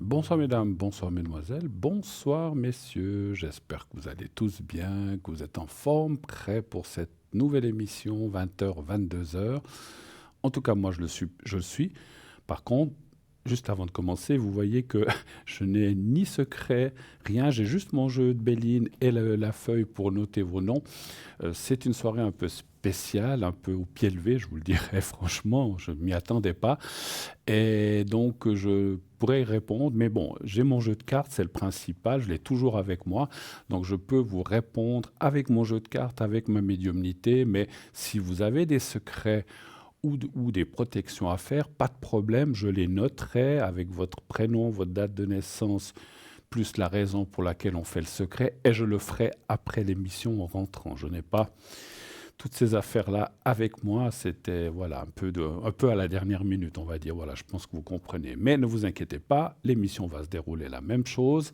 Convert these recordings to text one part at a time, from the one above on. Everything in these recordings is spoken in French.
Bonsoir mesdames, bonsoir mesdemoiselles, bonsoir messieurs. J'espère que vous allez tous bien, que vous êtes en forme, prêts pour cette nouvelle émission 20h, 22h. En tout cas, moi je le suis. Par contre, juste avant de commencer, vous voyez que je n'ai ni secret, rien. J'ai juste mon jeu de Béline et la feuille pour noter vos noms. C'est une soirée un peu spéciale, un peu au pied levé, je vous le dirais franchement, je ne m'y attendais pas. Et donc, je pourrais y répondre, mais bon, j'ai mon jeu de cartes, c'est le principal, je l'ai toujours avec moi, donc je peux vous répondre avec mon jeu de cartes, avec ma médiumnité, mais si vous avez des secrets ou des protections à faire, pas de problème, je les noterai avec votre prénom, votre date de naissance, plus la raison pour laquelle on fait le secret, et je le ferai après l'émission en rentrant. Je n'ai pas toutes ces affaires-là avec moi, c'était voilà, un peu à la dernière minute, on va dire. Voilà, je pense que vous comprenez. Mais ne vous inquiétez pas, l'émission va se dérouler la même chose.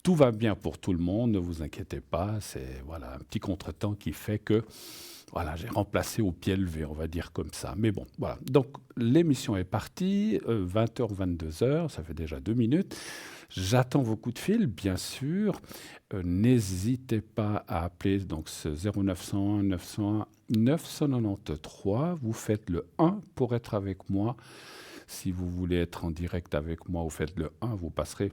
Tout va bien pour tout le monde, ne vous inquiétez pas. C'est voilà, un petit contretemps qui fait que voilà, j'ai remplacé au pied levé, on va dire comme ça. Mais bon, voilà. Donc l'émission est partie, 20h, 22h, ça fait déjà 2 minutes. J'attends vos coups de fil, bien sûr. N'hésitez pas à appeler donc ce 0901 901 993. Vous faites le 1 pour être avec moi. Si vous voulez être en direct avec moi, vous faites le 1. Vous passerez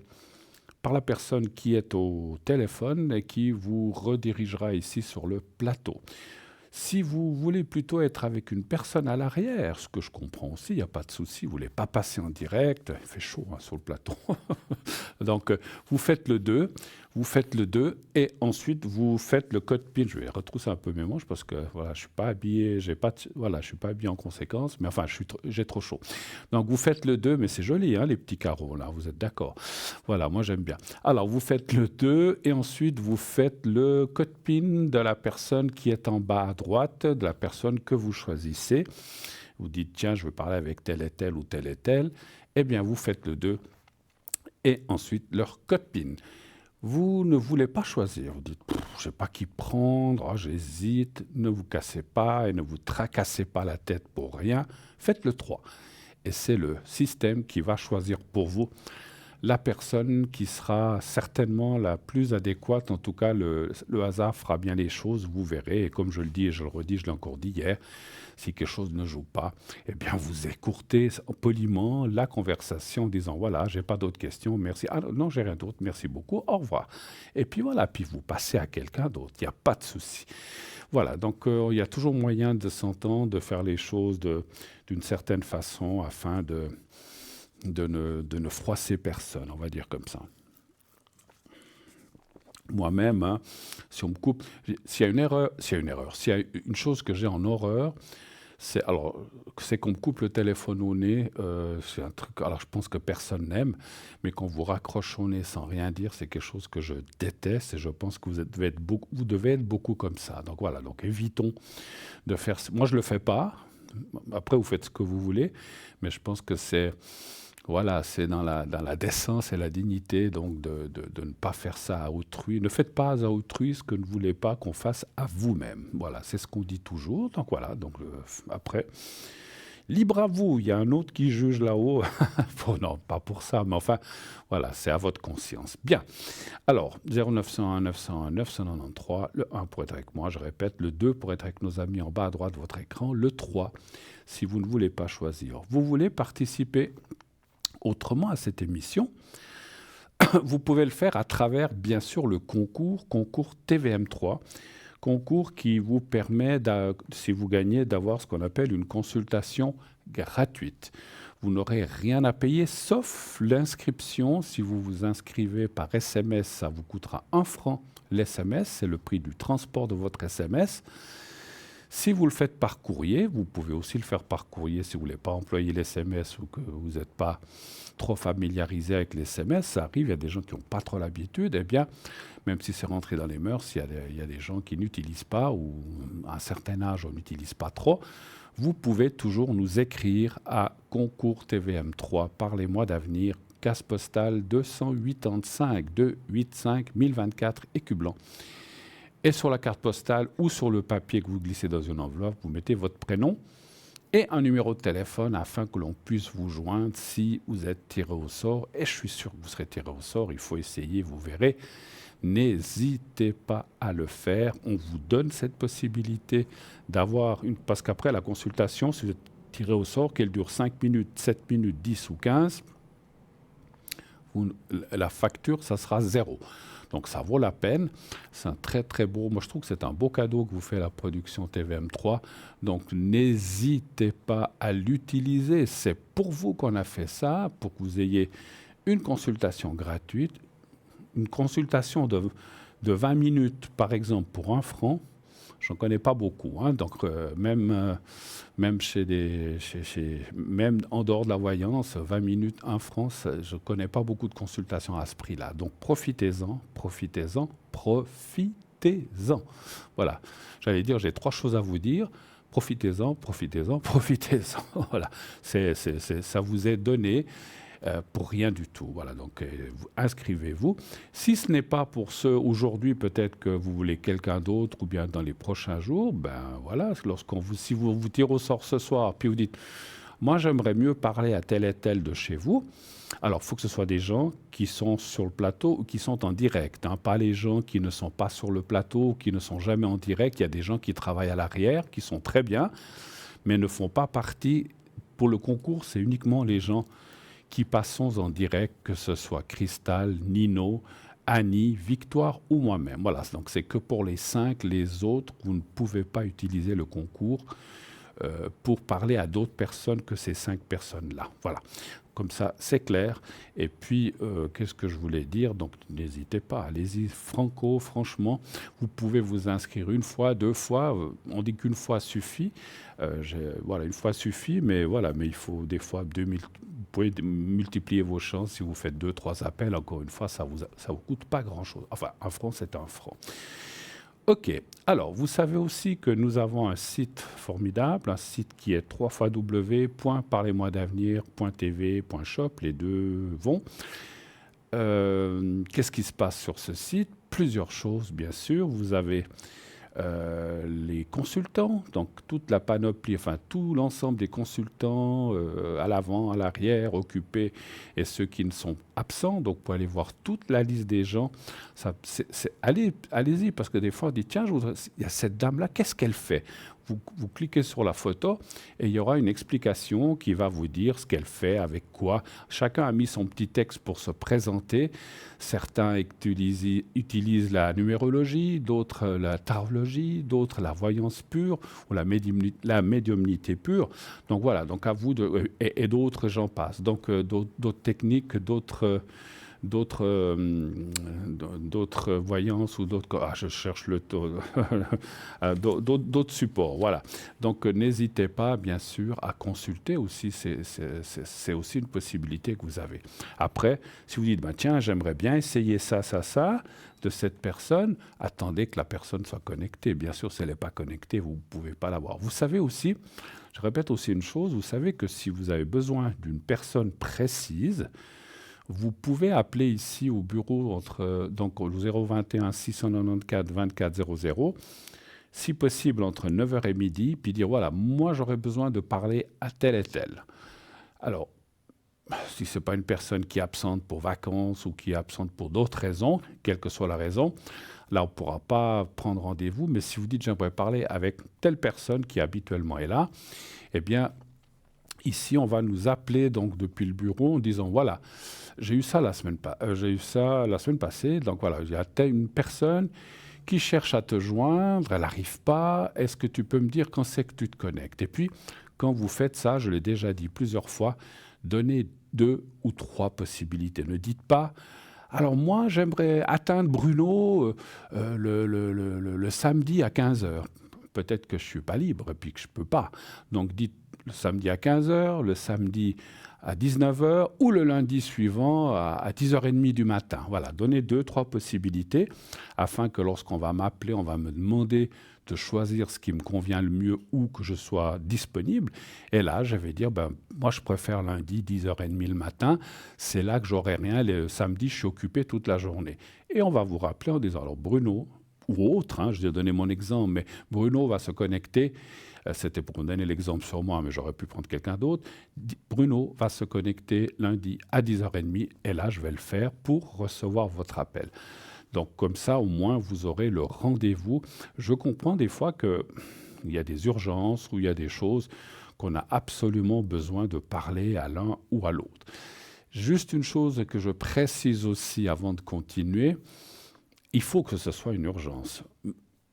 par la personne qui est au téléphone et qui vous redirigera ici sur le plateau. Si vous voulez plutôt être avec une personne à l'arrière, ce que je comprends aussi, il n'y a pas de souci, vous ne voulez pas passer en direct, il fait chaud hein, sur le plateau. Donc vous faites le 2, vous faites le 2 et ensuite vous faites le code PIN. Je vais retrousser un peu mes manches parce que voilà, je suis pas habillé, voilà, je suis pas habillé en conséquence, mais enfin j'ai trop chaud. Donc vous faites le 2, mais c'est joli hein, les petits carreaux là, vous êtes d'accord. Voilà, moi j'aime bien. Alors vous faites le 2 et ensuite vous faites le code PIN de la personne qui est en bas à droite, de la personne que vous choisissez. Vous dites tiens, je veux parler avec tel et tel ou tel et tel. Eh bien vous faites le 2 et ensuite leur code PIN. Vous ne voulez pas choisir, vous dites je ne sais pas qui prendre, oh, j'hésite, ne vous cassez pas et ne vous tracassez pas la tête pour rien, faites le 3. Et c'est le système qui va choisir pour vous la personne qui sera certainement la plus adéquate. En tout cas, le hasard fera bien les choses, vous verrez. Et comme je le dis et je le redis, je l'ai encore dit hier, si quelque chose ne joue pas, eh bien vous écourtez poliment la conversation en disant voilà, j'ai pas d'autres questions, merci. Ah non, j'ai rien d'autre, merci beaucoup, au revoir. Et puis voilà, puis vous passez à quelqu'un d'autre, il n'y a pas de souci. Voilà, donc il y a toujours moyen de s'entendre, de faire les choses d'une certaine façon afin de ne froisser personne, on va dire comme ça. Moi-même, hein, si on me coupe, s'il y a une erreur, s'il y a une chose que j'ai en horreur, c'est qu'on me coupe le téléphone au nez. C'est un truc. Alors, je pense que personne n'aime, mais qu'on vous raccroche au nez sans rien dire, c'est quelque chose que je déteste. Et je pense que vous devez être beaucoup comme ça. Donc voilà. Donc évitons de faire. Moi, je le fais pas. Après, vous faites ce que vous voulez, mais je pense que c'est voilà, c'est dans la décence et la dignité donc de ne pas faire ça à autrui. Ne faites pas à autrui ce que ne voulez pas qu'on fasse à vous-même. Voilà, c'est ce qu'on dit toujours. Donc voilà, donc après, libre à vous. Il y a un autre qui juge là-haut. Bon, non, pas pour ça, mais enfin, voilà, c'est à votre conscience. Bien. Alors, 0901 901 993, le 1 pour être avec moi, je répète, le 2 pour être avec nos amis en bas à droite de votre écran, le 3 si vous ne voulez pas choisir. Vous voulez participer autrement à cette émission, vous pouvez le faire à travers, bien sûr, le concours TVM3, concours qui vous permet, si vous gagnez, d'avoir ce qu'on appelle une consultation gratuite. Vous n'aurez rien à payer, sauf l'inscription. Si vous vous inscrivez par SMS, ça vous coûtera 1 franc l'SMS, c'est le prix du transport de votre SMS. Si vous le faites par courrier, vous pouvez aussi le faire par courrier si vous ne voulez pas employer l'SMS ou que vous n'êtes pas trop familiarisé avec les SMS. Ça arrive, il y a des gens qui n'ont pas trop l'habitude. Eh bien, même si c'est rentré dans les mœurs, il y a des gens qui n'utilisent pas ou à un certain âge, on n'utilise pas trop. Vous pouvez toujours nous écrire à concours TVM3 par les mois d'avenir, case postale 285 285 1024 Écublanc. Et sur la carte postale ou sur le papier que vous glissez dans une enveloppe, vous mettez votre prénom et un numéro de téléphone afin que l'on puisse vous joindre si vous êtes tiré au sort. Et je suis sûr que vous serez tiré au sort, il faut essayer, vous verrez. N'hésitez pas à le faire. On vous donne cette possibilité d'avoir une... Parce qu'après la consultation, si vous êtes tiré au sort, qu'elle dure 5 minutes, 7 minutes, 10 ou 15, la facture, ça sera 0. Donc ça vaut la peine. C'est un très très beau... Moi je trouve que c'est un beau cadeau que vous fait la production TVM3. Donc n'hésitez pas à l'utiliser. C'est pour vous qu'on a fait ça, pour que vous ayez une consultation gratuite. Une consultation de 20 minutes, par exemple, pour 1 franc, j'en connais pas beaucoup. Hein, donc, même même en dehors de la voyance, 20 minutes, 1 franc, je ne connais pas beaucoup de consultations à ce prix-là. Donc, profitez-en, profitez-en, profitez-en. Voilà. J'allais dire, j'ai 3 choses à vous dire. Profitez-en, profitez-en, profitez-en. Voilà. Ça vous est donné. Pour rien du tout. Voilà, donc inscrivez-vous. Si ce n'est pas pour ceux aujourd'hui, peut-être que vous voulez quelqu'un d'autre ou bien dans les prochains jours, ben voilà, si vous tirez au sort ce soir, puis vous dites, moi j'aimerais mieux parler à tel et tel de chez vous, alors il faut que ce soit des gens qui sont sur le plateau ou qui sont en direct, hein, pas les gens qui ne sont pas sur le plateau ou qui ne sont jamais en direct. Il y a des gens qui travaillent à l'arrière, qui sont très bien, mais ne font pas partie. Pour le concours, c'est uniquement les gens qui passons en direct, que ce soit Cristal, Nino, Annie, Victoire ou moi-même. Voilà, donc c'est que pour les 5, les autres, vous ne pouvez pas utiliser le concours pour parler à d'autres personnes que ces 5 personnes-là. Voilà, comme ça c'est clair. Et puis, qu'est-ce que je voulais dire? Donc n'hésitez pas, allez-y, franchement, vous pouvez vous inscrire 1 fois, 2 fois, on dit qu'une fois suffit. Voilà, 1 fois suffit, mais voilà, mais il faut des fois 2000. Vous pouvez multiplier vos chances si vous faites 2, 3 appels. Encore une fois, ça vous coûte pas grand-chose. Enfin, 1 franc, c'est 1 franc. OK. Alors, vous savez aussi que nous avons un site formidable, un site qui est www.parlez-moi-d'avenir.tv.shop. Les deux vont. Qu'est-ce qui se passe sur ce site? Plusieurs choses, bien sûr. Vous avez les consultants, donc toute la panoplie, enfin tout l'ensemble des consultants à l'avant, à l'arrière, occupés, et ceux qui ne sont absents. Donc, vous pouvez aller voir toute la liste des gens. Allez-y, parce que des fois, on dit, tiens, il y a cette dame-là, qu'est-ce qu'elle fait? Vous cliquez sur la photo et il y aura une explication qui va vous dire ce qu'elle fait, avec quoi. Chacun a mis son petit texte pour se présenter. Certains utilisent la numérologie, d'autres la tarologie, d'autres la voyance pure ou la médiumnité pure. Donc voilà, donc à vous et d'autres, j'en passe. Donc d'autres techniques, d'autres voyances ou d'autres... Ah, je cherche le taux. D'autres supports, voilà. Donc, n'hésitez pas, bien sûr, à consulter aussi. C'est aussi une possibilité que vous avez. Après, si vous dites, bah, tiens, j'aimerais bien essayer ça, de cette personne, attendez que la personne soit connectée. Bien sûr, si elle n'est pas connectée, vous ne pouvez pas l'avoir. Vous savez aussi, je répète aussi une chose, vous savez que si vous avez besoin d'une personne précise, vous pouvez appeler ici au bureau donc au 021 694 24 00, si possible entre 9h et midi, puis dire voilà, moi j'aurais besoin de parler à tel et tel. Alors, si ce n'est pas une personne qui est absente pour vacances ou qui est absente pour d'autres raisons, quelle que soit la raison, là on ne pourra pas prendre rendez-vous, mais si vous dites j'aimerais parler avec telle personne qui habituellement est là, eh bien, ici on va nous appeler donc depuis le bureau en disant voilà, j'ai eu ça la semaine passée. Donc voilà, il y a une personne qui cherche à te joindre, elle n'arrive pas. Est-ce que tu peux me dire quand c'est que tu te connectes? Et puis, quand vous faites ça, je l'ai déjà dit plusieurs fois, donnez 2 ou 3 possibilités. Ne dites pas, alors moi, j'aimerais atteindre Bruno le samedi à 15h. Peut-être que je ne suis pas libre et puis que je ne peux pas. Donc, dites le samedi à 15h, le samedi à 19h ou le lundi suivant à 10h30 du matin. Voilà, donnez 2, 3 possibilités afin que lorsqu'on va m'appeler, on va me demander de choisir ce qui me convient le mieux ou que je sois disponible. Et là, je vais dire, moi, je préfère lundi, 10h30 le matin. C'est là que j'aurai rien. Le samedi, je suis occupé toute la journée. Et on va vous rappeler en disant, alors Bruno, ou autre, je vais donner mon exemple, mais Bruno va se connecter C'était pour me donner l'exemple sur moi, mais j'aurais pu prendre quelqu'un d'autre. Bruno va se connecter lundi à 10h30 et là, je vais le faire pour recevoir votre appel. Donc comme ça, au moins, vous aurez le rendez-vous. Je comprends des fois qu'il y a des urgences ou il y a des choses qu'on a absolument besoin de parler à l'un ou à l'autre. Juste une chose que je précise aussi avant de continuer, il faut que ce soit une urgence.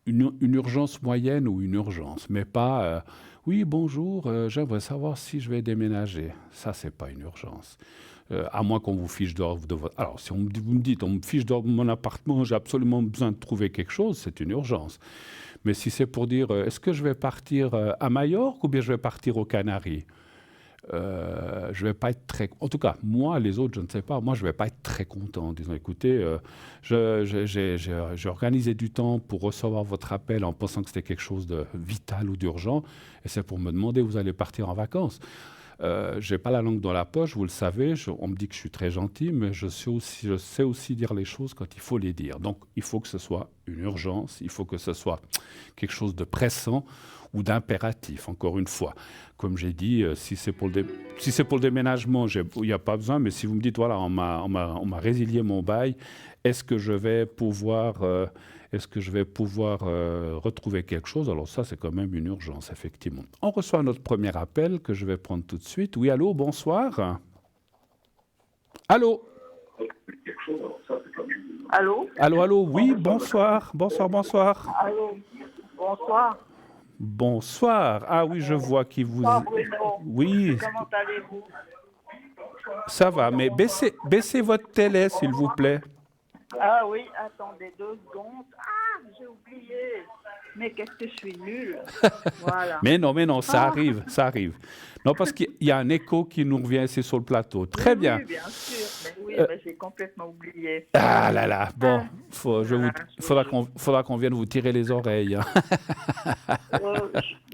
Une urgence moyenne ou une urgence, mais pas oui, bonjour, j'aimerais savoir si je vais déménager. Ça, c'est pas une urgence. À moins qu'on vous fiche dehors de votre. Alors, si vous me dites, on me fiche dehors de mon appartement, j'ai absolument besoin de trouver quelque chose, c'est une urgence. Mais si c'est pour dire, est-ce que je vais partir à Majorque ou bien je vais partir aux Canaries, je vais pas être très. En tout cas, moi, les autres, je ne sais pas. Moi, je vais pas être très content en disant, écoutez, j'ai organisé du temps pour recevoir votre appel en pensant que c'était quelque chose de vital ou d'urgent, et c'est pour me demander où vous allez partir en vacances. J'ai pas la langue dans la poche, vous le savez. On me dit que je suis très gentil, mais je sais aussi dire les choses quand il faut les dire. Donc, il faut que ce soit une urgence, il faut que ce soit quelque chose de pressant ou d'impératif, encore une fois. Comme j'ai dit, si c'est pour le déménagement, il n'y a pas besoin, mais si vous me dites, voilà, on m'a résilié mon bail, est-ce que je vais pouvoir, retrouver quelque chose? Alors ça, c'est quand même une urgence, effectivement. On reçoit notre premier appel que je vais prendre tout de suite. Oui, allô, bonsoir. Allô? Allô? Allô, allô, oui, bonsoir, bonsoir, bonsoir. Allô? Bonsoir. Bonsoir. Ah oui, je vois qui vous... Bonsoir Bruno. Oui, Comment allez-vous? ça va, mais baissez votre télé, s'il vous plaît. Ah oui, attendez 2 secondes. Ah, j'ai oublié. Mais qu'est-ce que je suis nulle. Voilà. Mais non, ça Ah, arrive, ça arrive. Non, parce qu'il y a un écho qui nous revient ici sur le plateau. oui, Très bien. oui, bien sûr. Mais oui, Euh, mais j'ai complètement oublié. ah là là, bon, Ah, faudra qu'on vienne vous tirer les oreilles, hein.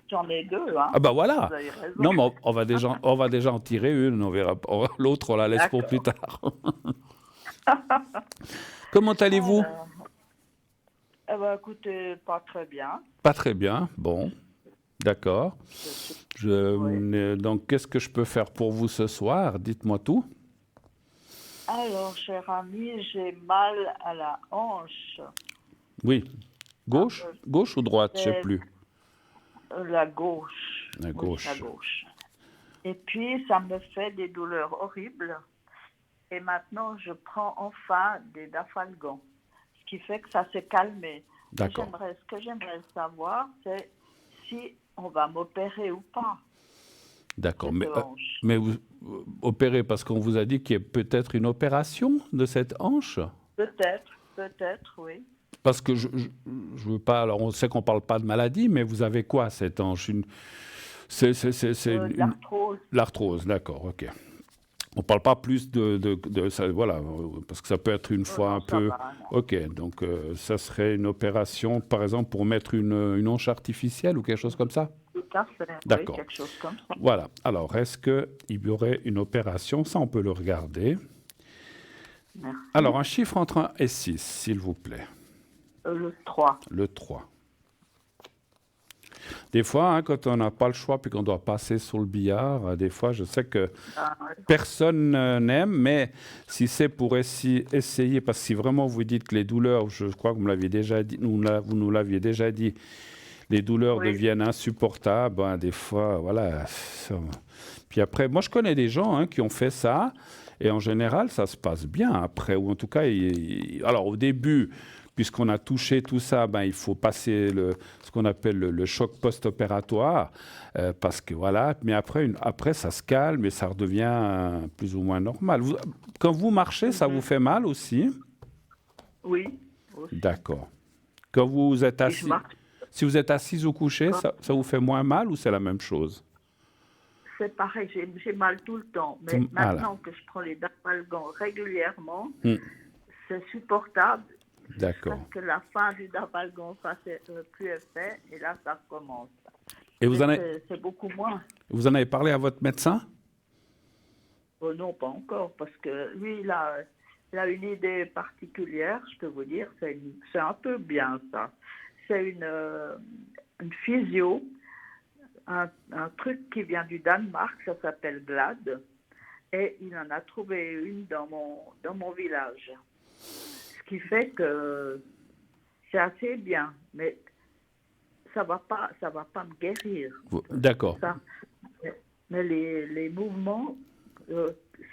j'en ai 2, hein. Ah bah voilà. Vous avez raison. Non, mais on va déjà en tirer une, on verra. L'autre, on la laisse pour plus D'accord. tard. Comment allez-vous? Alors, eh ben, écoutez, pas très bien. Pas très bien. Bon, d'accord. Je suis... Oui. Donc, qu'est-ce que je peux faire pour vous ce soir? Dites-moi tout. Alors, cher ami, j'ai mal à la hanche. Oui. Un Gauche? peu. Gauche ou droite? Je sais C'est plus. la gauche. La Oui, la gauche. gauche. Et puis, ça me fait des douleurs horribles. Et maintenant, je prends enfin des dafalgan. Ce qui fait que ça s'est calmé. Mais D'accord. ce que j'aimerais savoir, c'est si on va m'opérer ou pas, D'accord. cette hanche. Mais vous opérez parce qu'on vous a dit qu'il y a peut-être une opération de cette hanche? Peut-être, oui. Parce que je veux pas. Alors, on sait qu'on parle pas de maladie, mais vous avez quoi cette hanche? C'est L'arthrose. l'arthrose, d'accord, ok. On parle pas plus de ça, voilà, parce que ça peut être une fois Non, un ça peu. va, non. Ok, donc ça serait une opération, par exemple, pour mettre une hanche artificielle ou quelque chose comme ça? Tout à fait, oui, D'accord. quelque chose comme ça. Voilà. Alors, est-ce qu'il y aurait une opération? Ça, on peut le regarder. Merci. Alors, un chiffre entre 1 et 6, s'il vous plaît. Le 3. Le 3. Des fois, hein, quand on n'a pas le choix puis qu'on doit passer sur le billard, des fois, je sais que Ah, ouais. personne n'aime, mais si c'est pour essayer, parce que si vraiment vous dites que les douleurs, je crois que vous me l'aviez déjà dit, vous nous l'aviez déjà dit, les douleurs Oui. deviennent insupportables, ben, des fois, voilà. Puis après, moi, je connais des gens, hein, qui ont fait ça, et en général, ça se passe bien après, ou en tout cas, alors au début, puisqu'on a touché tout ça, ben, il faut passer ce qu'on appelle le choc post-opératoire, parce que voilà, mais après, ça se calme et ça redevient plus ou moins normal. Quand vous marchez, ça vous fait mal aussi? Oui, aussi. D'accord. Quand vous êtes Et je assis, marche. si vous êtes assise ou couché, ça vous fait moins mal ou c'est la même chose? C'est pareil, j'ai mal tout le temps. Mais Voilà. maintenant que je prends les dafalgan régulièrement, Hmm. c'est supportable. D'accord. Parce que la fin du dafalgan, ça c'est plus effet, et là ça recommence. Et Mais c'est beaucoup moins. vous en avez parlé à votre médecin? Oh non, pas encore, parce que lui, il a une idée particulière, je peux vous dire, c'est un peu bien ça. C'est une physio un truc qui vient du Danemark, ça s'appelle Glad, et il en a trouvé une dans mon village. Ce qui fait que c'est assez bien, mais ça va pas me guérir. D'accord. Mais les mouvements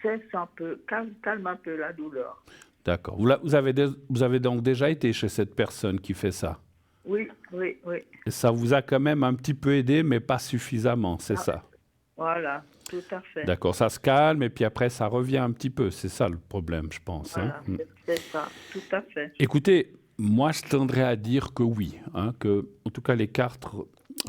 cessent un peu, calment un peu la douleur. D'accord. Vous avez donc déjà été chez cette personne qui fait ça? Oui. Et ça vous a quand même un petit peu aidé, mais pas suffisamment, c'est ça? Voilà, tout à fait. D'accord, ça se calme et puis après ça revient un petit peu, c'est ça le problème, je pense. Voilà, c'est ça, tout à fait. Écoutez, moi je tendrais à dire que oui, que en tout cas les cartes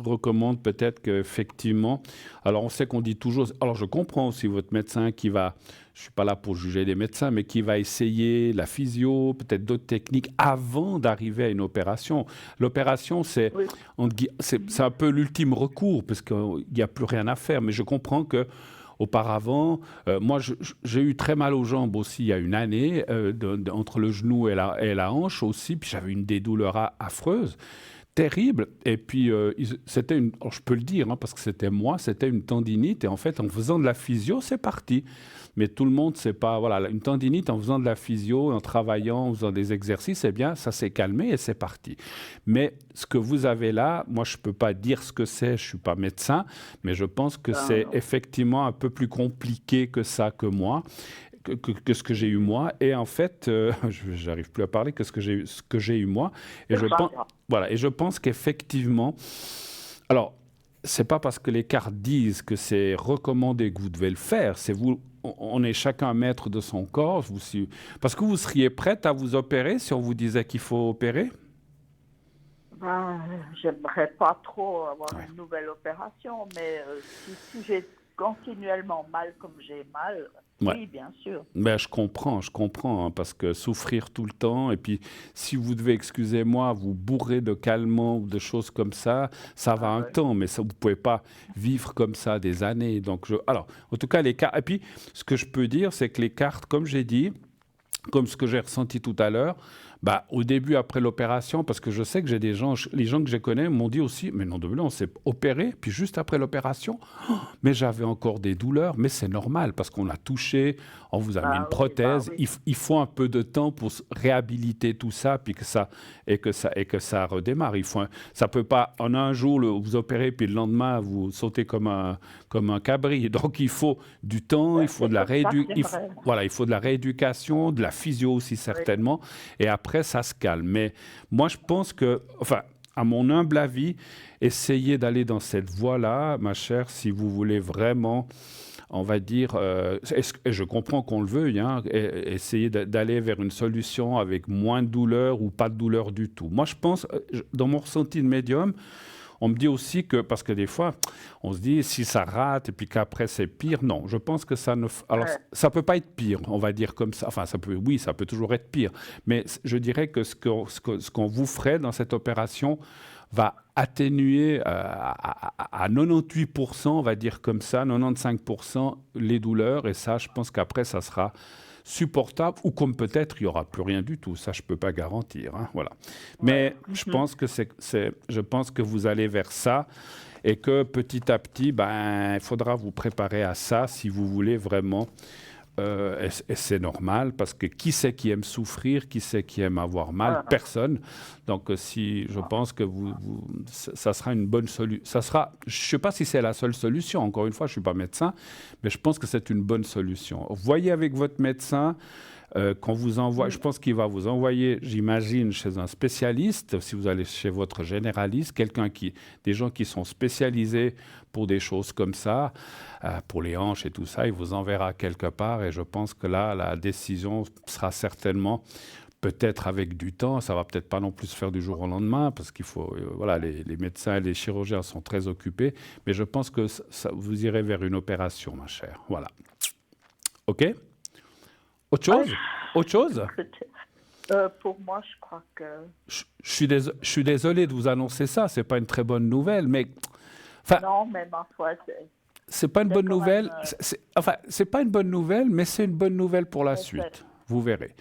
recommandent peut-être qu'effectivement, alors on sait qu'on dit toujours, alors je comprends aussi votre médecin qui va, je ne suis pas là pour juger les médecins, mais qui va essayer la physio, peut-être d'autres techniques avant d'arriver à une opération. L'opération, c'est un peu l'ultime recours parce qu'il n'y a plus rien à faire, mais je comprends que auparavant, moi, j'ai eu très mal aux jambes aussi il y a une année, entre le genou et la hanche aussi, puis j'avais des douleurs affreuses, terribles. Et puis, c'était alors je peux le dire, parce que c'était une tendinite. Et en fait, en faisant de la physio, c'est parti. Mais tout le monde ne sait pas. Voilà, une tendinite, en faisant de la physio, en travaillant, en faisant des exercices, eh bien, ça s'est calmé et c'est parti. Mais ce que vous avez là, moi, je ne peux pas dire ce que c'est, je ne suis pas médecin, mais je pense que c'est effectivement un peu plus compliqué que ça que moi. Que ce que j'ai eu moi, et en fait, j'arrive plus à parler que ce que j'ai eu moi, et je pense qu'effectivement, alors c'est pas parce que les cartes disent que c'est recommandé que vous devez le faire, c'est vous, on est chacun maître de son corps, parce que vous seriez prête à vous opérer si on vous disait qu'il faut opérer? J'aimerais pas trop avoir une nouvelle opération, mais si j'ai continuellement mal comme j'ai mal, oui, bien sûr. Ben, je comprends, parce que souffrir tout le temps, et puis si vous devez, excusez-moi, vous bourrer de calmants ou de choses comme ça va un temps, mais ça, vous ne pouvez pas vivre comme ça des années. Donc alors, en tout cas, les cartes, et puis ce que je peux dire, c'est que les cartes, comme j'ai dit, comme ce que j'ai ressenti tout à l'heure, au début, après l'opération, parce que je sais que j'ai les gens que je connais m'ont dit aussi, mais non, on s'est opéré, puis juste après l'opération, mais j'avais encore des douleurs, mais c'est normal, parce qu'on a touché, on vous a mis une prothèse, il faut un peu de temps pour réhabiliter tout ça, puis que ça redémarre. Ça peut pas, en un jour, vous opérez, puis le lendemain, vous sautez comme un cabri. Donc, il faut du temps, il faut de la il faut de la rééducation, de la physio aussi, certainement, et après, ça se calme. Mais moi, je pense que, à mon humble avis, essayez d'aller dans cette voie-là, ma chère, si vous voulez vraiment, on va dire, et je comprends qu'on le veuille, essayer d'aller vers une solution avec moins de douleur ou pas de douleur du tout. Moi, je pense, dans mon ressenti de médium, on me dit aussi que, parce que des fois, on se dit, si ça rate et puis qu'après c'est pire, non, je pense que ça ne... Alors, ça peut pas être pire, on va dire comme ça. Enfin, ça peut toujours être pire. Mais je dirais que ce qu'on vous ferait dans cette opération va atténuer à 98%, on va dire comme ça, 95% les douleurs. Et ça, je pense qu'après, ça sera supportable, ou comme peut-être il n'y aura plus rien du tout, ça je ne peux pas garantir. Voilà. Mais je pense que vous allez vers ça, et que petit à petit, il faudra vous préparer à ça si vous voulez vraiment. Et c'est normal, parce que qui c'est qui aime souffrir, qui c'est qui aime avoir mal? Personne. Donc je pense que ça sera une bonne solution. Je ne sais pas si c'est la seule solution, encore une fois, je ne suis pas médecin, mais je pense que c'est une bonne solution. Voyez avec votre médecin, qu'on vous envoie, je pense qu'il va vous envoyer, j'imagine, chez un spécialiste, si vous allez chez votre généraliste, des gens qui sont spécialisés pour des choses comme ça, pour les hanches et tout ça, il vous enverra quelque part, et je pense que là, la décision sera certainement, peut-être avec du temps, ça va peut-être pas non plus se faire du jour au lendemain, parce qu'il faut, les médecins et les chirurgiens sont très occupés, mais je pense que vous irez vers une opération, ma chère. Voilà. OK? Autre chose? Pour moi, je crois que... Je suis désolé de vous annoncer ça, c'est pas une très bonne nouvelle, mais... Non, mais ma foi, c'est pas une bonne nouvelle. C'est pas une bonne nouvelle, mais c'est une bonne nouvelle pour la suite. Vous verrez.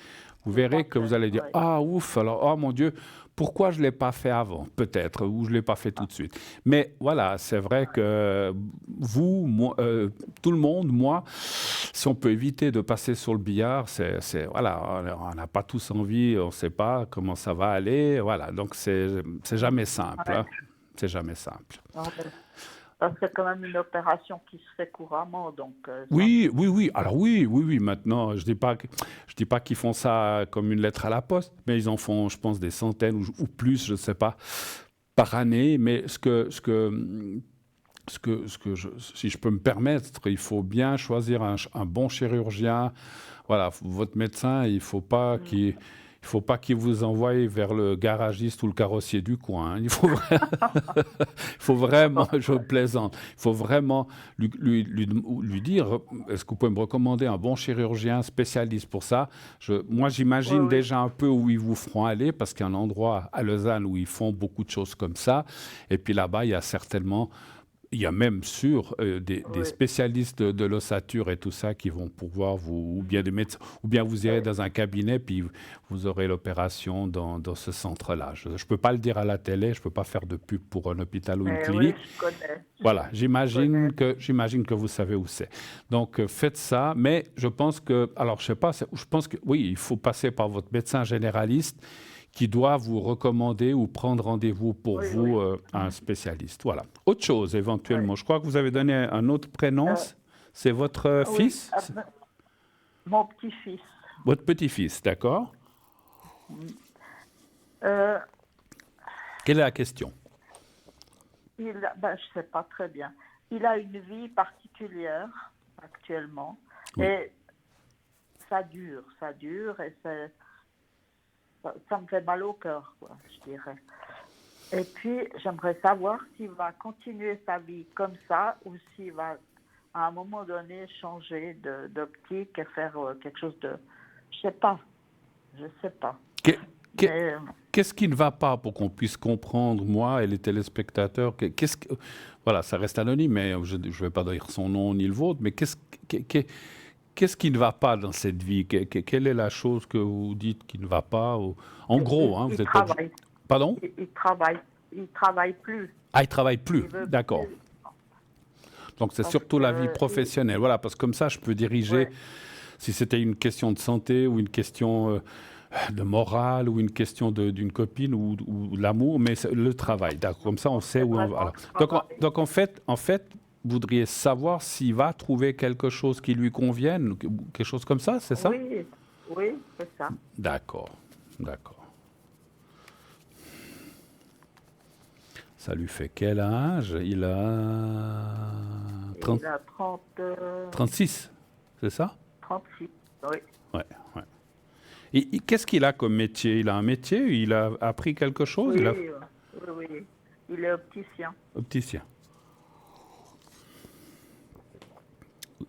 vous tout à verrez que vous fait, allez dire oui. ah ouf, alors oh mon Dieu, pourquoi je ne l'ai pas fait avant, peut-être, ou je ne l'ai pas fait tout de suite. Mais voilà, c'est vrai que vous, moi, tout le monde, moi, si on peut éviter de passer sur le billard, voilà, on n'a pas tous envie, on ne sait pas comment ça va aller, voilà, donc c'est jamais simple, Ouais. hein. C'est jamais simple. Non, mais ça, c'est quand même une opération qui se fait couramment, donc ça. Oui, oui, oui. Alors oui, oui, oui. Maintenant, je dis pas qu'ils font ça comme une lettre à la poste, mais ils en font, je pense, des centaines ou plus, je ne sais pas, par année. Mais si je peux me permettre, il faut bien choisir un bon chirurgien. Voilà, votre médecin, il faut pas qu'il vous envoie vers le garagiste ou le carrossier du coin, hein. Il faut vraiment, je plaisante, il faut vraiment lui dire, est-ce que vous pouvez me recommander un bon chirurgien spécialiste pour ça? Moi, Oui, j'imagine oui, déjà un peu où ils vous feront aller, parce qu'il y a un endroit à Lausanne où ils font beaucoup de choses comme ça. Et puis là-bas, il y a même des oui, spécialistes de l'ossature et tout ça qui vont pouvoir ou bien des médecins, ou bien vous irez oui, dans un cabinet puis vous aurez l'opération dans ce centre-là. Je ne peux pas le dire à la télé, je ne peux pas faire de pub pour un hôpital ou une mais oui, clinique. je connais, Voilà, je connais. j'imagine que vous savez où c'est. Donc faites ça, mais je pense que, alors je sais pas, je pense que oui, il faut passer par votre médecin généraliste qui doit vous recommander ou prendre rendez-vous pour Oui, oui, vous à un spécialiste. Voilà. Autre chose oui. éventuellement, je crois que vous avez donné un autre prénom, Euh, c'est votre oui, fils, mon petit-fils. votre petit-fils, d'accord? Euh, Quelle est la question? ben, je sais pas très bien. Il a une vie particulière actuellement Oui. et ça dure et ça me fait mal au cœur, quoi, je dirais. Et puis, j'aimerais savoir s'il va continuer sa vie comme ça ou s'il va, à un moment donné, changer d'optique et faire quelque chose de... Je sais pas. Que- que- Mais, Qu'est-ce qui ne va pas pour qu'on puisse comprendre, moi et les téléspectateurs, voilà, ça reste anonyme, mais je ne vais pas dire son nom ni le vôtre, mais qu'est-ce qui ne va pas dans cette vie? Quelle est la chose que vous dites qui ne va pas? En gros, hein, vous il n'êtes pas obligé. travaille. Pardon? Il travaille plus. Ah, il travaille plus. Il veut D'accord. plus. Donc c'est Parce surtout la vie que, professionnelle. Voilà, parce que comme ça, je peux diriger, ouais, si c'était une question de santé ou une question de morale ou une question d'une copine ou de l'amour, mais c'est le travail. D'accord. Comme ça, on sait c'est où on va. vraiment Alors, le travail. donc en fait, vous voudriez savoir s'il va trouver quelque chose qui lui convienne, ou quelque chose comme ça, c'est ça? Oui, oui, c'est ça. D'accord, d'accord. Ça lui fait quel âge? Il a Il a 36, c'est ça? 36. Oui, Ouais, ouais. Et qu'est-ce qu'il a comme métier? Il a un métier? Il a appris quelque chose? oui, Il a oui. Il est opticien. opticien.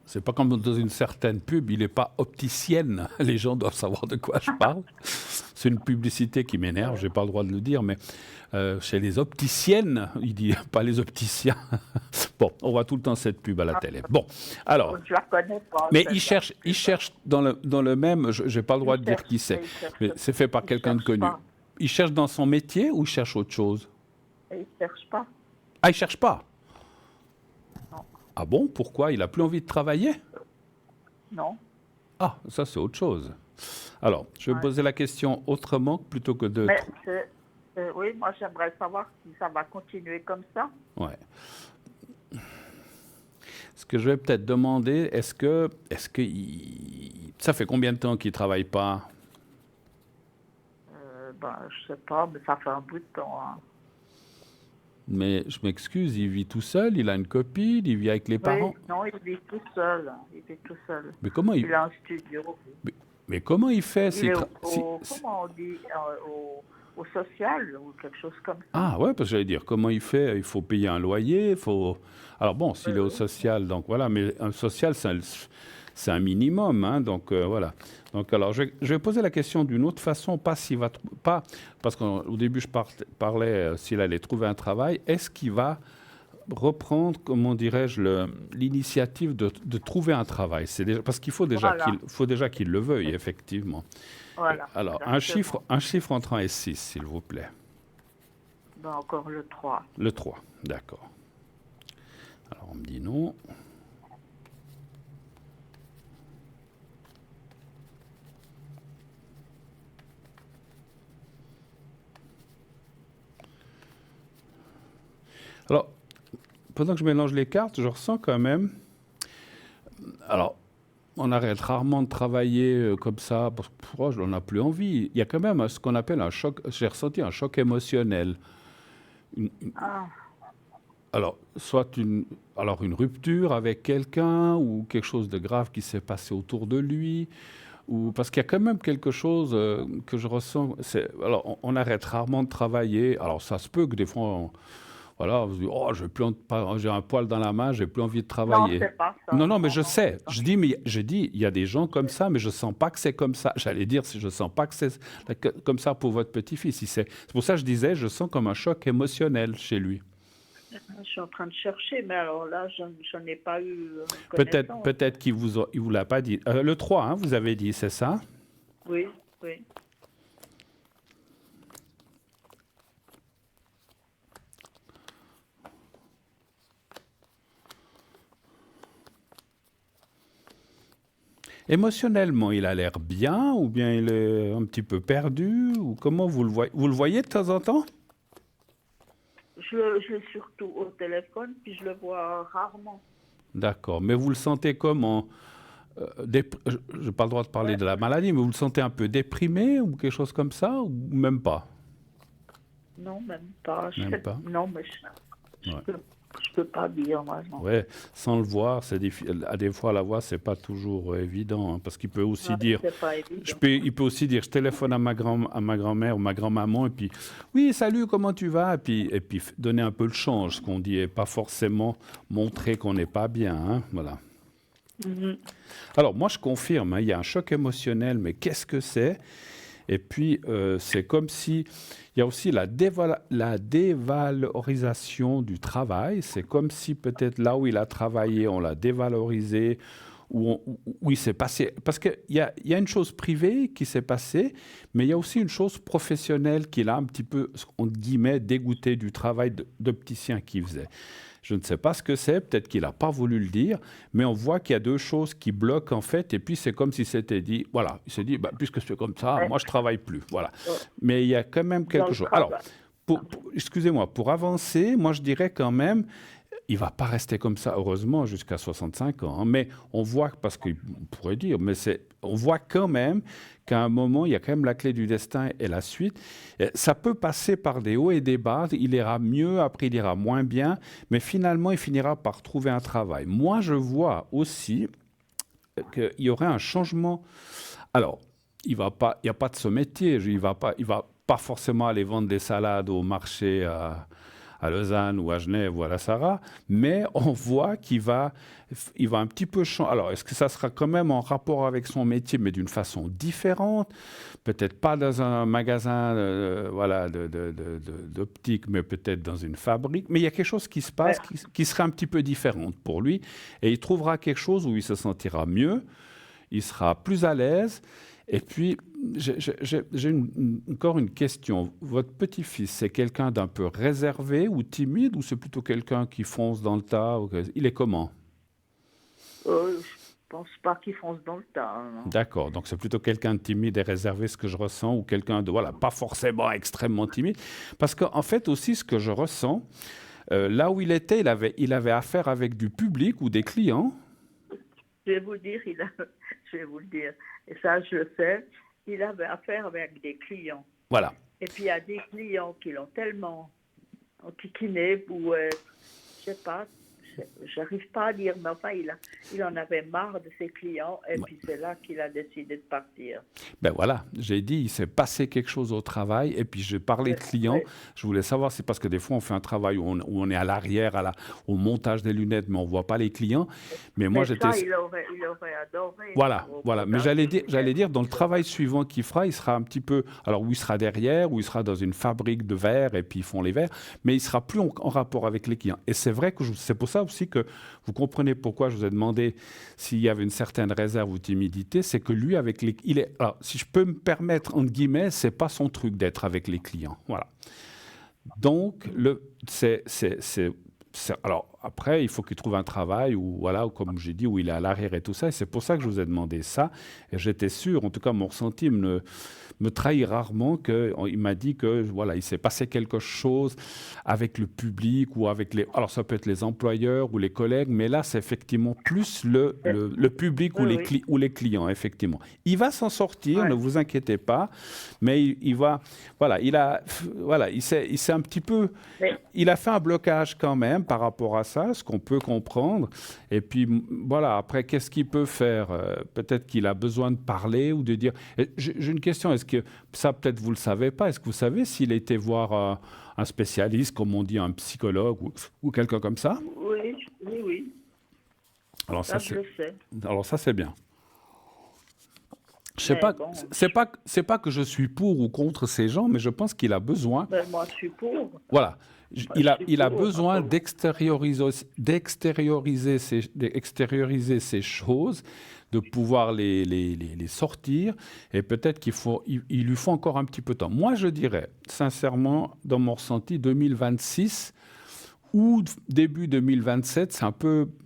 C'est pas comme dans une certaine pub, il n'est pas opticienne. Les gens doivent savoir de quoi je parle. C'est une publicité qui m'énerve, j'ai pas le droit de le dire, mais chez les opticiennes, il dit pas les opticiens. Bon, on voit tout le temps cette pub à la télé. Bon, alors, Je la connais pas. mais celle-là. il cherche dans le même, j'ai pas le droit de dire qui c'est, Il cherche, mais c'est fait par il quelqu'un de cherche connu. pas. Il cherche dans son métier ou il cherche autre chose? Il cherche pas. Ah, il cherche pas. Non. Ah bon, pourquoi? Il a plus envie de travailler? Non. Ah, ça c'est autre chose. Alors, je vais Ouais. poser la question autrement plutôt que de... Mais oui, moi j'aimerais savoir si ça va continuer comme ça. Ouais. Ce que je vais peut-être demander, ça fait combien de temps qu'il travaille pas? Ben, je sais pas, mais ça fait un bout de temps. Hein. Mais je m'excuse, il vit tout seul, il a une copine, il vit avec les Oui, parents. non, il vit tout seul. Il vit tout seul. Mais comment Il a un studio. mais comment il fait Il est comment on dit, au social ou quelque chose comme ça. Ah ouais, parce que j'allais dire, comment il fait? Il faut payer un loyer, il faut... Alors bon, s'il est au social, donc voilà, mais un social, c'est un minimum, hein, donc voilà. Donc alors, je vais poser la question d'une autre façon, pas parce qu'au début je parlais s'il allait trouver un travail, est-ce qu'il va reprendre, comment dirais-je, l'initiative de trouver un travail? Parce qu'il faut déjà Voilà. faut déjà qu'il le veuille, effectivement. Voilà, Alors, exactement. un chiffre entre 1 et 6, s'il vous plaît. Ben, encore le 3. Le 3, d'accord. Alors, on me dit non. Alors, pendant que je mélange les cartes, je ressens quand même... Alors, on arrête rarement de travailler comme ça, parce que on n'en a plus envie. Il y a quand même ce qu'on appelle un choc, j'ai ressenti un choc émotionnel. Une- une- Ah, alors, alors une rupture avec quelqu'un, ou quelque chose de grave qui s'est passé autour de lui, ou parce qu'il y a quand même quelque chose que je ressens. Alors, on arrête rarement de travailler. Alors, ça se peut que des fois, voilà, vous dites, oh, j'ai un poil dans la main, j'ai plus envie de non, travailler. c'est pas ça. Non, non, mais Non, je non, sais. c'est pas. Je dis, il y a des gens comme ça, mais je sens pas que c'est comme ça. J'allais dire, si je sens pas que c'est comme ça pour votre petit-fils. C'est pour ça que je disais, je sens comme un choc émotionnel chez lui. Je suis en train de chercher, mais alors là, je n'ai pas eu connaissance. Peut-être il vous l'a pas dit. Le 3, hein, vous avez dit, c'est ça? Oui, oui. Émotionnellement, il a l'air bien, ou bien il est un petit peu perdu, ou comment vous le voyez? Vous le voyez de temps en temps? Je l'ai surtout au téléphone, puis je le vois rarement. D'accord. Mais vous le sentez comment? Je n'ai pas le droit de parler Ouais, de la maladie, mais vous le sentez un peu déprimé ou quelque chose comme ça, ou même pas? non, même pas. Même pas. Non, mais Ouais. je peux pas dire, moi, non. Ouais, sans le voir, c'est difficile. À des fois, la voix, c'est pas toujours évident, hein, parce qu'il peut aussi Ouais, dire, c'est pas évident. il peut aussi dire, je téléphone à à ma grand-mère ou ma grand-maman, et puis, oui, salut, comment tu vas? Et puis donner un peu le change, ce qu'on dit, et pas forcément montrer qu'on n'est pas bien, hein, voilà. Mhm. Alors, moi, je confirme, hein, il y a un choc émotionnel, mais qu'est-ce que c'est? Et puis, c'est comme si... Il y a aussi la dévalorisation du travail. C'est comme si peut-être là où il a travaillé, on l'a dévalorisé, où il s'est passé... Parce qu'il y a une chose privée qui s'est passée, mais il y a aussi une chose professionnelle qui l'a un petit peu, entre guillemets, dégoûté du travail d'opticien qu'il faisait. Je ne sais pas ce que c'est, peut-être qu'il n'a pas voulu le dire, mais on voit qu'il y a deux choses qui bloquent en fait, et puis c'est comme s'il s'était dit, voilà, il s'est dit, bah, puisque c'est comme ça, Ouais, moi je travaille plus, voilà. ouais, Mais il y a quand même dans quelque le chose. Alors, travail. excusez-moi, pour avancer, moi je dirais quand même, il va pas rester comme ça, heureusement, jusqu'à 65 ans, hein, mais on voit, parce qu'on pourrait dire, mais on voit quand même qu'à un moment, il y a quand même la clé du destin et la suite. Et ça peut passer par des hauts et des bas, il ira mieux, après il ira moins bien, mais finalement, il finira par trouver un travail. Moi, je vois aussi qu'il y aurait un changement. Alors, il n'y a pas de ce métier, il va pas forcément aller vendre des salades au marché à Lausanne ou à Genève ou à la Sarah, mais on voit il va un petit peu changer. Alors, est-ce que ça sera quand même en rapport avec son métier, mais d'une façon différente? Peut-être pas dans un magasin voilà, d'optique, mais peut-être dans une fabrique. Mais il y a quelque chose qui se passe Ouais. qui sera un petit peu différente pour lui, et il trouvera quelque chose où il se sentira mieux, il sera plus à l'aise. Et puis, j'ai encore une question. Votre petit-fils, c'est quelqu'un d'un peu réservé ou timide, ou c'est plutôt quelqu'un qui fonce dans le tas? Il est comment? Je pense pas qu'ils foncent dans le tas, hein, non. D'accord, donc c'est plutôt quelqu'un de timide et réservé, ce que je ressens, ou quelqu'un de, voilà, pas forcément extrêmement timide. Parce qu'en fait, aussi, ce que je ressens, là où il était, il avait affaire avec du public ou des clients. Je vais vous dire, je vais vous le dire, et ça je le sais, il avait affaire avec des clients. Voilà. Et puis il y a des clients qui l'ont tellement enquiquiné, ou je sais pas, j'arrive pas à dire, mais enfin il en avait marre de ses clients, et puis c'est là qu'il a décidé de partir. Ben voilà, j'ai dit, il s'est passé quelque chose au travail, et puis j'ai parlé de Ouais, clients. ouais. Je voulais savoir, c'est parce que des fois on fait un travail où on est à l'arrière, au montage des lunettes, mais on ne voit pas les clients. Mais moi Mais j'étais... ça, il aurait adoré Voilà, au voilà. Mais montage des j'allais lunettes. dire, dans le travail suivant qu'il fera, il sera un petit peu... Alors, où il sera derrière, où il sera dans une fabrique de verres, et puis ils font les verres, mais il sera plus en rapport avec les clients. Et c'est vrai que c'est pour ça, aussi que vous comprenez pourquoi je vous ai demandé s'il y avait une certaine réserve ou timidité, c'est que lui, alors, si je peux me permettre, entre guillemets, c'est pas son truc d'être avec les clients. Voilà. Donc, alors, après, il faut qu'il trouve un travail où, voilà, comme j'ai dit, où il est à l'arrière et tout ça. Et c'est pour ça que je vous ai demandé ça. Et j'étais sûr, en tout cas, mon ressenti me trahit rarement qu'il m'a dit que, voilà, il s'est passé quelque chose avec le public ou avec les... Alors, ça peut être les employeurs ou les collègues, mais là, c'est effectivement plus le public Oui. ou les clients, effectivement. Il va s'en sortir, Ouais. ne vous inquiétez pas, mais il va... Voilà, il s'est un petit peu... Mais, Il a fait un blocage quand même par rapport à ça, ce qu'on peut comprendre. Et puis voilà, après, qu'est-ce qu'il peut faire? Peut-être qu'il a besoin de parler ou de dire... J'ai une question, est-ce que ça, peut-être vous ne le savez pas, est-ce que vous savez s'il a été voir un spécialiste, comme on dit, un psychologue ou quelqu'un comme ça? oui, oui, oui. Alors Ça, ça, je c'est, le sais. alors ça, c'est bien. Je sais Mais pas, bon, c'est pas que je suis pour ou contre ces gens, mais je pense qu'il a besoin. ben, moi, je suis pour. Voilà. Moi, je suis Il a pour. besoin d'extérioriser ces choses, de pouvoir les sortir, et peut-être il lui faut encore un petit peu de temps. Moi, je dirais, sincèrement, dans mon ressenti, 2026 ou début 2027,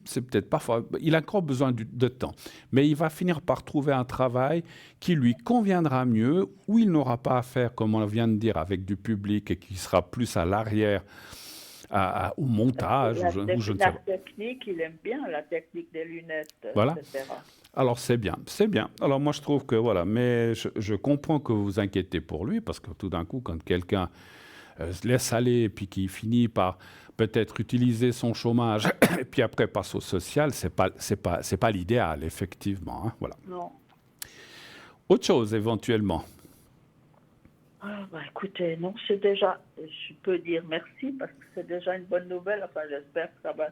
c'est peut-être parfois, il a encore besoin de temps, mais il va finir par trouver un travail qui lui conviendra mieux, où il n'aura pas à faire, comme on vient de dire, avec du public et qui sera plus à l'arrière, au montage, ou je ne sais La pas. technique, il aime bien la technique des lunettes, Voilà. etc. Alors c'est bien, c'est bien. Alors moi je trouve que voilà, mais je comprends que vous vous inquiétez pour lui, parce que tout d'un coup, quand quelqu'un se laisse aller et puis qui finit par peut-être utiliser son chômage et puis après passe au social, c'est pas l'idéal, effectivement, hein, voilà. Non. Autre chose éventuellement. Ah, bah, écoutez, non, c'est déjà, je peux dire merci parce que c'est déjà une bonne nouvelle. Enfin, j'espère que ça va,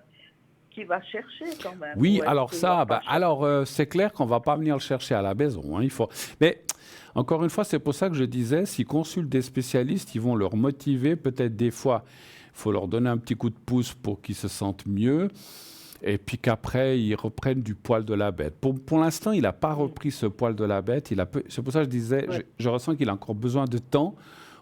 qu'il va chercher quand même. Oui, Ou est-ce alors qu'il va ça, pas c'est clair qu'on va pas venir le chercher à la maison, hein, il faut. Mais encore une fois, c'est pour ça que je disais, s'ils consultent des spécialistes, ils vont leur motiver. Peut-être des fois, il faut leur donner un petit coup de pouce pour qu'ils se sentent mieux. Et puis qu'après, ils reprennent du poil de la bête. Pour l'instant, il n'a pas repris ce poil de la bête. C'est pour ça que je disais, Ouais. je ressens qu'il a encore besoin de temps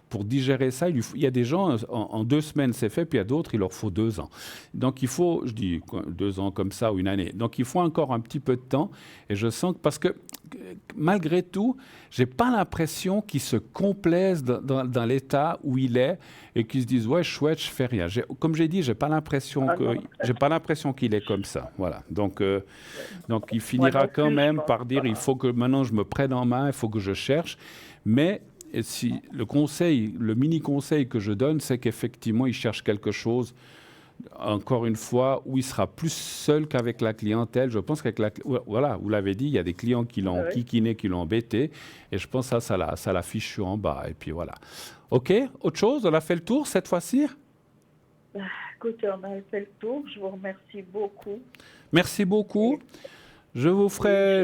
pour digérer ça. Il y a des gens, en 2 semaines, c'est fait, puis il y a d'autres, il leur faut 2 ans. Donc il faut, je dis 2 ans comme ça, ou une année. Donc il faut encore un petit peu de temps. Et je sens que, parce que malgré tout, j'ai pas l'impression qu'il se complaise dans l'état où il est et qu'il se dise, ouais, chouette, je fais rien. Comme j'ai dit, j'ai pas l'impression qu'il est comme ça. Voilà. Donc il Moi finira non quand plus, je même pense par dire, il pas. faut que maintenant je me prenne en main, il faut que je cherche. Mais si le mini conseil que je donne, c'est qu'effectivement, il cherche quelque chose, encore une fois, où il sera plus seul qu'avec la clientèle. Je pense voilà, vous l'avez dit, il y a des clients qui l'ont Oui. kikiné, qui l'ont embêté, et je pense que ça l'a fichu en bas. Et puis voilà. OK, autre chose, on a fait le tour cette fois-ci? Écoutez, on a fait le tour. Je vous remercie beaucoup. Merci beaucoup. Je vous ferai,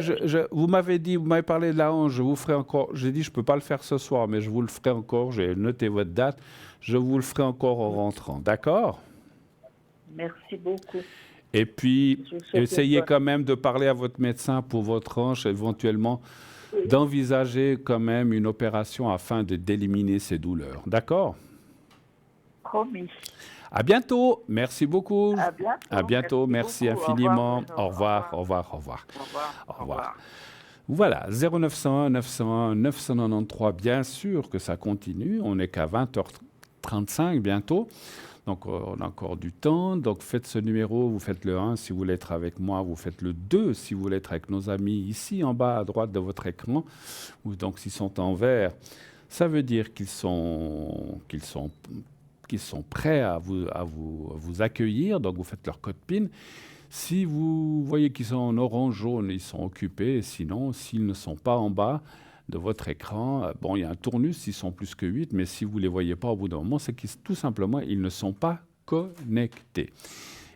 vous m'avez parlé de la hanche, je vous ferai encore, j'ai dit je ne peux pas le faire ce soir, mais je vous le ferai encore, j'ai noté votre date, je vous le ferai encore en rentrant, d'accord? Merci beaucoup. Et puis, Je vous souhaite essayez une quand même de parler à votre médecin pour votre hanche, éventuellement bonne... d'envisager quand même une opération afin d'éliminer ces douleurs, d'accord? Promis. À bientôt, merci beaucoup. À bientôt. À bientôt, merci beaucoup. infiniment. Au revoir. Au revoir, au revoir, au revoir. Au revoir. Au revoir. Voilà, 0901 901 993, bien sûr que ça continue. On n'est qu'à 20h35 bientôt. Donc, on a encore du temps. Donc, faites ce numéro. Vous faites le 1 si vous voulez être avec moi. Vous faites le 2 si vous voulez être avec nos amis ici en bas à droite de votre écran. Ou donc, s'ils sont en vert, ça veut dire qu'ils sont prêts à vous accueillir. Donc, vous faites leur code PIN. Si vous voyez qu'ils sont en orange, jaune, ils sont occupés. Sinon, s'ils ne sont pas en bas de votre écran, bon, il y a un tournus, ils sont plus que 8, mais si vous ne les voyez pas au bout d'un moment, c'est qu'ils tout simplement, ils ne sont pas connectés.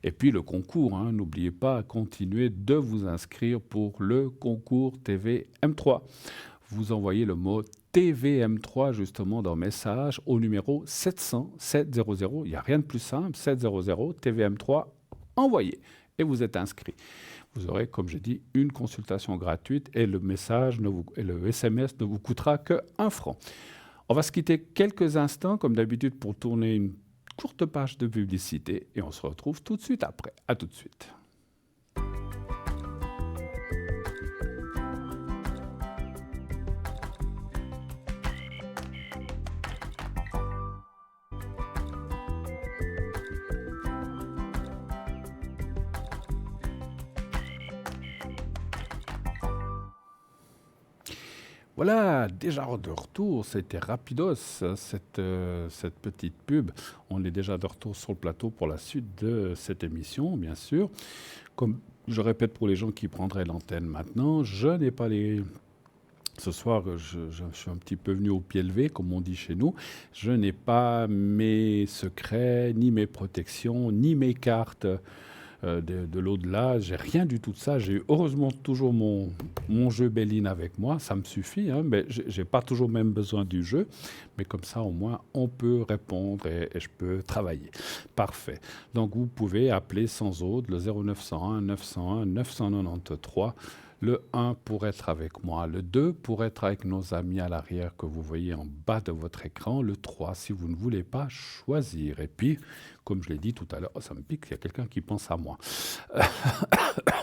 Et puis le concours, hein, n'oubliez pas, continuez de vous inscrire pour le concours TVM3. Vous envoyez le mot TVM3 justement dans message au numéro 700 700. Il n'y a rien de plus simple, 700 TVM3 envoyez et vous êtes inscrit. Vous aurez, comme j'ai dit, une consultation gratuite et le SMS ne vous coûtera que 1 franc. On va se quitter quelques instants, comme d'habitude, pour tourner une courte page de publicité et on se retrouve tout de suite après. À tout de suite. Voilà, déjà de retour, c'était rapidos cette petite pub. On est déjà de retour sur le plateau pour la suite de cette émission, bien sûr. Comme je répète pour les gens qui prendraient l'antenne maintenant, je n'ai pas les... Ce soir, je suis un petit peu venu au pied levé, comme on dit chez nous. Je n'ai pas mes secrets, ni mes protections, ni mes cartes de l'au-delà. J'ai rien du tout de ça. J'ai heureusement toujours mon jeu Béline avec moi. Ça me suffit, hein, mais j'ai pas toujours même besoin du jeu. Mais comme ça, au moins, on peut répondre et je peux travailler. Parfait. Donc, vous pouvez appeler sans autre le 0901 901 993. Le 1 pour être avec moi, le 2 pour être avec nos amis à l'arrière que vous voyez en bas de votre écran, le 3 si vous ne voulez pas choisir. Et puis, comme je l'ai dit tout à l'heure, ça me pique, il y a quelqu'un qui pense à moi.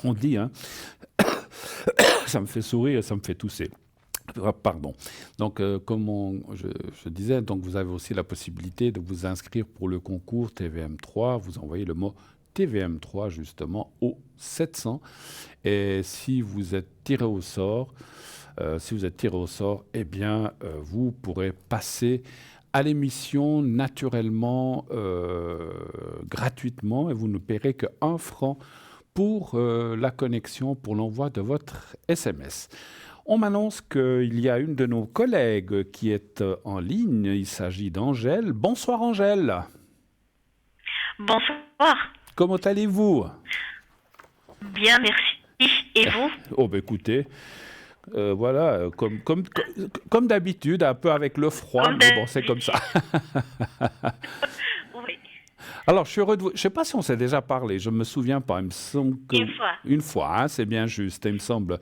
On dit, hein, ça me fait sourire, ça me fait tousser. Pardon. Donc, comme je disais, donc vous avez aussi la possibilité de vous inscrire pour le concours TVM3. Vous envoyez le mot TVM3 justement au 700. Et si vous êtes tiré au sort, eh bien, vous pourrez passer à l'émission naturellement, gratuitement, et vous ne paierez que 1 franc pour la connexion, pour l'envoi de votre SMS. On m'annonce qu'il y a une de nos collègues qui est en ligne. Il s'agit d'Angèle. Bonsoir Angèle. Bonsoir. Comment allez-vous? Bien, merci. Et vous? Oh, ben écoutez, voilà, comme d'habitude, un peu avec le froid, mais bon, c'est comme ça. Oui. Alors, je suis heureux de vous... Je ne sais pas si on s'est déjà parlé, je ne me souviens pas. Il me semble que... Une fois, hein, c'est bien juste, il me semble.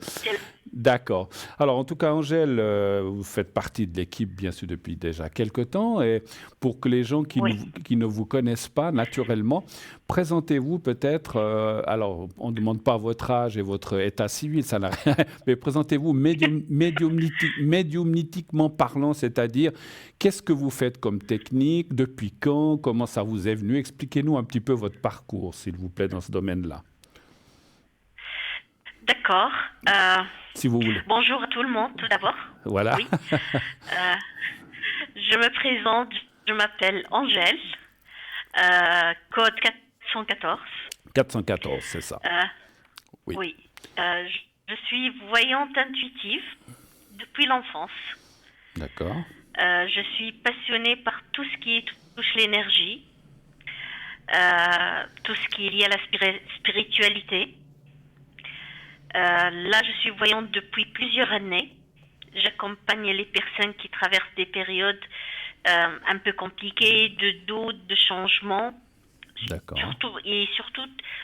D'accord. Alors, en tout cas, Angèle, vous faites partie de l'équipe, bien sûr, depuis déjà quelques temps. Et pour que les gens qui ne vous connaissent pas, naturellement, présentez-vous peut-être... alors, on ne demande pas votre âge et votre état civil, ça n'a rien. Mais présentez-vous médiumnitiquement parlant, c'est-à-dire, qu'est-ce que vous faites comme technique, depuis quand, comment ça vous est venu? Expliquez-nous un petit peu votre parcours, s'il vous plaît, dans ce domaine-là. D'accord. Si vous voulez. Bonjour à tout le monde, tout d'abord. Voilà. Oui. Je me présente, je m'appelle Angèle, code 414. 414, c'est ça. Oui. Oui. Je suis voyante intuitive depuis l'enfance. D'accord. Je suis passionnée par tout ce qui touche l'énergie, tout ce qui est lié à la spiritualité. Là, je suis voyante depuis plusieurs années. J'accompagne les personnes qui traversent des périodes un peu compliquées, de doutes, de changements. D'accord. Surtout,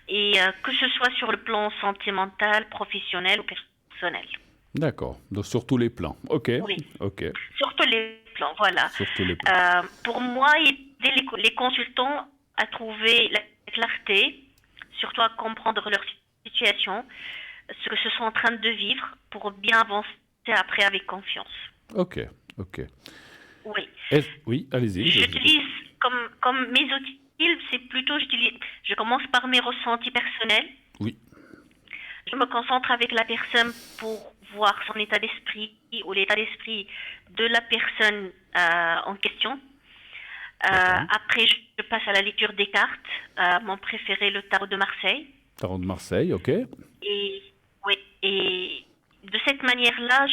que ce soit sur le plan sentimental, professionnel ou personnel. D'accord. Donc, sur tous les plans. OK. Oui. OK. Sur tous les plans, voilà. Sur tous les plans. Pour moi, aider les consultants à trouver la clarté, surtout à comprendre leur situation, ce que ce sont en train de vivre pour bien avancer après avec confiance. OK. OK. Oui. Oui, allez-y. J'utilise comme mes outils, c'est plutôt, je commence par mes ressentis personnels. Oui. Je me concentre avec la personne pour voir son état d'esprit ou l'état d'esprit de la personne en question. Après, je passe à la lecture des cartes. Mon préféré, le tarot de Marseille. Tarot de Marseille, OK. Et de cette manière-là,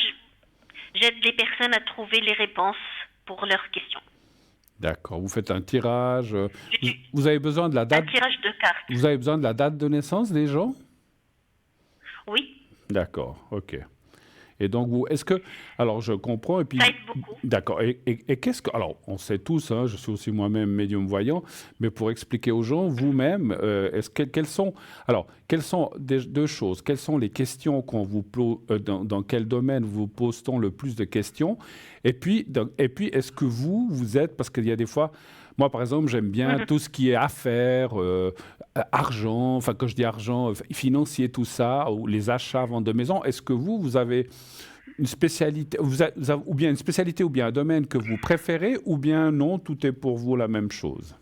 j'aide les personnes à trouver les réponses pour leurs questions. D'accord. Vous faites un tirage. Vous avez besoin de la date. Un tirage de cartes. Vous avez besoin de la date de naissance des gens? Oui. D'accord. OK. Et donc, alors je comprends, et puis, Ça aide beaucoup. d'accord, et qu'est-ce que, alors, on sait tous, hein, je suis aussi moi-même médium voyant, mais pour expliquer aux gens, vous-même, quelles sont deux choses, quelles sont les questions qu'on vous pose, dans quel domaine vous pose-t-on le plus de questions, et puis, est-ce que vous êtes, parce qu'il y a des fois, moi, par exemple, j'aime bien tout ce qui est affaires, argent, enfin, quand je dis argent, financier, tout ça, ou les achats, vente de maison. Est-ce que vous avez une spécialité, ou bien une spécialité, ou bien un domaine que vous préférez, ou bien non, tout est pour vous la même chose?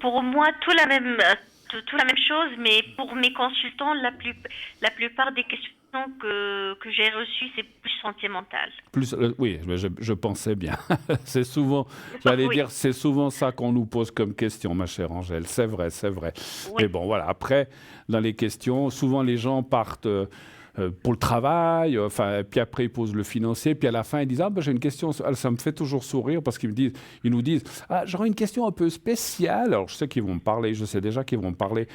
Pour moi, tout la même chose, mais pour mes consultants, la plupart des questions que j'ai reçues, c'est plus sentimental. Plus, oui, je pensais bien. C'est souvent, j'allais Oui, dire, c'est souvent ça qu'on nous pose comme question, ma chère Angèle. C'est vrai, c'est vrai. oui, Mais bon, voilà. Après, dans les questions, souvent les gens partent pour le travail, enfin, puis après ils posent le financier, puis à la fin ils disent, ah ben j'ai une question, ça me fait toujours sourire parce ils nous disent, ah j'aurais une question un peu spéciale. Alors je sais qu'ils vont me parler, je sais déjà qu'ils vont me parler.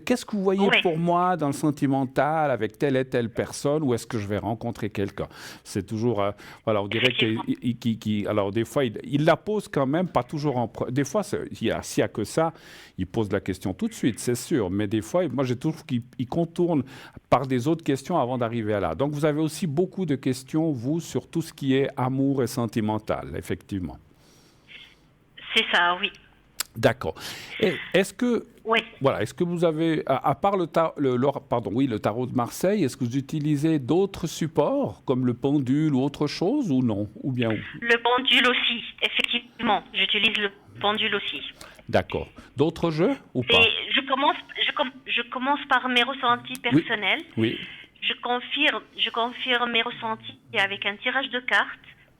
Qu'est-ce que vous voyez oui, pour moi dans le sentimental avec telle et telle personne, ou est-ce que je vais rencontrer quelqu'un? C'est toujours, voilà, on dirait effectivement. alors des fois il la pose quand même, pas toujours des fois s'il y a que ça, il pose la question tout de suite, c'est sûr, mais des fois, moi j'ai toujours qu'il contourne par des autres questions avant d'arriver à là. Donc vous avez aussi beaucoup de questions, vous, sur tout ce qui est amour et sentimental, effectivement. C'est ça, oui. D'accord. Et Oui. est-ce que vous avez, à part le tarot de Marseille, est-ce que vous utilisez d'autres supports, comme le pendule ou autre chose, ou non? Ou bien où? Le pendule aussi, effectivement. J'utilise le pendule aussi. D'accord. D'autres jeux ou pas? Et je commence par mes ressentis Oui, personnels. oui. Je confirme mes ressentis avec un tirage de cartes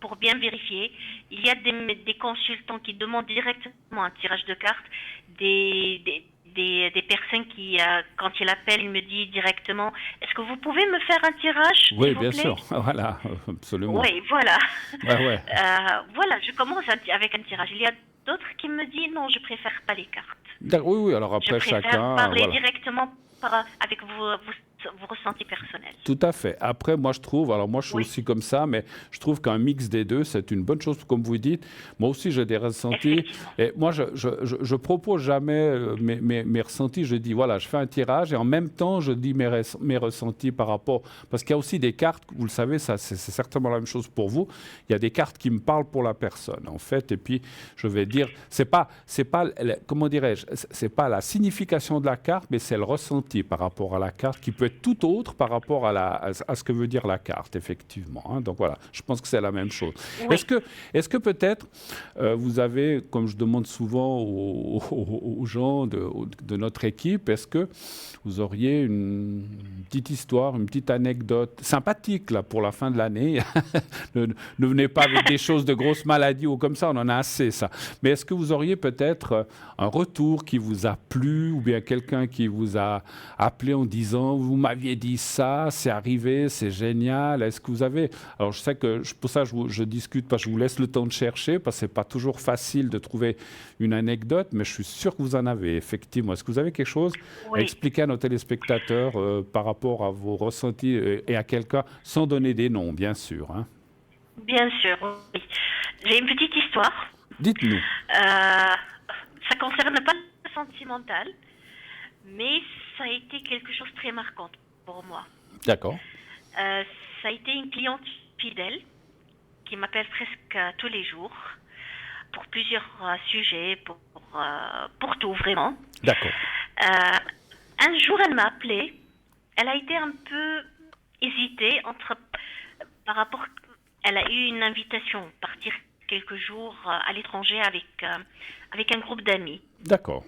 pour bien vérifier. Il y a des consultants qui demandent directement un tirage de cartes, des personnes qui, quand ils appellent, ils me disent directement, est-ce que vous pouvez me faire un tirage, Oui, s'il vous bien plaît? sûr. Voilà, absolument. Oui, voilà. Ouais, ouais. Voilà, je commence avec un tirage. Il y a d'autres qui me disent, non, je préfère pas les cartes. Oui, oui, alors Je après préfère chacun, parler voilà. directement avec vos ressentis personnels. Tout à fait. Après, moi, je trouve, alors moi, je suis Oui, aussi comme ça, mais je trouve qu'un mix des deux, c'est une bonne chose, comme vous dites. Moi aussi, j'ai des ressentis. effectivement. Et moi, je propose jamais mes ressentis. Je dis, voilà, je fais un tirage et en même temps, je dis mes ressentis par rapport. Parce qu'il y a aussi des cartes, vous le savez, ça, c'est certainement la même chose pour vous. Il y a des cartes qui me parlent pour la personne, en fait. Et puis, je vais dire, comment dirais-je, c'est pas la signification de la carte, mais c'est le ressenti par rapport à la carte qui peut être tout autre par rapport à ce que veut dire la carte, effectivement, hein. Donc voilà, je pense que c'est la même chose. Oui. Est-ce que peut-être vous avez, comme je demande souvent aux gens de notre équipe, est-ce que vous auriez une petite histoire, une petite anecdote sympathique là, pour la fin de l'année? Ne venez pas avec des choses de grosses maladies ou comme ça, on en a assez, ça. Mais est-ce que vous auriez peut-être un retour qui vous a plu, ou bien quelqu'un qui vous a appelé en disant, vous m'aviez dit ça, c'est arrivé, c'est génial. Est-ce que vous avez... Alors je sais que pour ça je discute pas, je vous laisse le temps de chercher, parce que c'est pas toujours facile de trouver une anecdote, mais je suis sûr que vous en avez, effectivement. Est-ce que vous avez quelque chose à Oui, expliquer à nos téléspectateurs par rapport à vos ressentis et à quelqu'un, sans donner des noms, bien sûr, hein? bien sûr. Oui. J'ai une petite histoire. Dites-nous. Ça concerne pas le sentimental, mais ça a été quelque chose de très marquant pour moi. D'accord. Ça a été une cliente fidèle qui m'appelle presque tous les jours pour plusieurs sujets, pour tout vraiment. D'accord. Un jour, elle m'a appelé. Elle a été un peu hésitée par rapport. Elle a eu une invitation partir quelques jours à l'étranger avec un groupe d'amis. D'accord.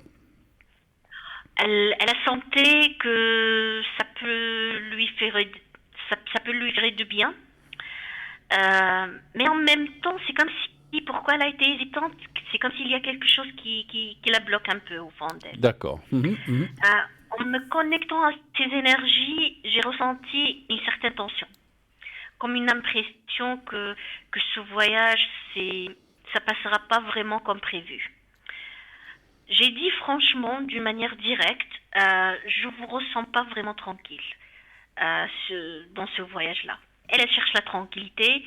Elle a senti que ça peut lui faire du bien. Mais en même temps, c'est comme si, pourquoi elle a été hésitante, c'est comme s'il y a quelque chose qui la bloque un peu au fond d'elle. D'accord. Mhm, mhm. En me connectant à ces énergies, j'ai ressenti une certaine tension, comme une impression que ce voyage, ça passera pas vraiment comme prévu. J'ai dit franchement, d'une manière directe, je vous ressens pas vraiment tranquille. dans ce voyage-là. Elle cherche la tranquillité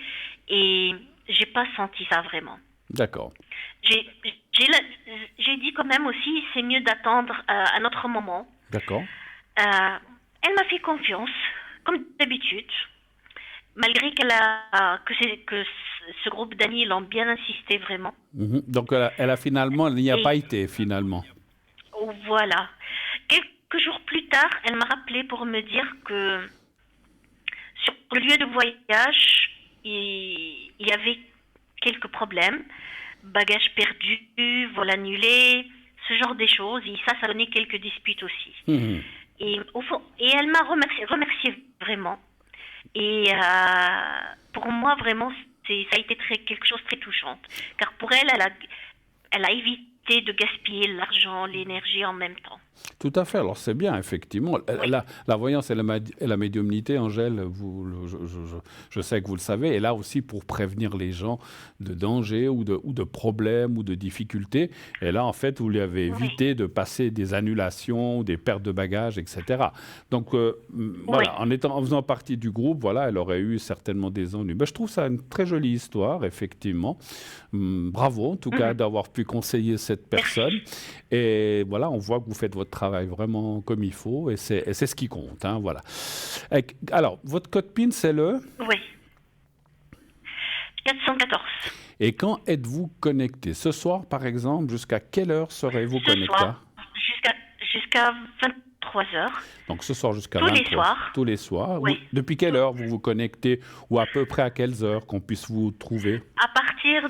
et j'ai pas senti ça vraiment. D'accord. J'ai dit quand même aussi, c'est mieux d'attendre un autre moment. D'accord. Elle m'a fait confiance, comme d'habitude, malgré que ce groupe d'amis l'ont bien insisté vraiment. Donc, elle a finalement, elle n'y a pas été finalement. Voilà. Quelques jours plus tard, elle m'a rappelé pour me dire que sur le lieu de voyage, il y avait quelques problèmes, bagages perdus, vol annulé, ce genre de choses. Et ça donnait quelques disputes aussi. Et au fond, elle m'a remercié vraiment. Et pour moi, vraiment, ça a été quelque chose de très touchant. Car pour elle, elle a évité de gaspiller l'argent, l'énergie en même temps. Tout à fait. Alors, c'est bien, effectivement. La voyance et la médiumnité, Angèle, je sais que vous le savez, est là aussi pour prévenir les gens de dangers ou de problèmes ou de difficultés. Et là, en fait, vous lui avez évité de passer des annulations, des pertes de bagages, etc. Donc, voilà, en faisant partie du groupe, voilà, elle aurait eu certainement des ennuis. Mais je trouve ça une très jolie histoire, effectivement. Bravo, en tout cas, d'avoir pu conseiller cette personne. Et voilà, on voit que vous faites votre travail vraiment comme il faut, et c'est ce qui compte. Hein, voilà. Alors, votre code PIN, c'est le... Oui. 414. Et quand êtes-vous connecté? Ce soir, par exemple, jusqu'à quelle heure serez-vous connecté? Ce soir, jusqu'à 23h. Donc ce soir jusqu'à 23h. Tous les soirs. Tous les soirs. Oui. Depuis quelle heure vous vous connectez? Ou à peu près à quelles heures qu'on puisse vous trouver? À partir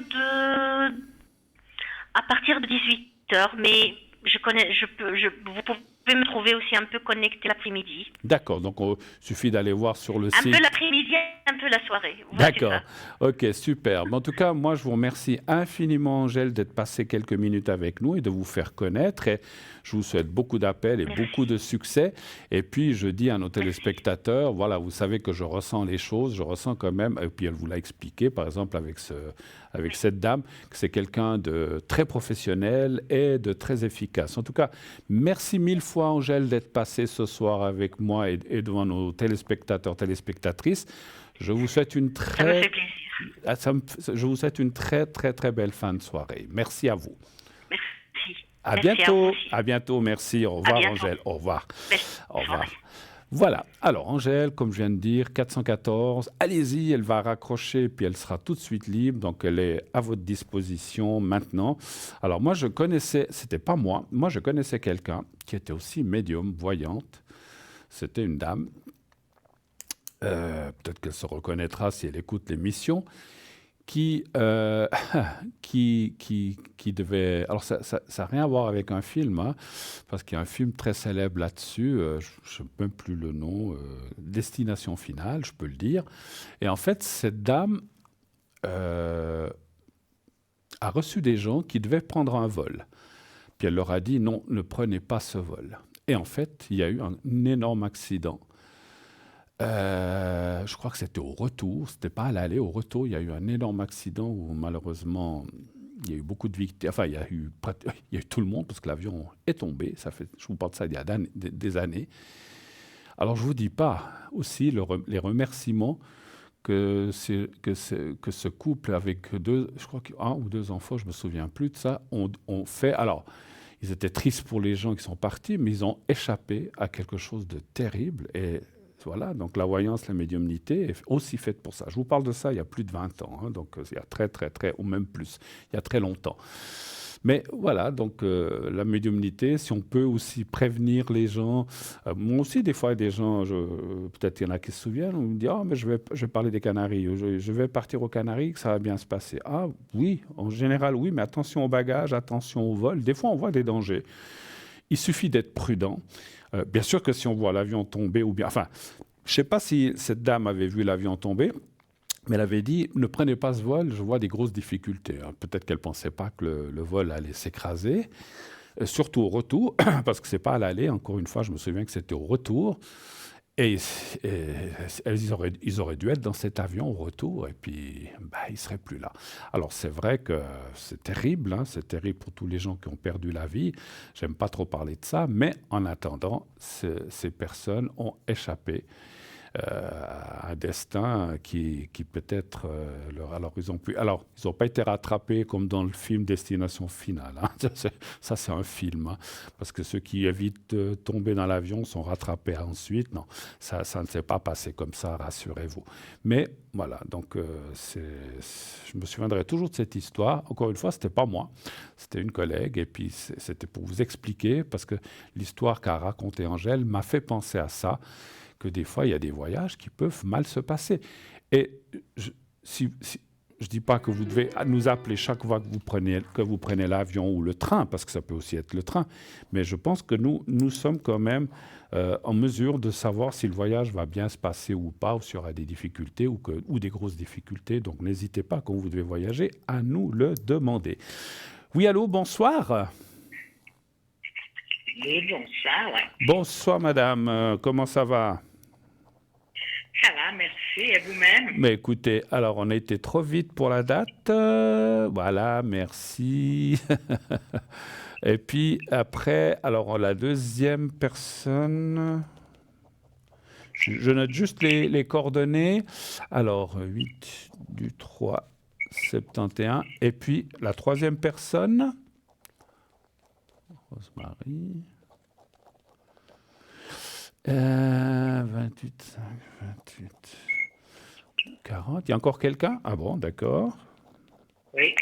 de 18h, mais vous pouvez me trouver aussi un peu connecté l'après-midi. D'accord, donc il suffit d'aller voir sur le site. Un peu l'après-midi, un peu la soirée. D'accord, ok, super. Mais en tout cas, moi, je vous remercie infiniment, Angèle, d'être passée quelques minutes avec nous et de vous faire connaître. Et je vous souhaite beaucoup d'appels et beaucoup de succès. Et puis, je dis à nos téléspectateurs, voilà, vous savez que je ressens les choses, je ressens quand même, et puis elle vous l'a expliqué, par exemple, avec cette dame, que c'est quelqu'un de très professionnel et de très efficace. En tout cas, merci mille fois, Angèle, d'être passée ce soir avec moi et devant nos téléspectateurs, téléspectatrices. Je vous souhaite une Ça me fait plaisir. Je vous souhaite une très, très, très belle fin de soirée. Merci à vous. Merci. À bientôt. À bientôt. Merci. Au revoir, Angèle. Au revoir. Au revoir. Voilà. Alors, Angèle, comme je viens de dire, 414, allez-y, elle va raccrocher, puis elle sera tout de suite libre. Donc, elle est à votre disposition maintenant. Alors, moi, c'était pas moi je connaissais quelqu'un qui était aussi médium, voyante. C'était une dame. Peut-être qu'elle se reconnaîtra si elle écoute l'émission. Qui devait... Alors, ça n'a rien à voir avec un film, hein, parce qu'il y a un film très célèbre là-dessus, je ne sais même plus le nom, Destination Finale, je peux le dire. Et en fait, cette dame a reçu des gens qui devaient prendre un vol. Puis elle leur a dit, non, ne prenez pas ce vol. Et en fait, il y a eu un énorme accident. Je crois que c'était au retour, c'était pas à l'aller, au retour, il y a eu un énorme accident où malheureusement il y a eu beaucoup de victimes, enfin il y a eu tout le monde parce que l'avion est tombé, je vous parle de ça il y a des années. Alors je vous dis pas aussi les remerciements que ce couple avec je crois un ou deux enfants, je me souviens plus de ça, ont fait. Alors ils étaient tristes pour les gens qui sont partis, mais ils ont échappé à quelque chose de terrible et voilà, donc la voyance, la médiumnité est aussi faite pour ça. Je vous parle de ça il y a plus de 20 ans, hein, donc il y a très, ou même plus, il y a très longtemps. Mais voilà, donc la médiumnité, si on peut aussi prévenir les gens, moi aussi des fois, il y a des gens, peut-être qu'il y en a qui se souviennent, on me dit « Ah, mais je vais parler des Canaries, je vais partir aux Canaries, que ça va bien se passer. » Ah oui, en général oui, mais attention aux bagages, attention au vol, des fois on voit des dangers. Il suffit d'être prudent. Bien sûr que si on voit l'avion tomber, ou bien... Enfin, je ne sais pas si cette dame avait vu l'avion tomber, mais elle avait dit « Ne prenez pas ce vol, je vois des grosses difficultés. » Peut-être qu'elle ne pensait pas que le vol allait s'écraser, surtout au retour, parce que ce n'est pas à l'aller. Encore une fois, je me souviens que c'était au retour. Et ils auraient dû être dans cet avion au retour, et puis ils ne seraient plus là. Alors c'est vrai que c'est terrible, hein, c'est terrible pour tous les gens qui ont perdu la vie. J'aime pas trop parler de ça, mais en attendant, ces personnes ont échappé un destin qui peut-être alors ils n'ont pas été rattrapés comme dans le film Destination Finale. Hein. Ça c'est un film, hein, parce que ceux qui évitent de tomber dans l'avion sont rattrapés ensuite. Non, ça ne s'est pas passé comme ça, rassurez-vous. Mais voilà, donc je me souviendrai toujours de cette histoire. Encore une fois, c'était pas moi, c'était une collègue, et puis c'était pour vous expliquer, parce que l'histoire qu'a racontée Angèle m'a fait penser à ça, que des fois, il y a des voyages qui peuvent mal se passer. Et je dis pas que vous devez nous appeler chaque fois que vous prenez l'avion ou le train, parce que ça peut aussi être le train, mais je pense que nous sommes quand même en mesure de savoir si le voyage va bien se passer ou pas, ou s'il y aura des difficultés ou des grosses difficultés. Donc n'hésitez pas, quand vous devez voyager, à nous le demander. Oui, allô, bonsoir. Oui, bonsoir. Ouais. Bonsoir, madame. Comment ça va? Ça va, merci. Et vous-même? Mais écoutez, alors on a été trop vite pour la date. Voilà, merci. Et puis après, alors la deuxième personne, je note juste les coordonnées. Alors 8 du 3 71. Et puis la troisième personne, Rosemary. 28, 5, 28, 40. Il y a encore quelqu'un? Ah bon, d'accord. Oui.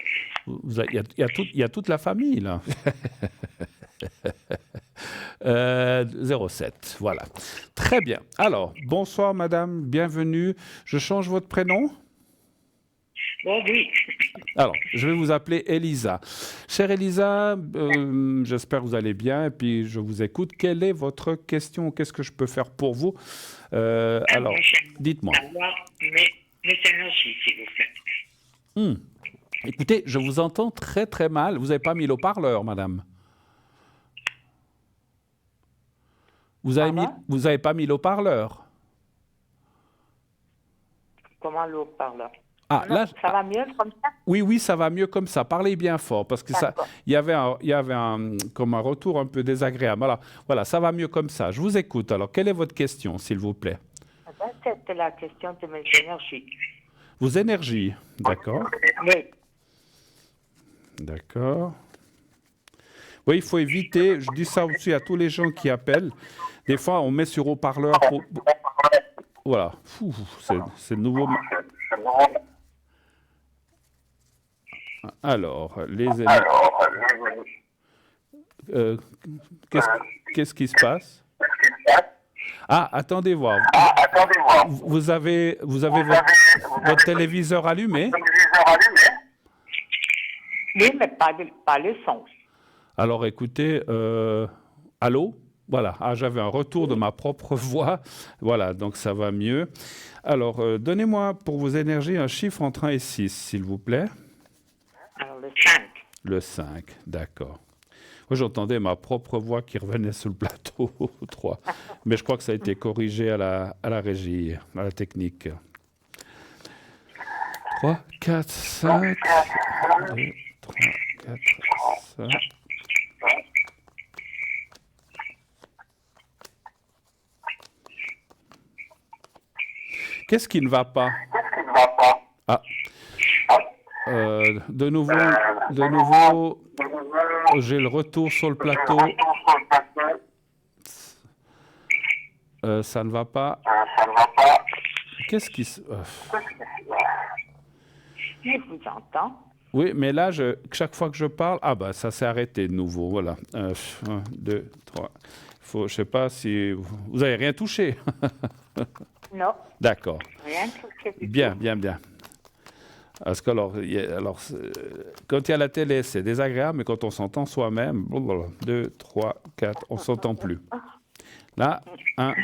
Il y a toute la famille, là. 07, voilà. Très bien. Alors, bonsoir, madame, bienvenue. Je change votre prénom? Bon, oui. Alors, je vais vous appeler Elisa. Chère Elisa, j'espère que vous allez bien et puis je vous écoute. Quelle est votre question? Qu'est-ce que je peux faire pour vous? Alors, dites-moi. Mes énergies, s'il vous plaît. Écoutez, je vous entends très très mal. Vous n'avez pas mis l'haut-parleur, madame? Vous n'avez pas mis l'haut-parleur? Comment l'haut-parleur? Ah, non, là, ça va mieux comme ça? Oui, ça va mieux comme ça. Parlez bien fort, parce que il y avait comme un retour un peu désagréable. Voilà, ça va mieux comme ça. Je vous écoute. Alors, quelle est votre question, s'il vous plaît? C'était la question de mes énergies. Vos énergies, d'accord. Oui. D'accord. Oui, il faut éviter, je dis ça aussi à tous les gens qui appellent. Des fois, on met sur haut-parleur pour... Voilà. C'est nouveau. Alors, les énergies. Qu'est-ce qui se passe? Ah, attendez voir. Vous avez votre téléviseur allumé? Oui, mais pas le son. Alors, écoutez, allô? Voilà, j'avais un retour de ma propre voix. Voilà, donc ça va mieux. Alors, donnez-moi pour vos énergies un chiffre entre 1 et 6, s'il vous plaît. Alors, le 5. Le 5, d'accord. Moi, j'entendais ma propre voix qui revenait sur le plateau, 3. Mais je crois que ça a été corrigé à la régie, à la technique. 3, 4, 5, 2, 3, 4, 5. Qu'est-ce qui ne va pas? Ah. De nouveau, j'ai le retour sur le plateau. Ça ne va pas. Qu'est-ce qui se... Je vous entends. Oui, mais là, chaque fois que je parle... Ah ben, ça s'est arrêté de nouveau, voilà. 1, 2, 3. Je ne sais pas si... Vous n'avez rien touché? Non. D'accord. Rien touché. Bien. Parce que quand il y a la télé, c'est désagréable, mais quand on s'entend soi-même, 2, 3, 4, on ne s'entend plus. Là, 1, 2,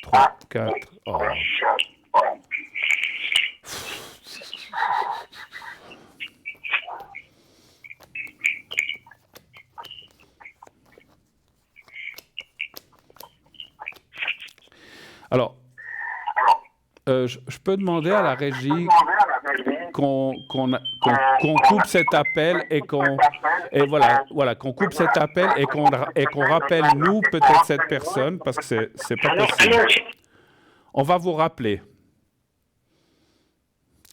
3, 4. Oh. Alors, je peux demander à la régie qu'on coupe cet appel et qu'on coupe cet appel et qu'on rappelle nous peut-être cette personne parce que c'est pas possible. On va vous rappeler.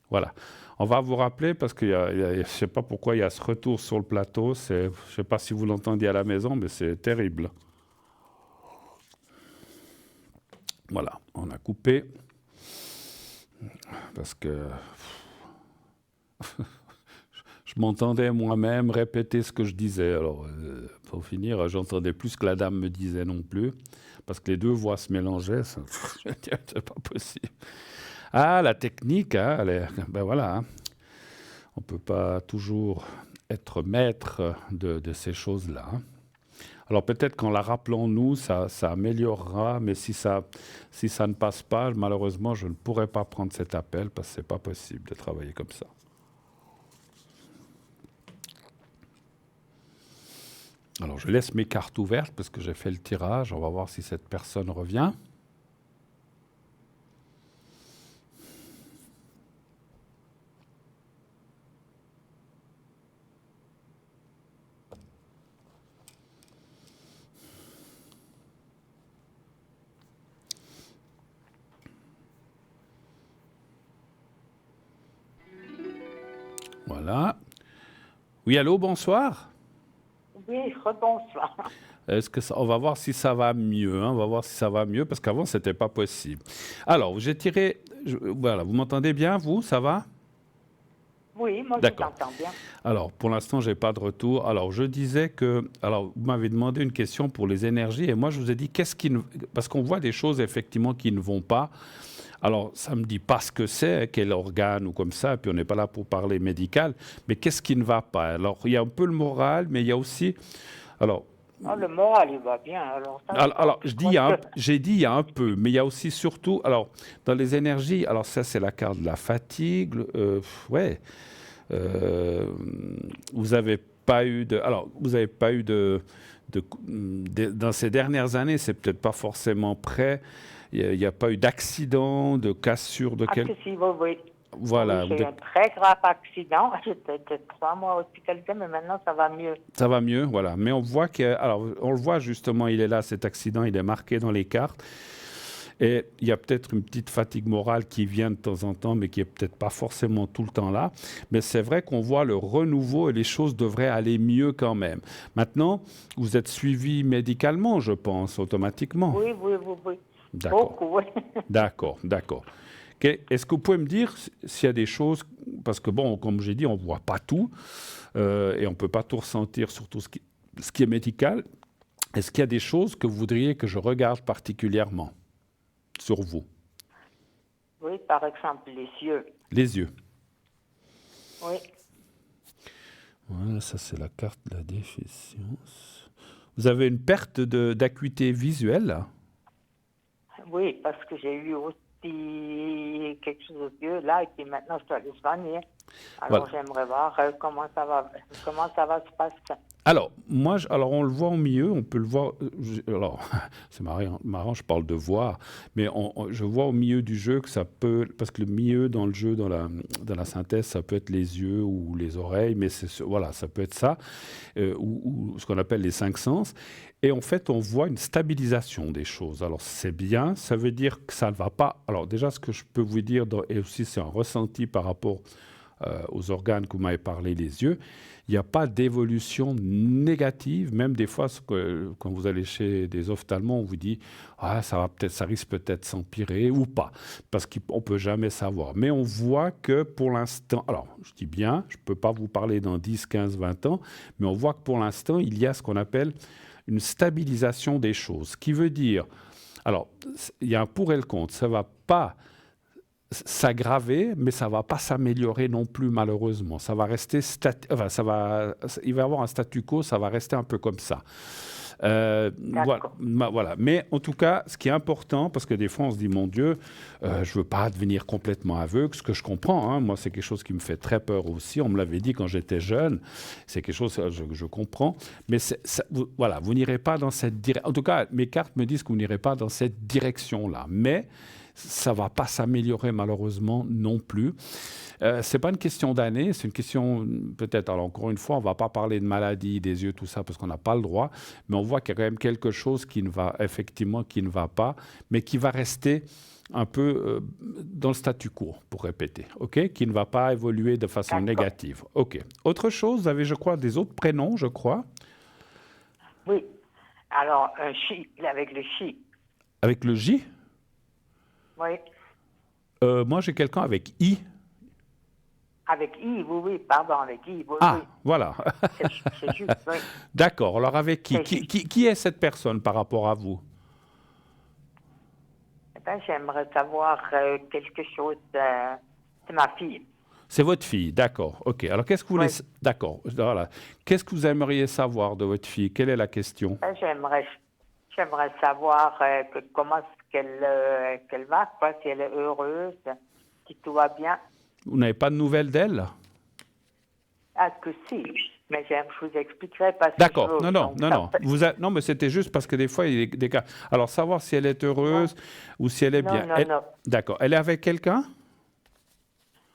Voilà. On va vous rappeler parce que je ne sais pas pourquoi il y a ce retour sur le plateau. Je ne sais pas si vous l'entendiez à la maison, mais c'est terrible. Voilà, on a coupé. Parce que je m'entendais moi-même répéter ce que je disais. Alors, pour finir, j'entendais plus ce que la dame me disait non plus. Parce que les deux voix se mélangeaient. C'est pas possible. Ah, la technique, hein, ben voilà. Hein. On ne peut pas toujours être maître de ces choses-là. Hein. Alors peut-être qu'en la rappelant nous, ça améliorera, mais si ça ne passe pas, malheureusement, je ne pourrai pas prendre cet appel parce que ce n'est pas possible de travailler comme ça. Alors je laisse mes cartes ouvertes parce que j'ai fait le tirage. On va voir si cette personne revient. Voilà. Oui, allô, bonsoir. Oui, rebonsoir. On va voir si ça va mieux. Hein, on va voir si ça va mieux parce qu'avant, ce n'était pas possible. Alors, j'ai tiré... voilà, vous m'entendez bien, vous? Ça va? Oui, moi je t'entends bien. Alors, pour l'instant, je n'ai pas de retour. Alors, je disais que... Alors, vous m'avez demandé une question pour les énergies et moi, je vous ai dit parce qu'on voit des choses, effectivement, qui ne vont pas. Alors, ça ne me dit pas ce que c'est, quel organe ou comme ça, puis on n'est pas là pour parler médical, mais qu'est-ce qui ne va pas? Alors, il y a un peu le moral, mais il y a aussi... Alors, le moral, il va bien. Alors, j'ai dit il y a un peu, mais il y a aussi surtout... Alors, dans les énergies, alors ça, c'est la carte de la fatigue. Vous n'avez pas eu de... Alors, vous n'avez pas eu dans ces dernières années, c'est peut-être pas forcément prêt. Il n'y a pas eu d'accident, de cassure de quelque... Oui. Voilà. Oui, j'ai eu un très grave accident. J'étais 3 mois hospitalisée, mais maintenant ça va mieux. Ça va mieux, voilà. Mais on voit on le voit justement, il est là, cet accident, il est marqué dans les cartes. Et il y a peut-être une petite fatigue morale qui vient de temps en temps, mais qui n'est peut-être pas forcément tout le temps là. Mais c'est vrai qu'on voit le renouveau et les choses devraient aller mieux quand même. Maintenant, vous êtes suivi médicalement, je pense, automatiquement. Oui. D'accord. Beaucoup, oui. D'accord. Est-ce que vous pouvez me dire s'il y a des choses, parce que bon, comme j'ai dit, on ne voit pas tout et on ne peut pas tout ressentir, surtout ce qui est médical. Est-ce qu'il y a des choses que vous voudriez que je regarde particulièrement sur vous? Oui, par exemple, les yeux. Les yeux. Oui. Voilà, ça c'est la carte de la déficience. Vous avez une perte d'acuité visuelle là? Oui, parce que j'ai eu aussi quelque chose aux yeux là, et puis maintenant je dois aller soigner. Alors J'aimerais voir comment ça va se passer. Alors, on le voit au milieu, on peut le voir. Alors, c'est marrant, je parle de voir, mais je vois au milieu du jeu que ça peut, parce que le milieu dans le jeu, dans la synthèse, ça peut être les yeux ou les oreilles, mais voilà, ça peut être ça, ou ce qu'on appelle les 5 sens. Et en fait, on voit une stabilisation des choses. Alors, c'est bien, ça veut dire que ça ne va pas. Alors, déjà, ce que je peux vous dire, et aussi c'est un ressenti par rapport aux organes que vous m'avez parlé, les yeux, il n'y a pas d'évolution négative. Même des fois, quand vous allez chez des ophtalmos, on vous dit ça risque peut-être s'empirer ou pas, parce qu'on ne peut jamais savoir. Mais on voit que pour l'instant, alors je dis bien, je ne peux pas vous parler dans 10, 15, 20 ans, mais on voit que pour l'instant, il y a ce qu'on appelle une stabilisation des choses. Ce qui veut dire, alors, il y a un pour et le contre, ça ne va pas s'aggraver, mais ça ne va pas s'améliorer non plus, malheureusement. Ça va rester il va y avoir un statu quo, ça va rester un peu comme ça. Voilà. Mais en tout cas, ce qui est important, parce que des fois on se dit, mon Dieu, je ne veux pas devenir complètement aveugle, ce que je comprends. Hein, moi, c'est quelque chose qui me fait très peur aussi. On me l'avait dit quand j'étais jeune. C'est quelque chose que je comprends. Mais vous n'irez pas dans cette direction. En tout cas, mes cartes me disent que vous n'irez pas dans cette direction-là. Mais ça ne va pas s'améliorer malheureusement non plus. Ce n'est pas une question d'année, c'est une question peut-être, alors encore une fois, on ne va pas parler de maladie, des yeux, tout ça, parce qu'on n'a pas le droit, mais on voit qu'il y a quand même quelque chose qui ne va pas, mais qui va rester un peu dans le statu quo, pour répéter, ok, qui ne va pas évoluer de façon négative. Ok. Autre chose, vous avez, je crois, des autres prénoms, je crois. Oui. Alors, un chi, avec le chi. Avec le J? Oui. Moi, j'ai quelqu'un avec I. Avec I, oui, pardon, avec I, oui. Ah, voilà. C'est juste, oui. D'accord, alors avec qui est cette personne par rapport à vous? Eh bien, j'aimerais savoir quelque chose. C'est ma fille. C'est votre fille, d'accord. Ok. Alors, qu'est-ce que vous voulez... D'accord, voilà. Qu'est-ce que vous aimeriez savoir de votre fille? Quelle est la question? J'aimerais savoir comment qu'elle va, quoi, si elle est heureuse, si tout va bien. Vous n'avez pas de nouvelles d'elle? Ah, que si. Mais je vous expliquerai pas. D'accord. Non, mais c'était juste parce que des fois, il y a des cas. Alors, savoir si elle est heureuse ou si elle est bien. Non. D'accord. Elle est avec quelqu'un?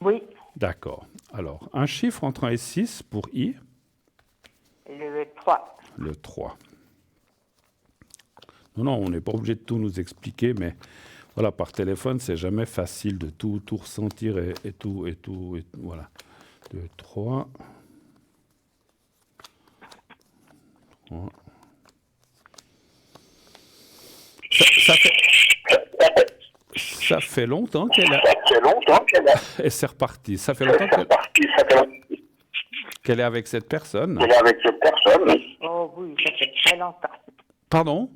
Oui. D'accord. Alors, un chiffre entre 1 et 6 pour I. Le 3. Le 3. Non, on n'est pas obligé de tout nous expliquer, mais voilà, par téléphone, c'est jamais facile de tout ressentir et tout. Voilà. 2, 3. Ça fait longtemps qu'elle a... Et c'est reparti. Ça fait longtemps qu'elle est avec cette personne. Oh oui, ça fait très longtemps. Pardon?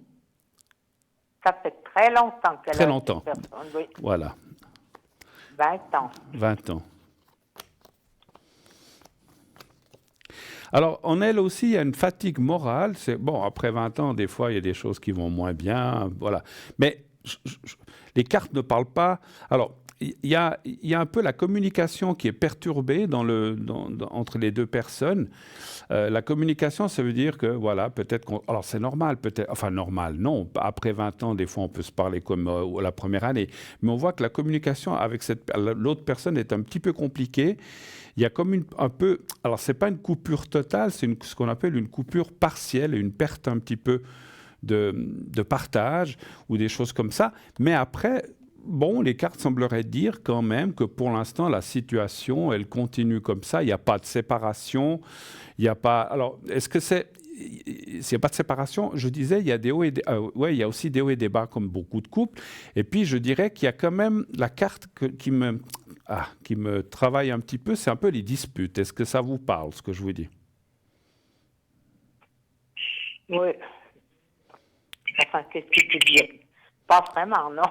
Ça fait très longtemps qu'elle Très est longtemps. avec cette personne, oui. Voilà. 20 ans. 20 ans. Alors, en elle aussi, il y a une fatigue morale. C'est bon, après 20 ans, des fois, il y a des choses qui vont moins bien. Voilà. Mais les cartes ne parlent pas. Alors, il y a un peu la communication qui est perturbée entre les deux personnes. La communication, ça veut dire que, voilà, peut-être qu'on... Alors, c'est normal, peut-être... Enfin, normal, non. Après 20 ans, des fois, on peut se parler comme la première année. Mais on voit que la communication avec l'autre personne est un petit peu compliquée. Il y a comme un peu... Alors, ce n'est pas une coupure totale, c'est ce qu'on appelle une coupure partielle, une perte un petit peu de partage ou des choses comme ça. Mais après... Bon, les cartes sembleraient dire quand même que pour l'instant, la situation, elle continue comme ça. Il n'y a pas de séparation. Il n'y a pas... Alors, est-ce que c'est... S'il n'y a pas de séparation, je disais, il y a des hauts et des... il y a aussi des hauts et des bas comme beaucoup de couples. Et puis, je dirais qu'il y a quand même la carte qui me travaille un petit peu, c'est un peu les disputes. Est-ce que ça vous parle, ce que je vous dis? Oui. Enfin, qu'est-ce que tu dis? Pas vraiment, non.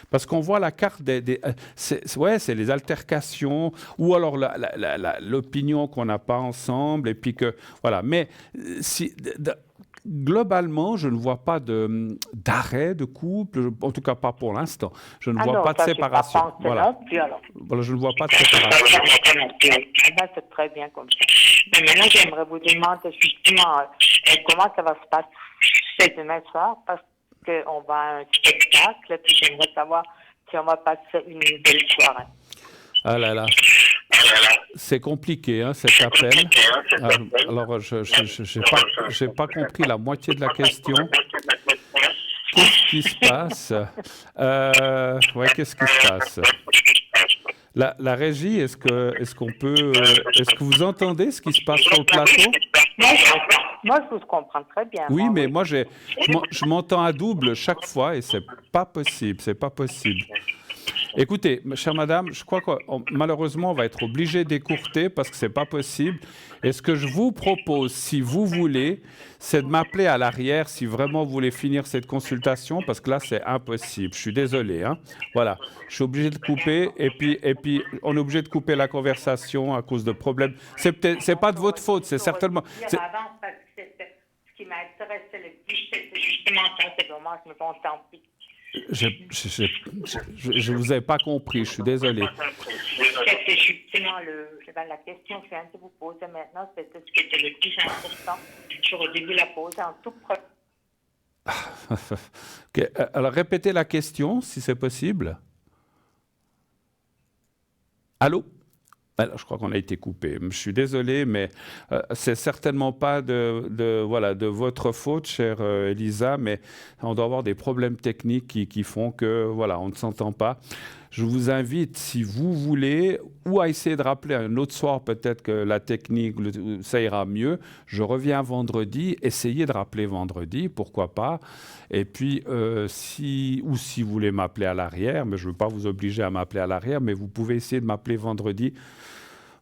Parce qu'on voit la carte c'est les altercations ou alors l'opinion qu'on n'a pas ensemble et puis que voilà. Mais globalement, je ne vois pas d'arrêt de couple, en tout cas pas pour l'instant. Je ne vois pas de séparation. Voilà, je ne vois pas de séparation. C'est très bien comme ça. Mais maintenant, j'aimerais vous demander justement comment ça va se passer demain soir parce qu'on va à un spectacle, puis j'aimerais savoir si on va passer une belle soirée. Ah là là, c'est compliqué, hein, cet appel. Alors, je n'ai pas compris la moitié de la question. Qu'est-ce qui se passe? Qu'est-ce qui se passe? La régie, est-ce que vous entendez ce qui se passe sur le plateau? Moi, je vous comprends très bien. Oui, mais moi, je m'entends à double chaque fois et c'est pas possible. Écoutez, chère madame, je crois que malheureusement, on va être obligé d'écourter parce que c'est pas possible. Et ce que je vous propose, si vous voulez, c'est de m'appeler à l'arrière si vraiment vous voulez finir cette consultation parce que là, c'est impossible. Je suis désolé. Hein. Voilà, je suis obligé de couper et puis on est obligé de couper la conversation à cause de problèmes. C'est pas de votre faute, c'est certainement... Ce qui m'intéressait le plus, c'est justement ça, c'est dommage, mais bon, tant pis. Je vous ai pas compris, je suis désolé. C'est justement la question que je viens de vous poser maintenant, c'était ce qui était le plus important. J'aurais dû vous la poser en tout premier. Okay. Alors, répétez la question, si c'est possible. Allô? Alors, je crois qu'on a été coupé. Je suis désolé, mais c'est certainement pas de votre faute, chère Elisa, mais on doit avoir des problèmes techniques qui font que voilà, on ne s'entend pas. Je vous invite, si vous voulez, ou à essayer de rappeler un autre soir, peut-être que la technique, ça ira mieux. Je reviens vendredi, essayez de rappeler vendredi, pourquoi pas. Et puis, si vous voulez m'appeler à l'arrière, mais je ne veux pas vous obliger à m'appeler à l'arrière, mais vous pouvez essayer de m'appeler vendredi.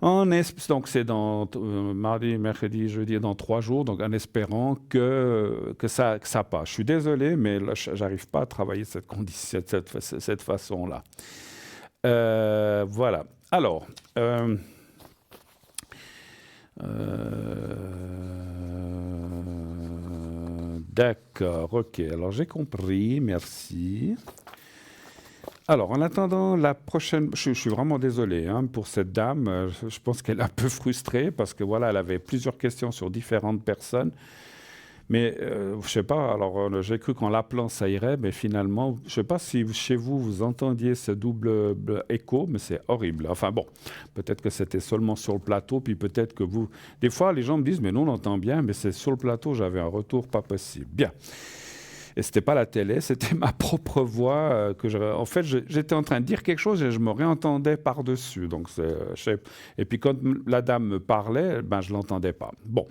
Donc c'est dans mardi, mercredi, jeudi, dans 3 jours, donc en espérant que ça passe. Je suis désolé, mais là, j'arrive pas à travailler cette façon-là. Voilà. Alors, d'accord, ok. Alors j'ai compris, merci. Alors, en attendant la prochaine... Je suis vraiment désolé pour cette dame. Je pense qu'elle est un peu frustrée parce que voilà, elle avait plusieurs questions sur différentes personnes. Mais je sais pas, alors j'ai cru qu'en l'appelant ça irait, mais finalement, je sais pas si chez vous, vous entendiez ce double écho, mais c'est horrible. Enfin bon, peut-être que c'était seulement sur le plateau, puis peut-être que vous... Des fois, les gens me disent, mais nous on entend bien, mais c'est sur le plateau, j'avais un retour pas possible. Bien. Et c'était pas la télé, c'était ma propre voix en fait, j'étais en train de dire quelque chose et je me réentendais par-dessus. Donc et puis quand la dame me parlait, ben je l'entendais pas. Bon,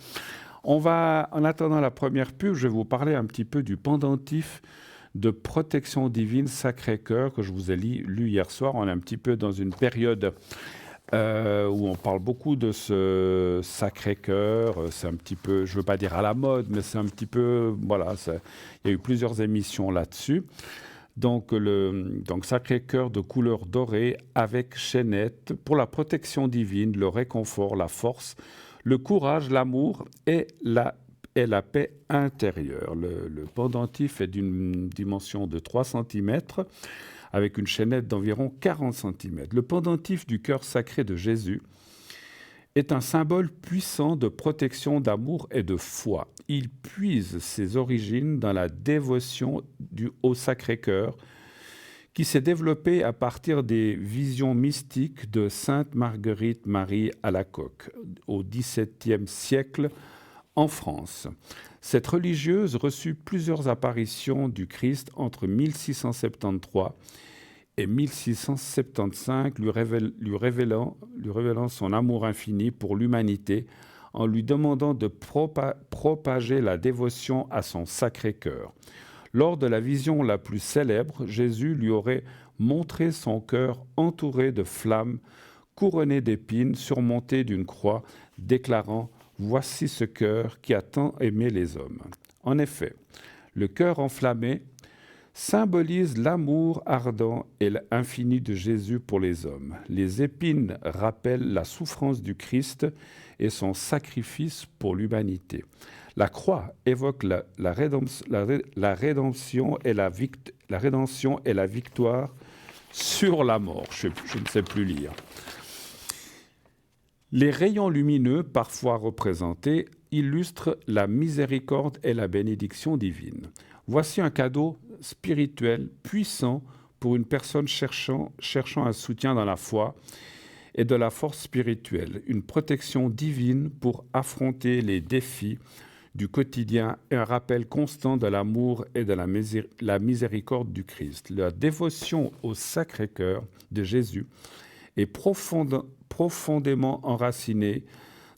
en attendant la première pub, je vais vous parler un petit peu du pendentif de protection divine Sacré-Cœur que je vous ai lu hier soir. On est un petit peu dans une période où on parle beaucoup de ce Sacré-Cœur. C'est un petit peu, je ne veux pas dire à la mode, mais c'est un petit peu, voilà, il y a eu plusieurs émissions là-dessus. Donc Sacré-Cœur de couleur dorée avec chaînette pour la protection divine, le réconfort, la force, le courage, l'amour et la paix intérieure. Le pendentif est d'une dimension de 3 cm, avec une chaînette d'environ 40 cm. Le pendentif du cœur sacré de Jésus est un symbole puissant de protection, d'amour et de foi. Il puise ses origines dans la dévotion au Sacré-Cœur, qui s'est développée à partir des visions mystiques de Sainte Marguerite Marie Alacoque au XVIIe siècle en France. Cette religieuse reçut plusieurs apparitions du Christ entre 1673 et 1675, lui révélant son amour infini pour l'humanité en lui demandant de propager la dévotion à son Sacré-Cœur. Lors de la vision la plus célèbre, Jésus lui aurait montré son cœur entouré de flammes, couronné d'épines, surmonté d'une croix, déclarant « Voici ce cœur qui a tant aimé les hommes ». En effet, le cœur enflammé symbolise l'amour ardent et l'infini de Jésus pour les hommes. Les épines rappellent la souffrance du Christ et son sacrifice pour l'humanité. La croix évoque la rédemption et la victoire sur la mort. Je ne sais plus lire. Les rayons lumineux, parfois représentés, illustrent la miséricorde et la bénédiction divine. Voici un cadeau spirituel puissant pour une personne cherchant un soutien dans la foi et de la force spirituelle, une protection divine pour affronter les défis du quotidien et un rappel constant de l'amour et de la miséricorde du Christ. La dévotion au Sacré-Cœur de Jésus est profondément enracinée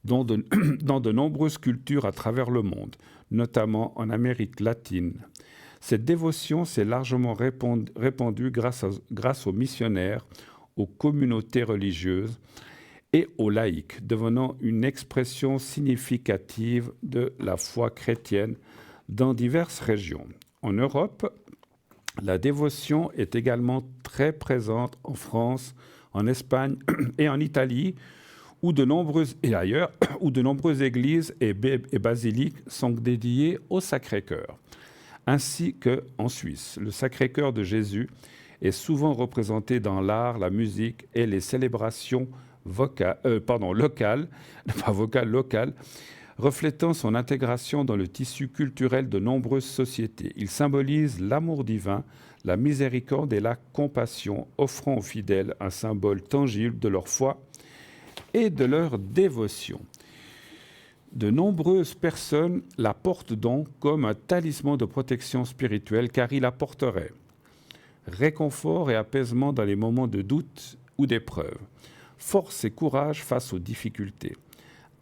dans de nombreuses cultures à travers le monde, notamment en Amérique latine. Cette dévotion s'est largement répandue grâce aux missionnaires, aux communautés religieuses et aux laïcs, devenant une expression significative de la foi chrétienne dans diverses régions. En Europe, la dévotion est également très présente en France, en Espagne et en Italie, où de nombreuses églises et basiliques sont dédiées au Sacré-Cœur, ainsi qu'en Suisse. Le Sacré-Cœur de Jésus est souvent représenté dans l'art, la musique et les célébrations locales, reflétant son intégration dans le tissu culturel de nombreuses sociétés. Il symbolise l'amour divin, la miséricorde et la compassion, offrant aux fidèles un symbole tangible de leur foi et de leur dévotion. De nombreuses personnes la portent donc comme un talisman de protection spirituelle, car il apporterait réconfort et apaisement dans les moments de doute ou d'épreuve, force et courage face aux difficultés,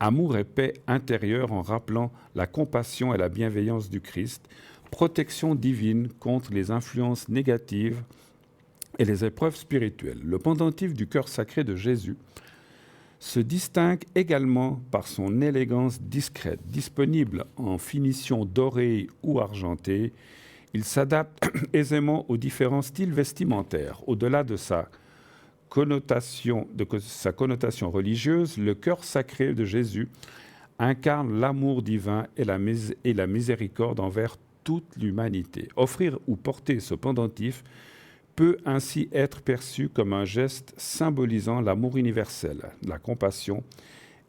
amour et paix intérieure en rappelant la compassion et la bienveillance du Christ, protection divine contre les influences négatives et les épreuves spirituelles. Le pendentif du cœur sacré de Jésus se distingue également par son élégance discrète, disponible en finition dorée ou argentée. Il s'adapte aisément aux différents styles vestimentaires. Au-delà de sa connotation religieuse, le cœur sacré de Jésus incarne l'amour divin et la miséricorde envers toute l'humanité. Offrir ou porter ce pendentif peut ainsi être perçu comme un geste symbolisant l'amour universel, la compassion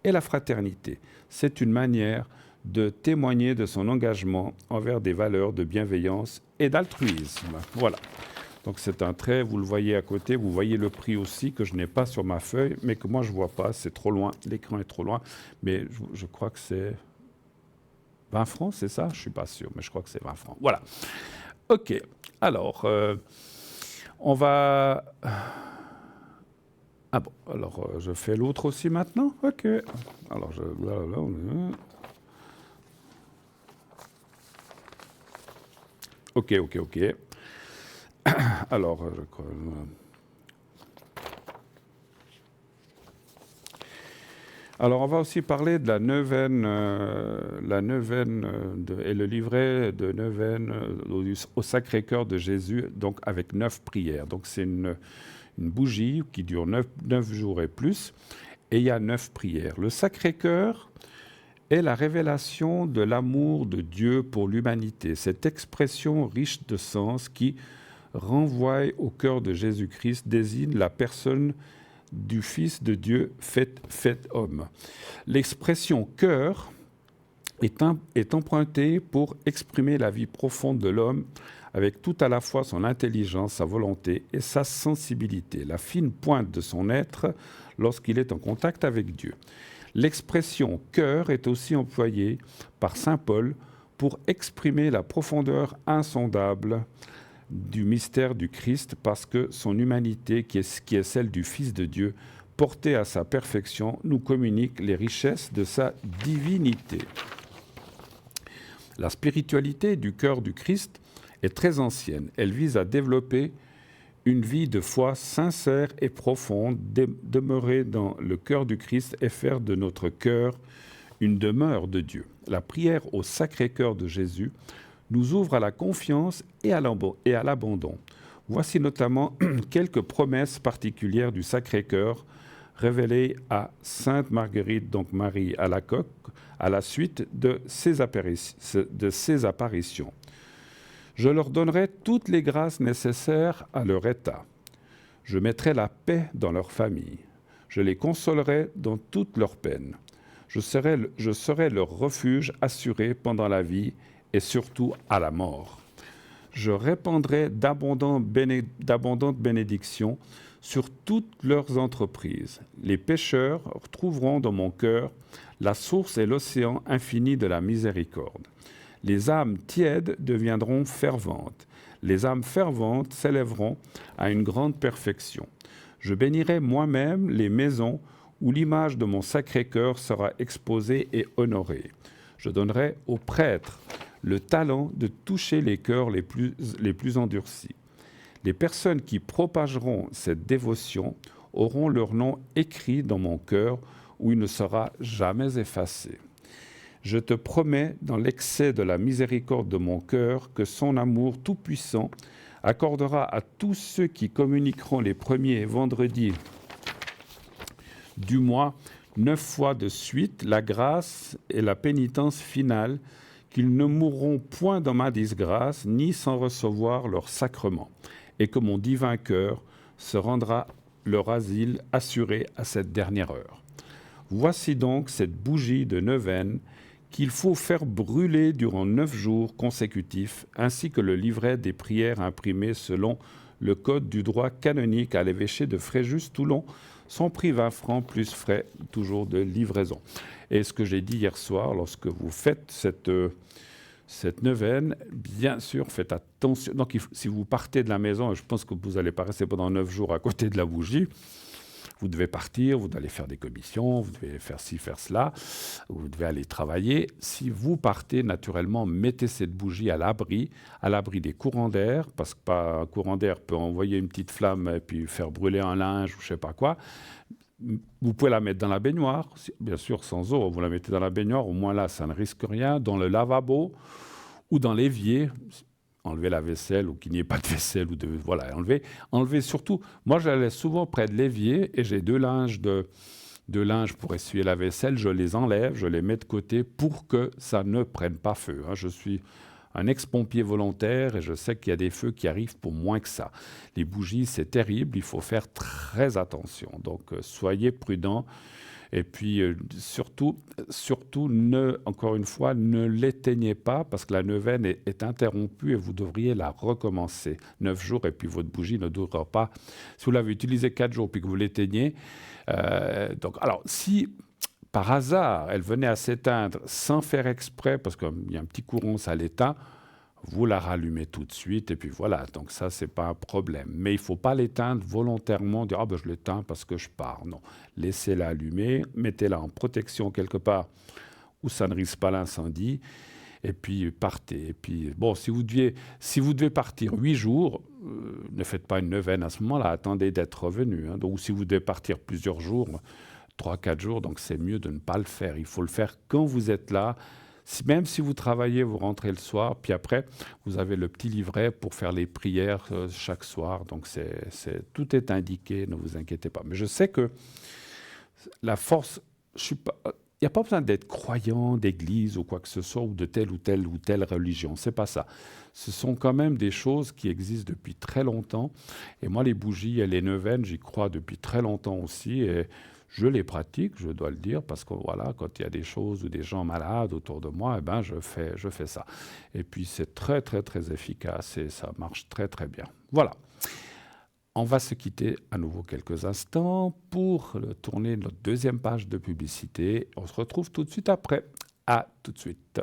et la fraternité. C'est une manière de témoigner de son engagement envers des valeurs de bienveillance et d'altruisme. Voilà. Donc c'est un trait, vous le voyez à côté, vous voyez le prix aussi que je n'ai pas sur ma feuille, mais que moi je ne vois pas, c'est trop loin, l'écran est trop loin, mais je crois que c'est 20 francs, c'est ça? Je ne suis pas sûr, mais je crois que c'est 20 francs. Voilà. OK. Alors, on va... Ah bon, alors je fais l'autre aussi maintenant? OK. Alors, OK. Alors, on va aussi parler de la neuvaine, et le livret de neuvaine au Sacré-Cœur de Jésus, donc avec 9 prières. Donc c'est une bougie qui dure 9 jours et plus, et il y a 9 prières. Le Sacré-Cœur est la révélation de l'amour de Dieu pour l'humanité. Cette expression riche de sens qui renvoie au cœur de Jésus-Christ désigne la personne du Fils de Dieu fait homme. L'expression « cœur » est empruntée pour exprimer la vie profonde de l'homme avec tout à la fois son intelligence, sa volonté et sa sensibilité, la fine pointe de son être lorsqu'il est en contact avec Dieu. L'expression « cœur » est aussi employée par saint Paul pour exprimer la profondeur insondable du mystère du Christ, parce que son humanité, qui est celle du Fils de Dieu, portée à sa perfection, nous communique les richesses de sa divinité. La spiritualité du cœur du Christ est très ancienne. Elle vise à développer une vie de foi sincère et profonde, demeurer dans le cœur du Christ et faire de notre cœur une demeure de Dieu. La prière au Sacré-Cœur de Jésus nous ouvre à la confiance et à l'abandon. Voici notamment quelques promesses particulières du Sacré-Cœur révélées à Sainte Marguerite, donc Marie Alacoque, à la suite de ses apparitions. Je leur donnerai toutes les grâces nécessaires à leur état. Je mettrai la paix dans leur famille. Je les consolerai dans toutes leurs peines. Je serai leur refuge assuré pendant la vie et surtout à la mort. Je répandrai d'abondantes bénédictions sur toutes leurs entreprises. Les pécheurs trouveront dans mon cœur la source et l'océan infini de la miséricorde. Les âmes tièdes deviendront ferventes. Les âmes ferventes s'élèveront à une grande perfection. Je bénirai moi-même les maisons où l'image de mon Sacré-Cœur sera exposée et honorée. Je donnerai aux prêtres le talent de toucher les cœurs les plus endurcis. Les personnes qui propageront cette dévotion auront leur nom écrit dans mon cœur où il ne sera jamais effacé. Je te promets, dans l'excès de la miséricorde de mon cœur, que son amour tout-puissant accordera à tous ceux qui communiqueront les premiers vendredis du mois 9 fois de suite la grâce et la pénitence finale, qu'ils ne mourront point dans ma disgrâce, ni sans recevoir leur sacrement, et que mon divin cœur se rendra leur asile assuré à cette dernière heure. Voici donc cette bougie de neuvaine qu'il faut faire brûler durant 9 jours consécutifs, ainsi que le livret des prières imprimé selon le code du droit canonique à l'évêché de Fréjus-Toulon, son prix 20 francs plus frais toujours de livraison. Et ce que j'ai dit hier soir, lorsque vous faites cette neuvaine, bien sûr, faites attention. Donc, si vous partez de la maison, je pense que vous n'allez pas rester pendant 9 jours à côté de la bougie. Vous devez partir, vous allez faire des commissions, vous devez faire ci, faire cela, vous devez aller travailler. Si vous partez, naturellement, mettez cette bougie à l'abri des courants d'air, parce qu'un courant d'air peut envoyer une petite flamme et puis faire brûler un linge ou je ne sais pas quoi. Vous pouvez la mettre dans la baignoire, bien sûr sans eau, vous la mettez dans la baignoire, au moins là, ça ne risque rien, dans le lavabo ou dans l'évier. Enlever la vaisselle ou qu'il n'y ait pas de vaisselle ou voilà, enlever surtout. Moi, je la laisse souvent près de l'évier et j'ai deux linges pour essuyer la vaisselle. Je les enlève, je les mets de côté pour que ça ne prenne pas feu. Je suis un ex-pompier volontaire et je sais qu'il y a des feux qui arrivent pour moins que ça. Les bougies, c'est terrible, il faut faire très attention. Donc, soyez prudents. Et puis, surtout, encore une fois, ne l'éteignez pas parce que la neuvaine est interrompue et vous devriez la recommencer 9 jours et puis votre bougie ne durera pas. Si vous l'avez utilisée 4 jours puis que vous l'éteignez, alors, si par hasard, elle venait à s'éteindre sans faire exprès, parce qu'il y a un petit courant, ça l'éteint, vous la rallumez tout de suite, et puis voilà. Donc ça, ce n'est pas un problème. Mais il ne faut pas l'éteindre volontairement, dire « Ah ben je l'éteins parce que je pars ». Non, laissez-la allumer, mettez-la en protection quelque part où ça ne risque pas l'incendie, et puis partez. Et puis, bon, si vous devez partir 8 jours, ne faites pas une neuvaine à ce moment-là, attendez d'être revenu. Donc, si vous devez partir plusieurs jours, 3-4 jours, donc c'est mieux de ne pas le faire. Il faut le faire quand vous êtes là. Même si vous travaillez, vous rentrez le soir, puis après, vous avez le petit livret pour faire les prières chaque soir. Donc, tout est indiqué, ne vous inquiétez pas. Mais je sais que la force, il n'y a pas besoin d'être croyant d'église ou quoi que ce soit, ou de telle ou telle religion. C'est pas ça. Ce sont quand même des choses qui existent depuis très longtemps. Et moi, les bougies et les neuvaines, j'y crois depuis très longtemps aussi. Et je les pratique, je dois le dire, parce que voilà, quand il y a des choses ou des gens malades autour de moi, je fais ça. Et puis c'est très, très, très efficace et ça marche très, très bien. Voilà. On va se quitter à nouveau quelques instants pour tourner notre deuxième page de publicité. On se retrouve tout de suite après. À tout de suite.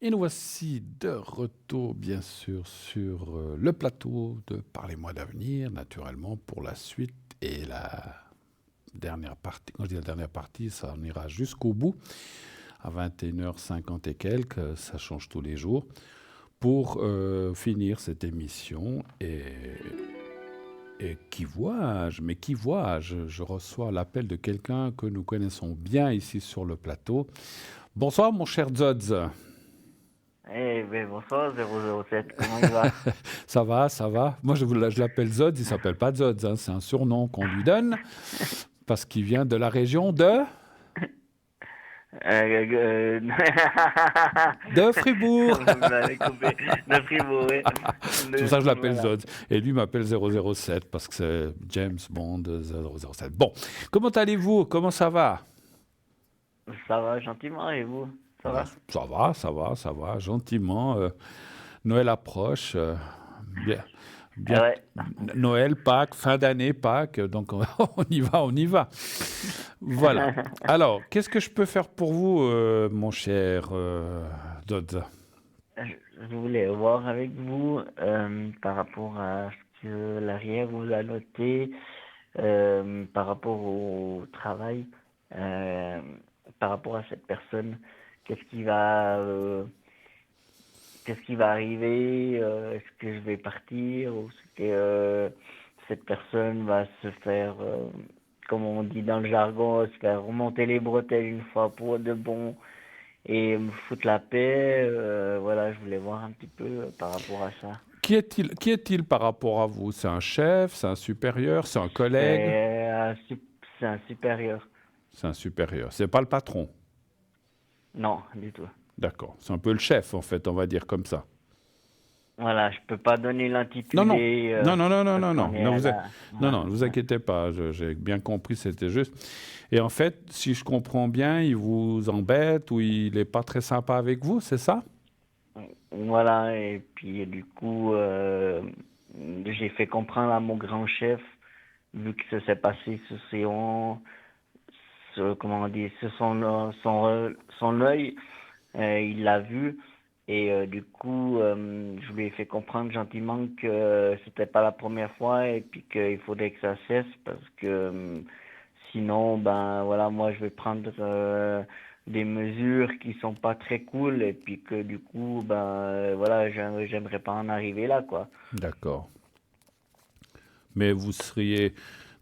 Et nous voici de retour, bien sûr, sur le plateau de Parlez-moi d'avenir, naturellement, pour la suite et la dernière partie. Quand je dis la dernière partie, ça en ira jusqu'au bout, à 21h50 et quelques, ça change tous les jours, pour finir cette émission. Et qui vois-je, je reçois l'appel de quelqu'un que nous connaissons bien ici sur le plateau. Bonsoir, mon cher Zodz. Eh bien, bonsoir, 007, comment il va? Ça va. Moi, je l'appelle Zodz, il ne s'appelle pas Zodz, c'est un surnom qu'on lui donne, parce qu'il vient de la région de Fribourg. Vous m'avez coupé. De Fribourg, oui. C'est pour ça que je l'appelle Zodz. Et lui m'appelle 007, parce que c'est James Bond 007. Bon, comment allez-vous? Comment ça va? Ça va gentiment, et vous? Ça va, gentiment. Noël approche. Bien. Ouais. Noël, Pâques, fin d'année, Pâques. Donc, on y va. Voilà. Alors, qu'est-ce que je peux faire pour vous, mon cher Dodds? Je voulais voir avec vous par rapport à ce que l'arrière vous a noté, par rapport au travail, par rapport à cette personne. Qu'est-ce qui va arriver? Est-ce que je vais partir ou est-ce que cette personne va se faire, comme on dit dans le jargon, se faire remonter les bretelles une fois pour de bon et me foutre la paix. Voilà, je voulais voir un petit peu par rapport à ça. Qui est-il par rapport à vous? C'est un chef, c'est un supérieur, c'est un collègue? C'est un supérieur. C'est un supérieur. C'est pas le patron. Non, du tout. D'accord. C'est un peu le chef, en fait, on va dire comme ça. Voilà, je peux pas donner Non, non. l'intitulé Non, non, non, non, parce non, non. qu'on est Ne à vous, la... non, Voilà. non, ne vous inquiétez pas. J'ai bien compris, c'était juste. Et en fait, si je comprends bien, il vous embête ou il n'est pas très sympa avec vous, c'est ça? Voilà, et puis du coup, j'ai fait comprendre à mon grand chef, vu que ça s'est passé sous comment on dit, sous son œil, il l'a vu, et du coup, je lui ai fait comprendre gentiment que c'était pas la première fois, et puis qu'il faudrait que ça cesse, parce que sinon, ben voilà, moi je vais prendre des mesures qui sont pas très cool, et puis que du coup, ben voilà, j'aimerais pas en arriver là, quoi. D'accord. Mais vous seriez,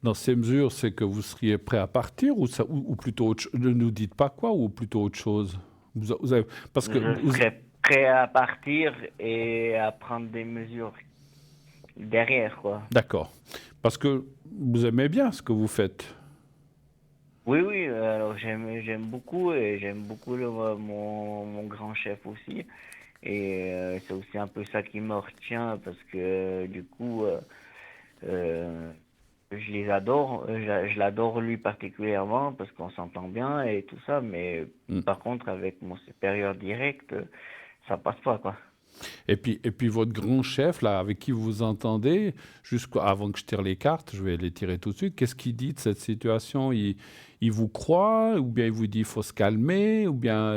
dans ces mesures, c'est que vous seriez prêt à partir ou plutôt ne nous dites pas quoi, ou plutôt autre chose? Parce que Je serais prêt à partir et à prendre des mesures derrière, quoi. d'accord. Parce que vous aimez bien ce que vous faites. Oui, oui, alors j'aime beaucoup, et j'aime beaucoup mon grand chef aussi. Et c'est aussi un peu ça qui me retient, parce que du coup, je les adore, je l'adore lui particulièrement, parce qu'on s'entend bien et tout ça, mais Mm. par contre, avec mon supérieur direct, ça passe pas, quoi. Et puis votre grand chef, là, avec qui vous vous entendez, avant que je tire les cartes, je vais les tirer tout de suite, qu'est-ce qu'il dit de cette situation? Il vous croit, ou bien il vous dit il faut se calmer, ou bien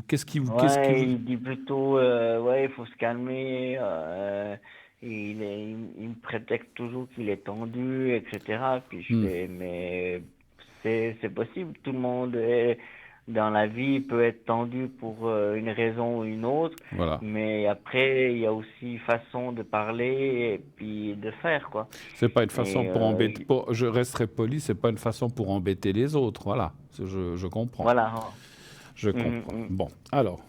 qu'est-ce qu'il vous... Ouais, il dit plutôt, ouais, il faut se calmer, et il me prétexte toujours qu'il est tendu, etc. Puis je fais, mais c'est possible, tout le monde dans la vie peut être tendu pour une raison ou une autre, Voilà. mais après, il y a aussi façon de parler et puis de faire, quoi. C'est pas une façon Et pour embêter... je resterai poli, c'est pas une façon pour embêter les autres, voilà. Je comprends. voilà. Je comprends. Bon, alors...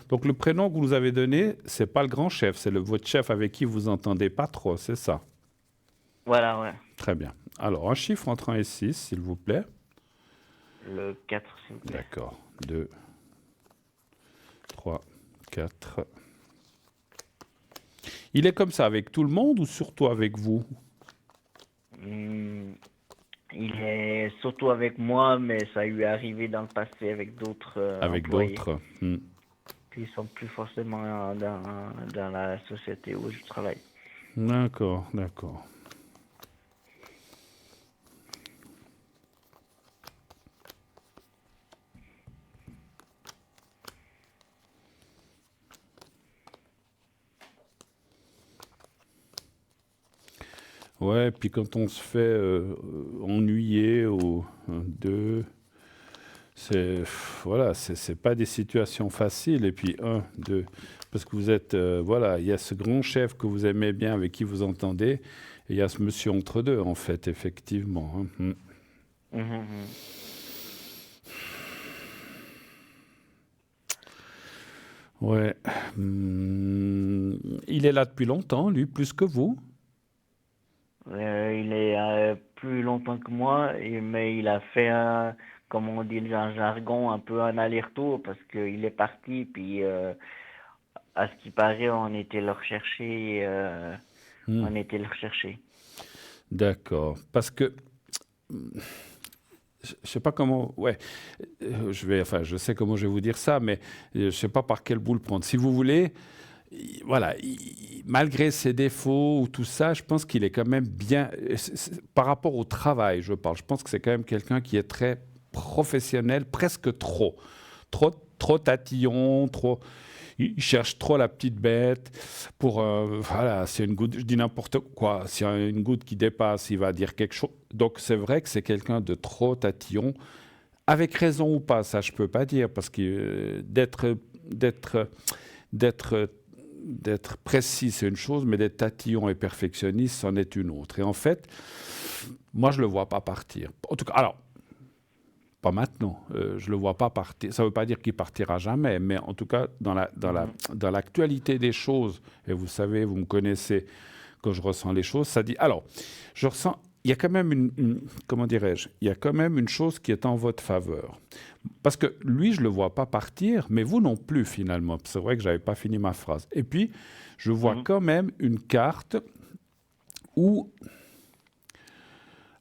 Donc le prénom que vous nous avez donné, c'est pas le grand chef, c'est votre chef avec qui vous entendez pas trop, c'est ça? Voilà, ouais. Très bien. Alors, un chiffre entre 1 et 6, s'il vous plaît. Le 4, s'il vous plaît. D'accord. 2, 3, 4. Il est comme ça avec tout le monde ou surtout avec vous? Il est surtout avec moi, mais ça lui est arrivé dans le passé avec d'autres Avec employés d'autres. qui sont plus forcément dans la société où je travaille. D'accord, d'accord. Ouais, puis quand on se fait ennuyer au 2, voilà, c'est pas des situations faciles. Et puis 1, 2, parce que vous êtes, voilà, il y a ce grand chef que vous aimez bien, avec qui vous entendez, et il y a ce monsieur entre deux, en fait, effectivement. Ouais. Il est là depuis longtemps, lui, plus que vous? Il est plus longtemps que moi, mais il a fait, comme on dit dans le jargon, un peu un aller-retour parce qu'il est parti, puis à ce qui paraît, on était le rechercher. On était le rechercher. D'accord. Parce que je sais pas comment. Ouais, je sais comment je vais vous dire ça, mais je sais pas par quel bout le prendre. Si vous voulez, voilà, malgré ses défauts ou tout ça, je pense qu'il est quand même bien. Par rapport au travail, je parle. Je pense que c'est quand même quelqu'un qui est très professionnel, presque trop tatillon, trop. Il cherche trop la petite bête pour, voilà, c'est une goutte, je dis n'importe quoi, s'il y a une goutte qui dépasse, il va dire quelque chose. Donc c'est vrai que c'est quelqu'un de trop tatillon, avec raison ou pas, ça je peux pas dire, parce que d'être précis c'est une chose, mais d'être tatillon et perfectionniste, c'en est une autre. Et en fait, moi je le vois pas partir. En tout cas, alors, pas maintenant. Je le vois pas partir. Ça veut pas dire qu'il partira jamais, mais en tout cas, dans l'actualité des choses, et vous savez, vous me connaissez, quand je ressens les choses, ça dit... Alors, je ressens... Il y a quand même comment dirais-je, il y a quand même une chose qui est en votre faveur. Parce que lui, je ne le vois pas partir, mais vous non plus, finalement. C'est vrai que je n'avais pas fini ma phrase. Et puis, je vois quand même une carte où...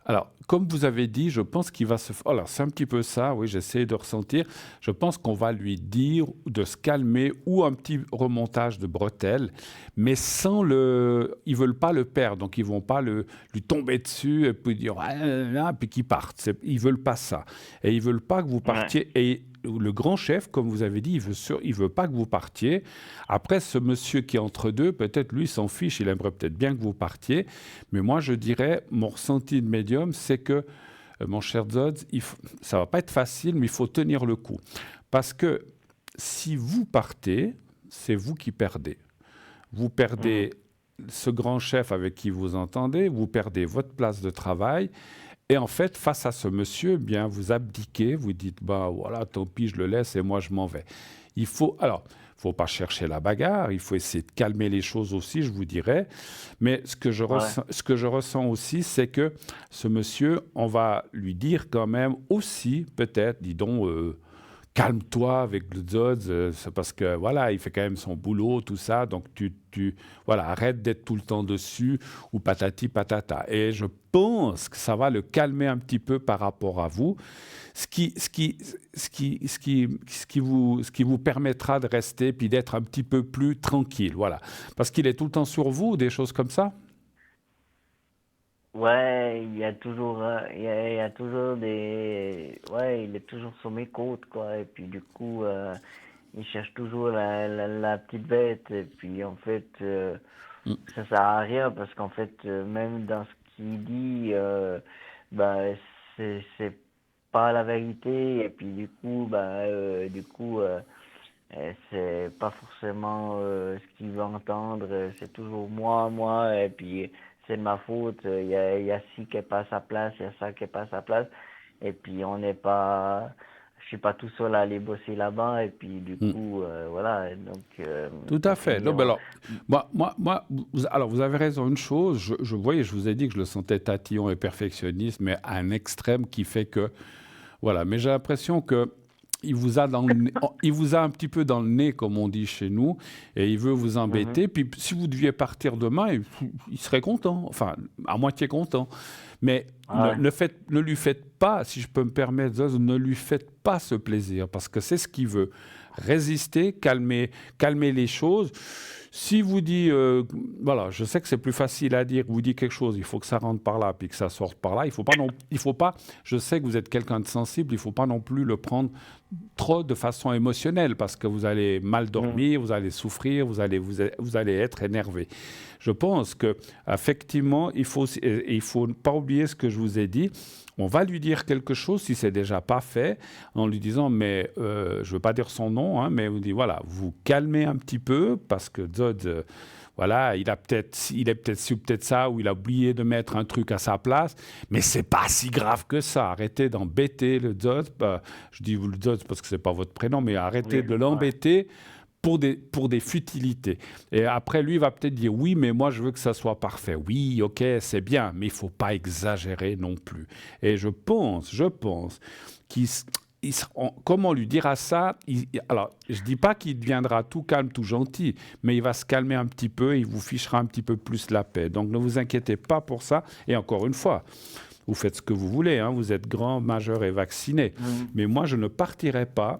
Alors, comme vous avez dit, je pense qu'il va se... Alors, c'est un petit peu ça, oui, j'essaie de ressentir. Je pense qu'on va lui dire de se calmer ou un petit remontage de bretelles, mais sans le... Ils ne veulent pas le perdre, donc ils ne vont pas lui tomber dessus et puis dire... Ah, puis qu'ils partent. Ils ne veulent pas ça. Et ils ne veulent pas que vous partiez... Ouais. Et le grand chef, comme vous avez dit, il veut pas que vous partiez. Après, ce monsieur qui est entre deux, peut-être lui s'en fiche, il aimerait peut-être bien que vous partiez. Mais moi, je dirais, mon ressenti de médium, c'est que, mon cher Zod, ça va pas être facile, mais il faut tenir le coup. Parce que si vous partez, c'est vous qui perdez. Vous perdez ce grand chef avec qui vous entendez, vous perdez votre place de travail. Et en fait, face à ce monsieur, eh bien, vous abdiquez, vous dites, bah voilà, tant pis, je le laisse et moi je m'en vais. Il faut pas chercher la bagarre, il faut essayer de calmer les choses aussi, je vous dirais. Mais ce que je ressens aussi, c'est que ce monsieur, on va lui dire quand même aussi, peut-être, dis donc, calme-toi avec le Zod, c'est parce que voilà, il fait quand même son boulot, tout ça, donc voilà, arrête d'être tout le temps dessus, ou patati patata. Et je pense que ça va le calmer un petit peu par rapport à vous, ce qui vous permettra de rester puis d'être un petit peu plus tranquille, voilà. Parce qu'il est tout le temps sur vous, des choses comme ça. Ouais, il y a toujours, il y a toujours ouais, il est toujours sur mes côtes, quoi. Et puis du coup, il cherche toujours la petite bête. Et puis en fait, ça sert à rien parce qu'en fait, même dans ce qu'il dit, bah, c'est pas la vérité. Et puis du coup, c'est pas forcément ce qu'il veut entendre. C'est toujours moi. Et puis c'est de ma faute, il y a ci qui n'est pas à sa place, il y a ça qui n'est pas à sa place. Et puis je suis pas tout seul à aller bosser là-bas. Et puis du coup, voilà. Donc, tout à fait. Non, alors, alors, vous avez raison une chose, je vous ai dit que je le sentais tatillon et perfectionniste, mais à un extrême qui fait que, voilà. Mais j'ai l'impression que il vous a un petit peu dans le nez, comme on dit chez nous, et il veut vous embêter. Puis si vous deviez partir demain, il serait content, enfin, à moitié content. Mais ne lui faites pas, si je peux me permettre, ne lui faites pas ce plaisir, parce que c'est ce qu'il veut. Résister, calmer les choses. Si vous dit, voilà, je sais que c'est plus facile à dire, vous dit quelque chose, il faut que ça rentre par là, puis que ça sorte par là. Il faut pas, je sais que vous êtes quelqu'un de sensible, il ne faut pas non plus le prendre trop de façon émotionnelle, parce que vous allez mal dormir, vous allez souffrir, vous allez être énervé. Je pense qu'effectivement, il faut pas oublier ce que je vous ai dit. On va lui dire quelque chose, si c'est déjà pas fait, en lui disant, mais je ne veux pas dire son nom, hein, mais on dit, voilà, vous calmez un petit peu, parce que Zod, voilà, il est peut-être ci ou peut-être ça, ou il a oublié de mettre un truc à sa place, mais c'est pas si grave que ça. Arrêtez d'embêter le Zod. Je dis le Zod parce que c'est pas votre prénom, mais arrêtez de l'embêter. Pour des futilités. Et après, lui, il va peut-être dire, oui, mais moi, je veux que ça soit parfait. Oui, ok, c'est bien, mais il ne faut pas exagérer non plus. Et je pense comment on lui dira ça, alors, je ne dis pas qu'il deviendra tout calme, tout gentil, mais il va se calmer un petit peu et il vous fichera un petit peu plus la paix. Donc, ne vous inquiétez pas pour ça. Et encore une fois, vous faites ce que vous voulez, hein, vous êtes grand, majeur et vacciné. Mais moi, je ne partirai pas.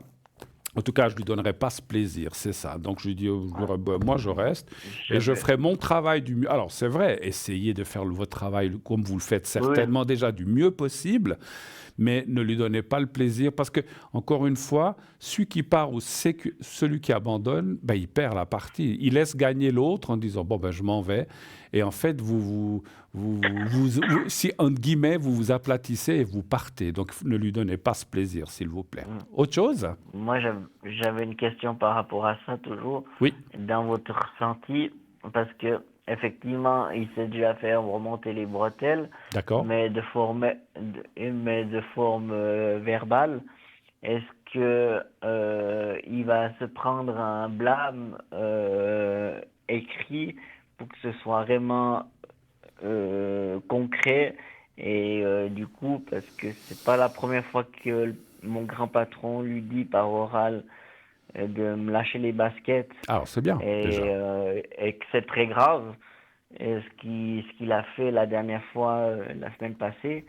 En tout cas, je ne lui donnerai pas ce plaisir, c'est ça. Donc, je lui dis, moi, je reste et je ferai mon travail du mieux. Alors, c'est vrai, essayez de faire votre travail comme vous le faites certainement déjà du mieux possible, mais ne lui donnez pas le plaisir parce que, encore une fois, celui qui part ou celui qui abandonne, ben, il perd la partie. Il laisse gagner l'autre en disant, bon, ben, je m'en vais. Et en fait, si, entre guillemets, vous vous aplatissez et vous partez. Donc, ne lui donnez pas ce plaisir, s'il vous plaît. Autre chose ? Moi, j'avais une question par rapport à ça, toujours. Oui. Dans votre ressenti, parce que effectivement, il s'est déjà fait remonter les bretelles, D'accord. mais de forme verbale. Est-ce que il va se prendre un blâme écrit pour que ce soit vraiment concret et du coup, parce que c'est pas la première fois que mon grand patron lui dit par oral de me lâcher les baskets Alors, c'est bien, déjà. et que c'est très grave. Et ce qu'il a fait la dernière fois, la semaine passée,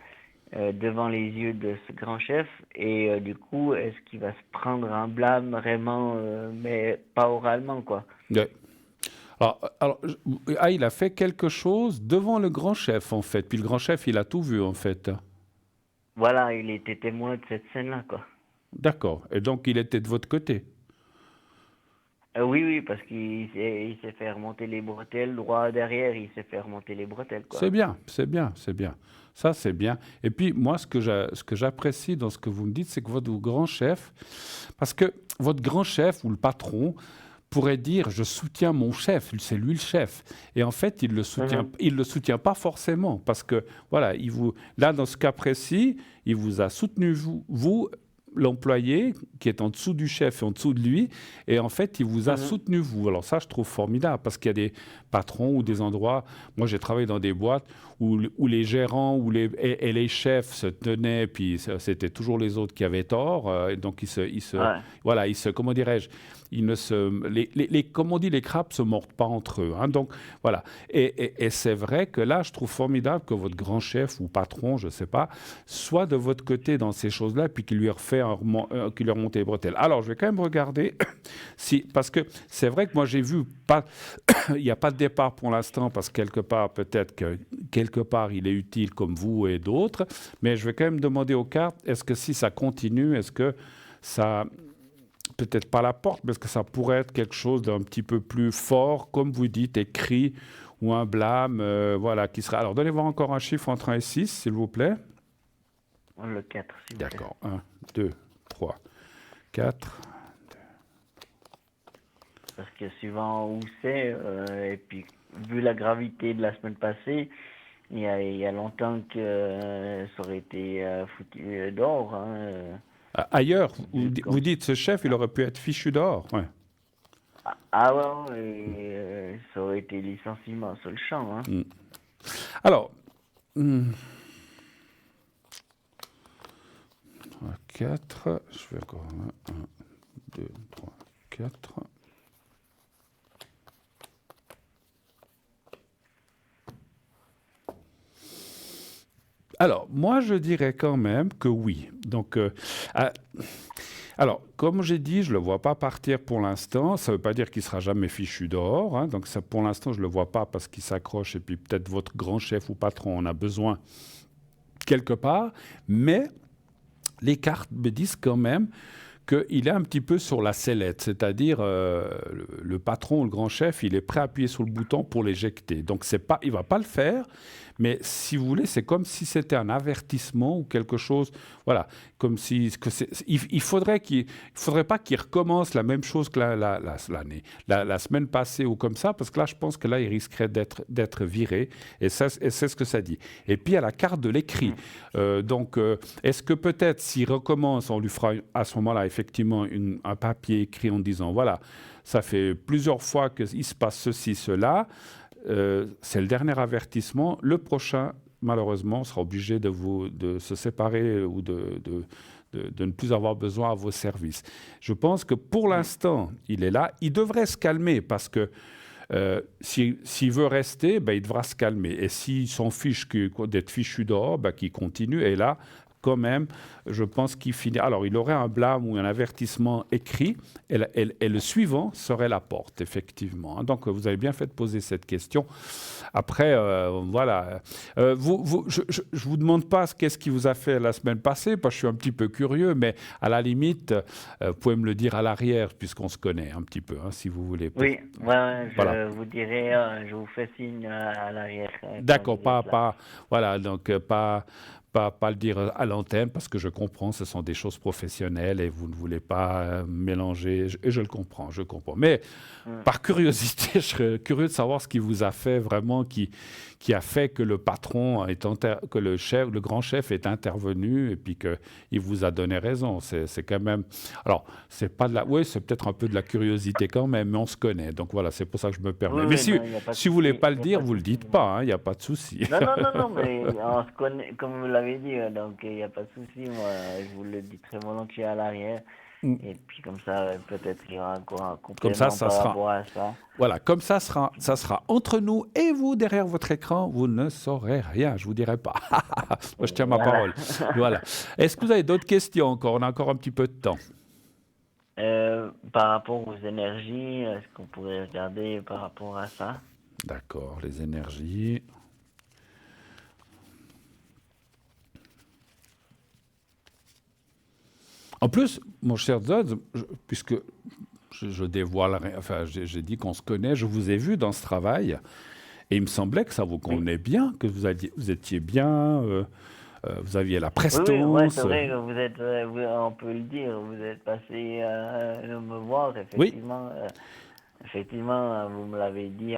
devant les yeux de ce grand chef. Et du coup, est-ce qu'il va se prendre un blâme vraiment, mais pas oralement, quoi. Ouais. Il a fait quelque chose devant le grand chef, en fait. Puis le grand chef, il a tout vu, en fait. Voilà, il était témoin de cette scène-là, quoi. D'accord. Et donc, il était de votre côté. Oui, oui, parce il s'est fait remonter les bretelles, droit derrière, il s'est fait remonter les bretelles, quoi. C'est bien, c'est bien, c'est bien. Ça, c'est bien. Et puis, moi, ce que j'apprécie dans ce que vous me dites, c'est que votre grand chef, parce que votre grand chef ou le patron pourrait dire, je soutiens mon chef, c'est lui le chef. Et en fait, il le soutient pas forcément, parce que, voilà, là, dans ce cas précis, il vous a soutenu, vous l'employé qui est en dessous du chef et en dessous de lui, et en fait, il vous a soutenu, vous. Alors ça, je trouve formidable, parce qu'il y a des patrons ou des endroits, moi j'ai travaillé dans des boîtes où les gérants et les chefs se tenaient, puis c'était toujours les autres qui avaient tort, et donc comment dirais-je, comme on dit, les crabes se mordent pas entre eux. Hein, donc voilà. Et c'est vrai que là, je trouve formidable que votre grand chef ou patron, je sais pas, soit de votre côté dans ces choses-là, puis qu'il lui qu'il lui remonte les bretelles. Alors, je vais quand même regarder parce que c'est vrai que moi j'ai vu il n'y a pas de départ pour l'instant, parce que peut-être que quelque part il est utile comme vous et d'autres, mais je vais quand même demander aux cartes, est-ce que si ça continue, est-ce que ça, peut-être pas la porte, mais est-ce que ça pourrait être quelque chose d'un petit peu plus fort, comme vous dites, écrit, ou un blâme, voilà, qui sera... Alors, donnez-moi encore un chiffre entre 1 et 6, s'il vous plaît. Le 4, s'il vous plaît. D'accord, 1, 2, 3, 4... Parce que suivant où c'est, et puis vu la gravité de la semaine passée, il y a longtemps que ça aurait été foutu dehors. Hein. Ailleurs, vous dites, ce chef, il aurait pu être fichu dehors. Ouais. Ouais, ça aurait été licenciement sur le champ. Hein. Alors, 4, je vais encore 1, 2, 3, 4... Alors, moi, je dirais quand même que oui. Donc, alors, comme j'ai dit, je ne le vois pas partir pour l'instant. Ça ne veut pas dire qu'il ne sera jamais fichu dehors. Hein. Donc, ça, pour l'instant, je ne le vois pas parce qu'il s'accroche. Et puis, peut-être votre grand chef ou patron en a besoin quelque part. Mais les cartes me disent quand même qu'il est un petit peu sur la sellette, c'est-à-dire le patron, le grand chef, il est prêt à appuyer sur le bouton pour l'éjecter. Donc, il ne va pas le faire, mais si vous voulez, c'est comme si c'était un avertissement ou quelque chose, voilà, comme si... Il faudrait pas qu'il recommence la même chose que la semaine passée ou comme ça, parce que là, je pense que là, il risquerait d'être viré, et c'est ce que ça dit. Et puis, il y a la carte de l'écrit. Donc, est-ce que peut-être, s'il recommence, on lui fera à ce moment-là, effectivement, un papier écrit en disant, voilà, ça fait plusieurs fois qu'il se passe ceci, cela, c'est le dernier avertissement. Le prochain, malheureusement, sera obligé de se séparer ou de ne plus avoir besoin à vos services. Je pense que pour l'instant, il est là. Il devrait se calmer parce que s'il veut rester, ben, il devra se calmer. Et s'il s'en fiche d'être fichu dehors, ben, qu'il continue. Et là, quand même, je pense qu'il finit. Alors, il aurait un blâme ou un avertissement écrit, et le suivant serait la porte, effectivement. Donc, vous avez bien fait de poser cette question. Après, voilà. Je ne vous demande pas qu'est-ce qu'il vous a fait la semaine passée, parce que je suis un petit peu curieux, mais à la limite, vous pouvez me le dire à l'arrière, puisqu'on se connaît un petit peu, hein, si vous voulez. Oui, ouais, voilà. vous dirai, je vous fais signe à l'arrière. D'accord, voilà, donc pas pas le dire à l'antenne parce que je comprends, ce sont des choses professionnelles et vous ne voulez pas mélanger. Et je le comprends, je comprends. Mais par curiosité, je serais curieux de savoir ce qui vous a fait vraiment, qui a fait que le patron, que le chef, le grand chef est intervenu et puis qu'il vous a donné raison. C'est quand même. Alors, c'est pas de la. Oui, c'est peut-être un peu de la curiosité quand même, mais on se connaît. Donc voilà, c'est pour ça que je me permets. Oui, Mais oui, non, il n'y a pas de si vous voulez souci. pas le Il y a dire, pas de vous le souci. dites pas. Il n'y a pas de souci. Non, non, non, non, mais on se connaît, comme vous l'avez dit, donc il n'y a pas de souci. Moi, je vous le dis très volontiers à l'arrière. Et puis comme ça, peut-être qu'il y aura encore un Comme ça, complément par rapport à ça. Voilà, comme ça sera entre nous et vous derrière votre écran. Vous ne saurez rien, je vous dirai pas. Moi, je tiens ma parole. Voilà. Est-ce que vous avez d'autres questions encore? On a encore un petit peu de temps. Par rapport aux énergies, est-ce qu'on pourrait regarder par rapport à ça? D'accord, les énergies. En plus, mon cher Zod, puisque je dévoile rien, enfin, j'ai dit qu'on se connaît, je vous ai vu dans ce travail, et il me semblait que ça vous convenait bien, que vous étiez bien, vous aviez la Oui, oui, ouais, prestance. c'est vrai que vous êtes, on peut le dire, vous êtes passé me voir, Oui, effectivement. Effectivement, vous me l'avez dit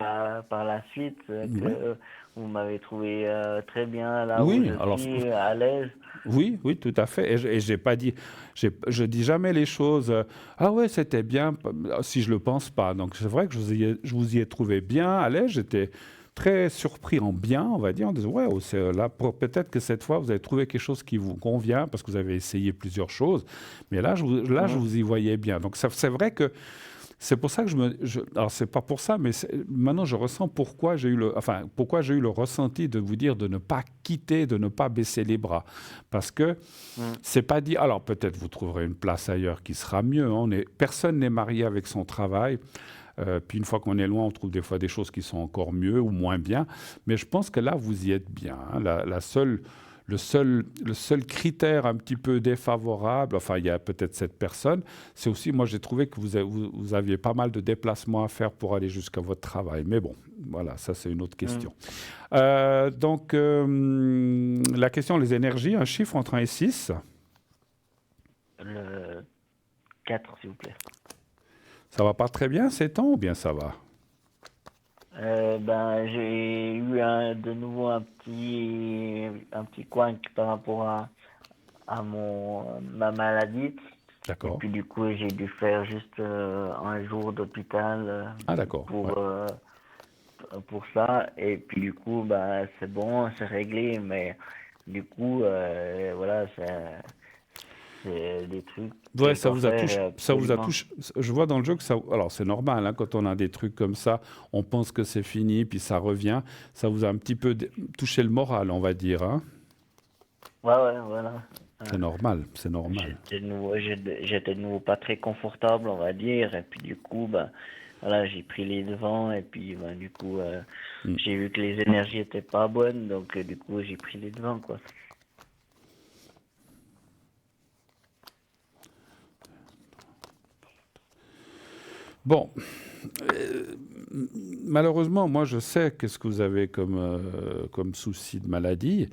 par la suite oui, que vous m'avez trouvé très bien là où oui. je Alors, suis, à l'aise. oui, oui, tout à fait. Et j'ai pas dit, je dis jamais les choses. Ah ouais, c'était bien. Si je le pense pas. Donc c'est vrai que je vous y ai trouvé bien à l'aise. J'étais très surpris en bien, on va dire, en disant ouais, oh, là peut-être que cette fois vous avez trouvé quelque chose qui vous convient parce que vous avez essayé plusieurs choses. Mais là, je vous y voyais bien. Donc c'est vrai que c'est pour ça que alors c'est pas pour ça, mais maintenant je ressens pourquoi j'ai eu le ressenti de vous dire de ne pas quitter, de ne pas baisser les bras, parce que c'est pas dit. Alors peut-être vous trouverez une place ailleurs qui sera mieux. Personne n'est marié avec son travail. Puis une fois qu'on est loin, on trouve des fois des choses qui sont encore mieux ou moins bien. Mais je pense que là, vous y êtes bien. Hein. Le seul critère un petit peu défavorable, enfin, il y a peut-être cette personne, c'est aussi, moi, j'ai trouvé que vous aviez pas mal de déplacements à faire pour aller jusqu'à votre travail. Mais bon, voilà, ça, c'est une autre question. Donc, la question, les énergies, un chiffre entre 1 et 6. Le 4, s'il vous plaît. Ça va pas très bien ces temps ou bien ça va? J'ai eu de nouveau un petit coin par rapport à ma maladie. Et D'accord. puis du coup, j'ai dû faire juste un jour d'hôpital Ah d'accord. pour ça. Et puis du coup, c'est bon, c'est réglé. Mais du coup, voilà, c'est des trucs Ouais, que je ça dois vous a faire touché, ça vous a absolument. touché. Je vois dans le jeu que ça. Alors c'est normal, hein, quand on a des trucs comme ça, on pense que c'est fini, puis ça revient. Ça vous a un petit peu touché le moral, on va dire. Hein. Ouais, voilà. C'est normal, c'est normal. J'étais de nouveau pas très confortable, on va dire. Et puis du coup, voilà, j'ai pris les devants. Et puis du coup, j'ai vu que les énergies étaient pas bonnes. Donc du coup, j'ai pris les devants, quoi. Bon, malheureusement, moi je sais qu'est-ce que vous avez comme souci de maladie.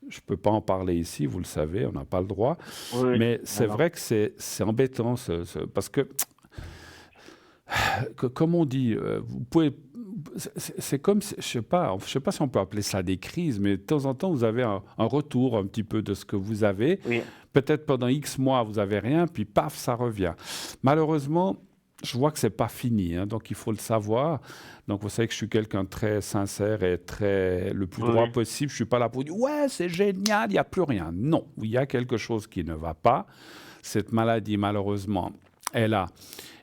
Je ne peux pas en parler ici, vous le savez, on n'a pas le droit. Oui, Mais c'est non. vrai que c'est embêtant, parce que comme on dit, vous pouvez. C'est comme, je sais pas si on peut appeler ça des crises, mais de temps en temps, vous avez un retour un petit peu de ce que vous avez. Oui. Peut-être pendant X mois, vous avez rien, puis paf, ça revient. Malheureusement, je vois que c'est pas fini, hein, donc il faut le savoir. Donc vous savez que je suis quelqu'un de très sincère et le plus droit Oui. possible. Je suis pas là pour dire ouais, c'est génial, il n'y a plus rien. Non, il y a quelque chose qui ne va pas. Cette maladie, malheureusement, est là.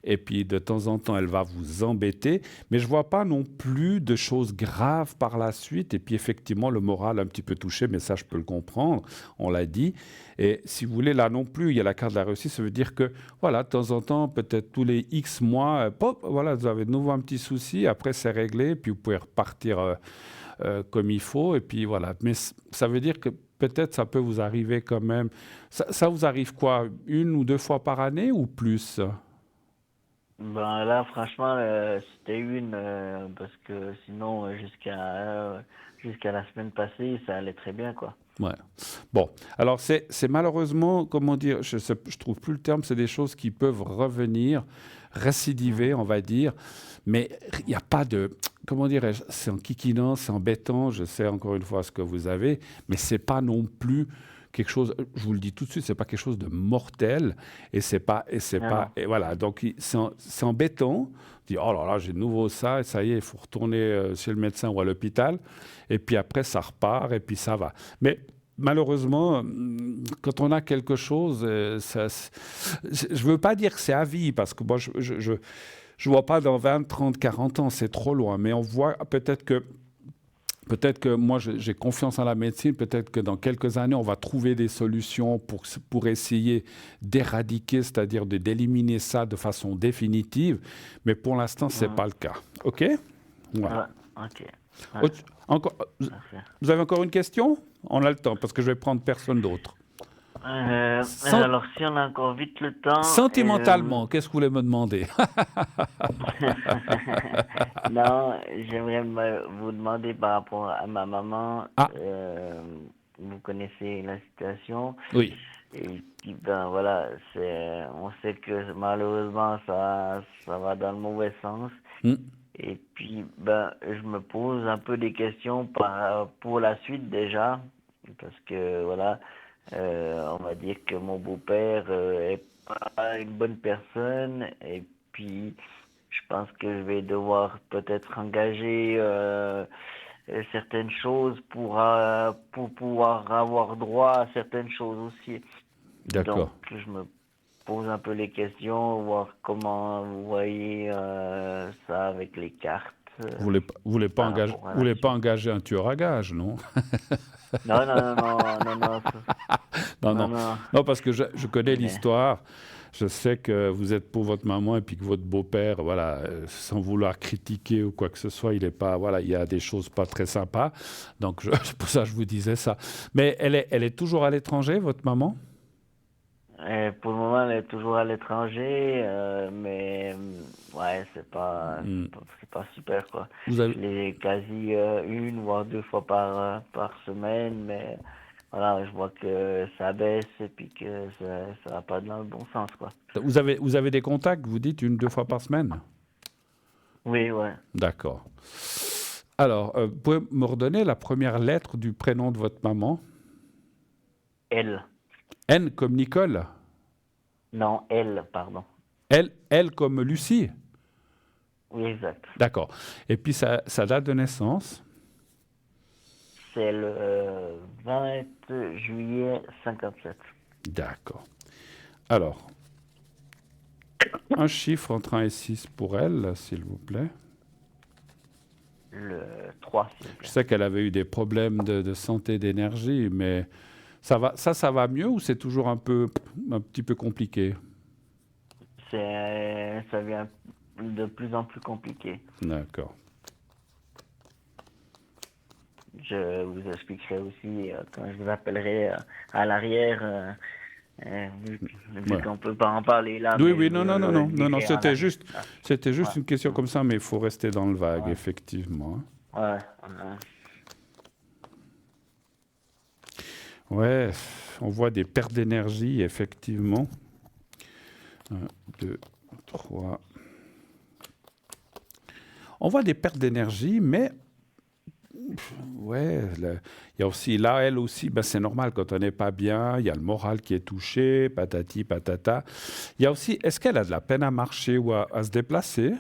Et puis, de temps en temps, elle va vous embêter. Mais je ne vois pas non plus de choses graves par la suite. Et puis, effectivement, le moral un petit peu touché, mais ça, je peux le comprendre. On l'a dit. Et si vous voulez, là non plus, il y a la carte de la réussite. Ça veut dire que, voilà, de temps en temps, peut-être tous les X mois, pop, voilà, vous avez de nouveau un petit souci. Après, c'est réglé. Puis, vous pouvez repartir comme il faut. Et puis, voilà. Mais ça veut dire que peut-être ça peut vous arriver quand même. Ça vous arrive quoi? 1 ou 2 fois par année ou plus? Là, franchement, c'était parce que sinon, jusqu'à la semaine passée, ça allait très bien, quoi. Ouais. Bon, alors c'est malheureusement, comment dire, je trouve plus le terme, c'est des choses qui peuvent revenir, récidiver, on va dire, mais il n'y a pas de, comment dirais-je, c'est en kikinant, c'est embêtant, je sais encore une fois ce que vous avez, mais c'est pas non plus quelque chose, je vous le dis tout de suite, c'est pas quelque chose de mortel, et c'est pas, Non. et voilà, donc c'est embêtant, on dit, oh là là, j'ai de nouveau ça, et ça y est, il faut retourner chez le médecin ou à l'hôpital, et puis après ça repart, et puis ça va. Mais malheureusement, quand on a quelque chose, je ne veux pas dire que c'est à vie, parce que moi, je vois pas dans 20, 30, 40 ans, c'est trop loin, mais on voit peut-être que moi, j'ai confiance en la médecine, peut-être que dans quelques années, on va trouver des solutions pour essayer d'éradiquer, c'est-à-dire d'éliminer ça de façon définitive, mais pour l'instant, ce n'est pas le cas. OK? Voilà. Ok. Encore, Parfait. vous avez encore une question? On a le temps, parce que je vais prendre personne d'autre. Alors, si on a encore vite le temps. Sentimentalement, qu'est-ce que vous voulez me demander? Non, j'aimerais vous demander par rapport à ma maman. Ah. Vous connaissez la situation. Oui. Et puis, ben voilà, on sait que malheureusement, ça va dans le mauvais sens. Et puis, ben, je me pose un peu des questions pour la suite déjà. Parce que, voilà, on va dire que mon beau-père est pas une bonne personne. Et puis, je pense que je vais devoir peut-être engager certaines choses pour pouvoir avoir droit à certaines choses aussi. D'accord. Donc, je me pose un peu les questions, voir comment vous voyez ça avec les cartes. Vous voulez pas engager un tueur à gages, non? Non. Non, parce que je connais l'histoire. Je sais que vous êtes pour votre maman et puis que votre beau-père, voilà, sans vouloir critiquer ou quoi que ce soit, il est pas, voilà, il y a des choses pas très sympas. Donc, c'est pour ça que je vous disais ça. Mais elle est toujours à l'étranger, votre maman? Pour le moment, elle est toujours à l'étranger, mais ouais, c'est pas super, quoi. Vous avez... Je l'ai quasi une voire deux fois par semaine, mais voilà, je vois que ça baisse et puis que ça va pas dans le bon sens, quoi. Vous avez des contacts, vous dites, 1-2 fois par semaine? Oui, ouais. D'accord. Alors, vous pouvez me redonner la première lettre du prénom de votre maman? Elle. N comme Nicole? Non, elle, pardon. Elle comme Lucie? Oui, exact. D'accord. Et puis sa date de naissance? C'est le 20 juillet 57. D'accord. Alors, un chiffre entre 1 et 6 pour elle, s'il vous plaît. Le 3, s'il vous plaît. Je sais qu'elle avait eu des problèmes de santé, d'énergie, mais ça va mieux ou c'est toujours un petit peu compliqué? Ça devient de plus en plus compliqué. D'accord. Je vous expliquerai aussi quand je vous appellerai à l'arrière, vu qu'on ne peut pas en parler là. Oui, non, c'était juste Ouais. une question comme ça, mais il faut rester dans le vague, effectivement. Ouais. Ouais, on voit des pertes d'énergie, effectivement. 1, 2, 3. On voit des pertes d'énergie, mais ouais, il y a aussi, là, elle aussi, ben, c'est normal quand on n'est pas bien, il y a le moral qui est touché, patati, patata. Il y a aussi, est-ce qu'elle a de la peine à marcher ou à se déplacer?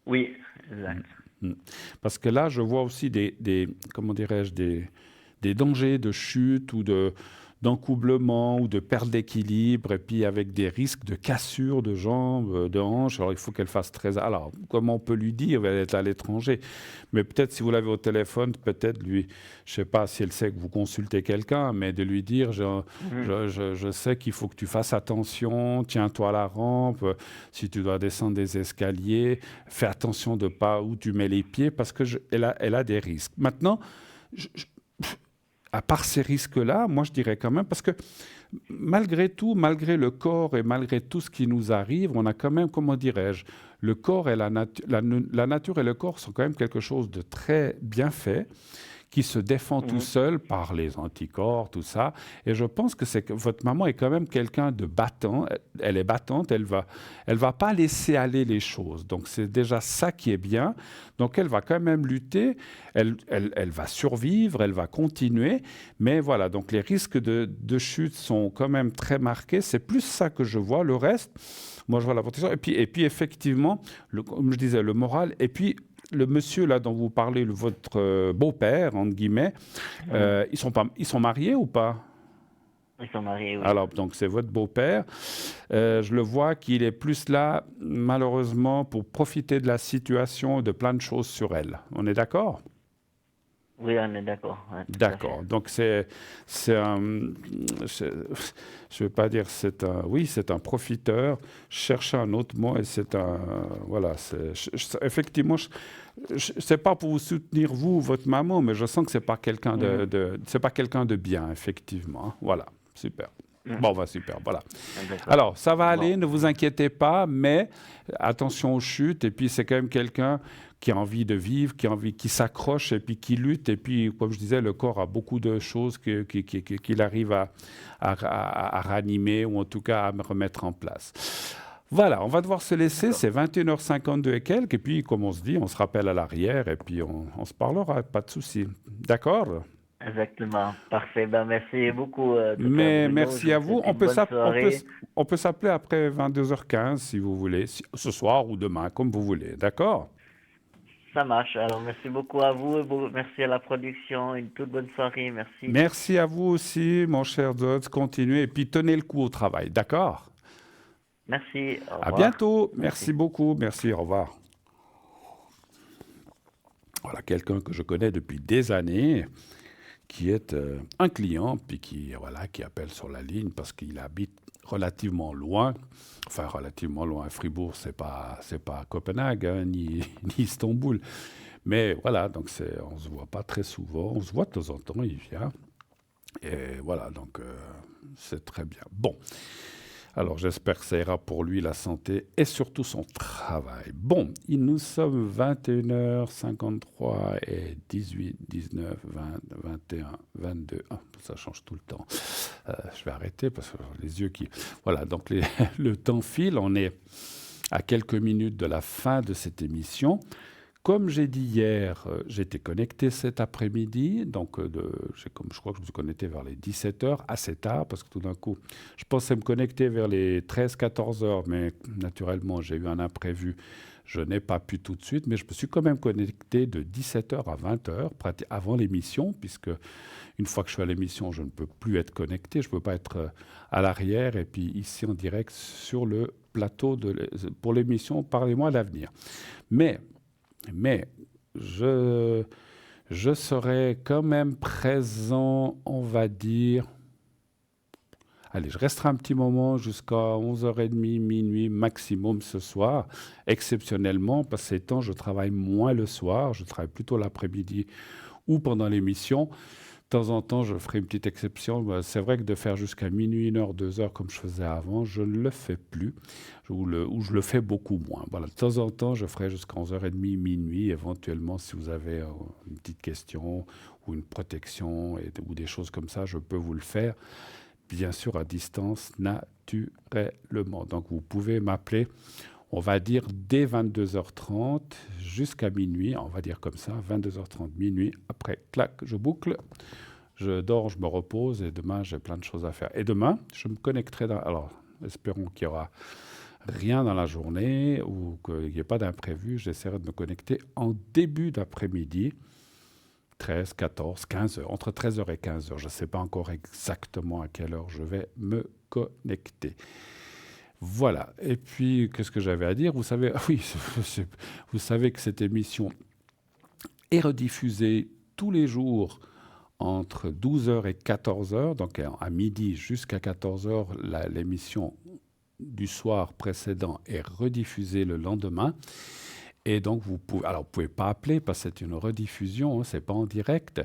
Oui, exact. Parce que là, je vois aussi comment dirais-je, des dangers de chute ou d'encoublement ou de perte d'équilibre, et puis avec des risques de cassure de jambes, de hanches. Alors, il faut qu'elle fasse très... Alors, comment on peut lui dire? Elle est à l'étranger. Mais peut-être, si vous l'avez au téléphone, peut-être lui... Je ne sais pas si elle sait que vous consultez quelqu'un, mais de lui dire, je sais qu'il faut que tu fasses attention, tiens-toi à la rampe, si tu dois descendre des escaliers, fais attention de pas où tu mets les pieds, parce qu'elle a des risques. Maintenant, à part ces risques-là, moi je dirais quand même, parce que malgré tout, malgré le corps et malgré tout ce qui nous arrive, on a quand même, comment dirais-je, le corps et la nature et le corps sont quand même quelque chose de très bien fait, qui se défend tout seul par les anticorps, tout ça. Et je pense que votre maman est quand même quelqu'un de battant. Elle est battante, elle va pas laisser aller les choses. Donc c'est déjà ça qui est bien. Donc elle va quand même lutter, elle va survivre, elle va continuer. Mais voilà, donc les risques de chute sont quand même très marqués. C'est plus ça que je vois. Le reste, moi je vois la protection. Et puis effectivement, comme je disais, le moral. Et puis le monsieur là dont vous parlez, votre beau-père, entre guillemets, ils sont mariés ou pas? Ils sont mariés, oui. Alors, donc c'est votre beau-père. Je le vois qu'il est plus là, malheureusement, pour profiter de la situation, de plein de choses sur elle. On est d'accord? Oui, on est d'accord. Ouais, D'accord. Donc c'est un, je vais pas dire c'est un profiteur. Cherchez un autre mot et c'est un, voilà. Effectivement, c'est pas pour vous soutenir vous, votre maman, mais je sens que c'est pas quelqu'un c'est pas quelqu'un de bien, effectivement. Voilà, super. Bon, super, voilà. Alors, ça va aller, ne vous inquiétez pas, mais attention aux chutes. Et puis, c'est quand même quelqu'un qui a envie de vivre, qui s'accroche et puis qui lutte. Et puis, comme je disais, le corps a beaucoup de choses qu'il arrive à ranimer ou en tout cas à remettre en place. Voilà, on va devoir se laisser, c'est 21h52 et quelques. Et puis, comme on se dit, on se rappelle à l'arrière et puis on se parlera, pas de souci. D'accord ? Exactement, parfait. Ben, merci beaucoup. Mais merci à vous. On peut s'appeler après 22h15 si vous voulez, ce soir ou demain, comme vous voulez. D'accord? Ça marche. Alors, merci beaucoup à vous. Merci à la production. Une toute bonne soirée. Merci. Merci à vous aussi, mon cher Dodds. Continuez et puis tenez le coup au travail. D'accord? Merci. Au revoir. À bientôt. Merci beaucoup. Merci. Au revoir. Voilà, quelqu'un que je connais depuis des années, qui est un client, puis qui appelle sur la ligne parce qu'il habite relativement loin. Enfin, relativement loin. Fribourg, c'est pas Copenhague, hein, ni Istanbul. Mais voilà, donc on se voit pas très souvent. On se voit de temps en temps, il vient. Et voilà, donc c'est très bien. Bon. Alors, j'espère que ça ira pour lui, la santé, et surtout son travail. Bon, nous sommes 21h53 et 18, 19, 20, 21, 22. Ah, ça change tout le temps. Je vais arrêter parce que les yeux qui... Voilà, donc le temps file. On est à quelques minutes de la fin de cette émission. Comme j'ai dit hier, j'étais connecté cet après-midi, donc je crois que je me suis connecté vers les 17h, assez tard, parce que tout d'un coup, je pensais me connecter vers les 13-14 heures, mais naturellement, j'ai eu un imprévu. Je n'ai pas pu tout de suite, mais je me suis quand même connecté de 17h à 20h, avant l'émission, puisque une fois que je suis à l'émission, je ne peux plus être connecté, je ne peux pas être à l'arrière, et puis ici en direct sur le plateau pour l'émission Parlez-moi d'avenir. Mais je serai quand même présent, on va dire... Allez, je resterai un petit moment jusqu'à 11h30, minuit maximum ce soir. Exceptionnellement, parce que ces temps, je travaille moins le soir, je travaille plutôt l'après-midi ou pendant l'émission. De temps en temps, je ferai une petite exception. C'est vrai que de faire jusqu'à minuit, 1h, 2h comme je faisais avant, je ne le fais plus, ou je le fais beaucoup moins. Voilà, de temps en temps, je ferai jusqu'à 11h30, minuit. Éventuellement, si vous avez une petite question ou une protection ou des choses comme ça, je peux vous le faire. Bien sûr, à distance, naturellement. Donc, vous pouvez m'appeler, on va dire, dès 22h30 jusqu'à minuit. On va dire comme ça, 22h30, minuit. Après, clac, je boucle. Je dors, je me repose et demain, j'ai plein de choses à faire. Et demain, je me connecterai Alors, espérons qu'il n'y aura rien dans la journée ou qu'il n'y ait pas d'imprévu. J'essaierai de me connecter en début d'après-midi. 13, 14, 15 heures, entre 13h et 15h. Je ne sais pas encore exactement à quelle heure je vais me connecter. Voilà. Et puis, qu'est-ce que j'avais à dire? Vous savez, oui, vous savez que cette émission est rediffusée tous les jours entre 12h et 14h, donc à midi jusqu'à 14h, l'émission du soir précédent est rediffusée le lendemain. Et donc, vous pouvez pas appeler parce que c'est une rediffusion, hein, c'est pas en direct.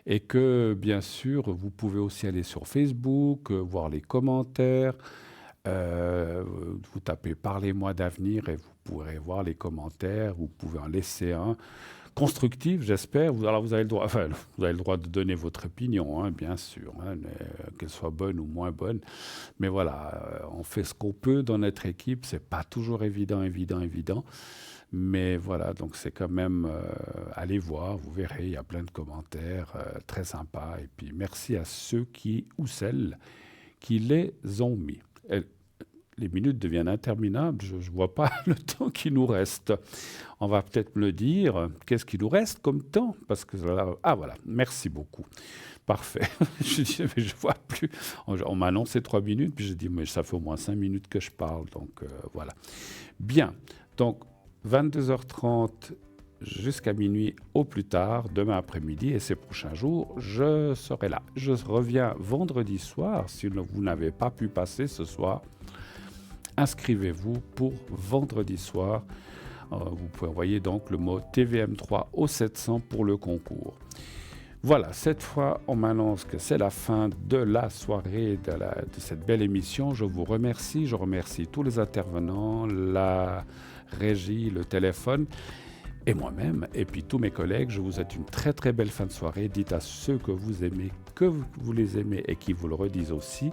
Et que, bien sûr, vous pouvez aussi aller sur Facebook, voir les commentaires. Vous tapez « Parlez-moi d'avenir » et vous pourrez voir les commentaires. Vous pouvez en laisser un. constructive, j'espère. Alors vous avez le droit, enfin, vous avez le droit de donner votre opinion, hein, bien sûr, hein, qu'elle soit bonne ou moins bonne. Mais voilà, on fait ce qu'on peut dans notre équipe. C'est pas toujours évident. Mais voilà, donc c'est quand même, allez voir, vous verrez, il y a plein de commentaires très sympas. Et puis merci à ceux qui ou celles qui les ont mis. Les minutes deviennent interminables, je ne vois pas le temps qui nous reste. On va peut-être me le dire, qu'est-ce qu'il nous reste comme temps? Parce que ah voilà, merci beaucoup. Parfait. Je dis, mais je ne vois plus. On m'a annoncé 3 minutes, puis j'ai dit, mais ça fait au moins 5 minutes que je parle, donc voilà. Bien, donc 22h30 jusqu'à minuit au plus tard, demain après-midi et ces prochains jours, je serai là. Je reviens vendredi soir, si vous n'avez pas pu passer ce soir. Inscrivez-vous pour vendredi soir. Vous pouvez envoyer donc le mot TVM3 au 700 pour le concours. Voilà, cette fois, on m'annonce que c'est la fin de la soirée de cette belle émission. Je vous remercie. Je remercie tous les intervenants, la régie, le téléphone et moi-même. Et puis tous mes collègues, je vous souhaite une très très belle fin de soirée. Dites à ceux que vous aimez que vous les aimez et qui vous le redisent aussi.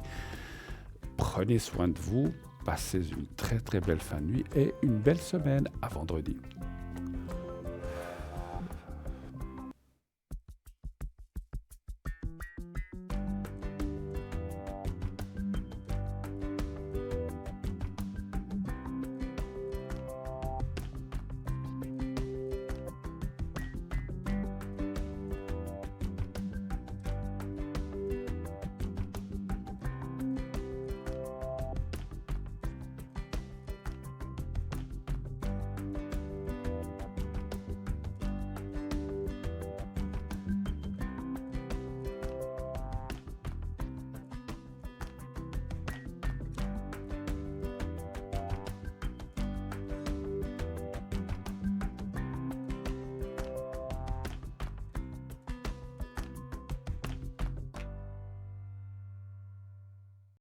Prenez soin de vous. Passez une très très belle fin de nuit et une belle semaine. À vendredi.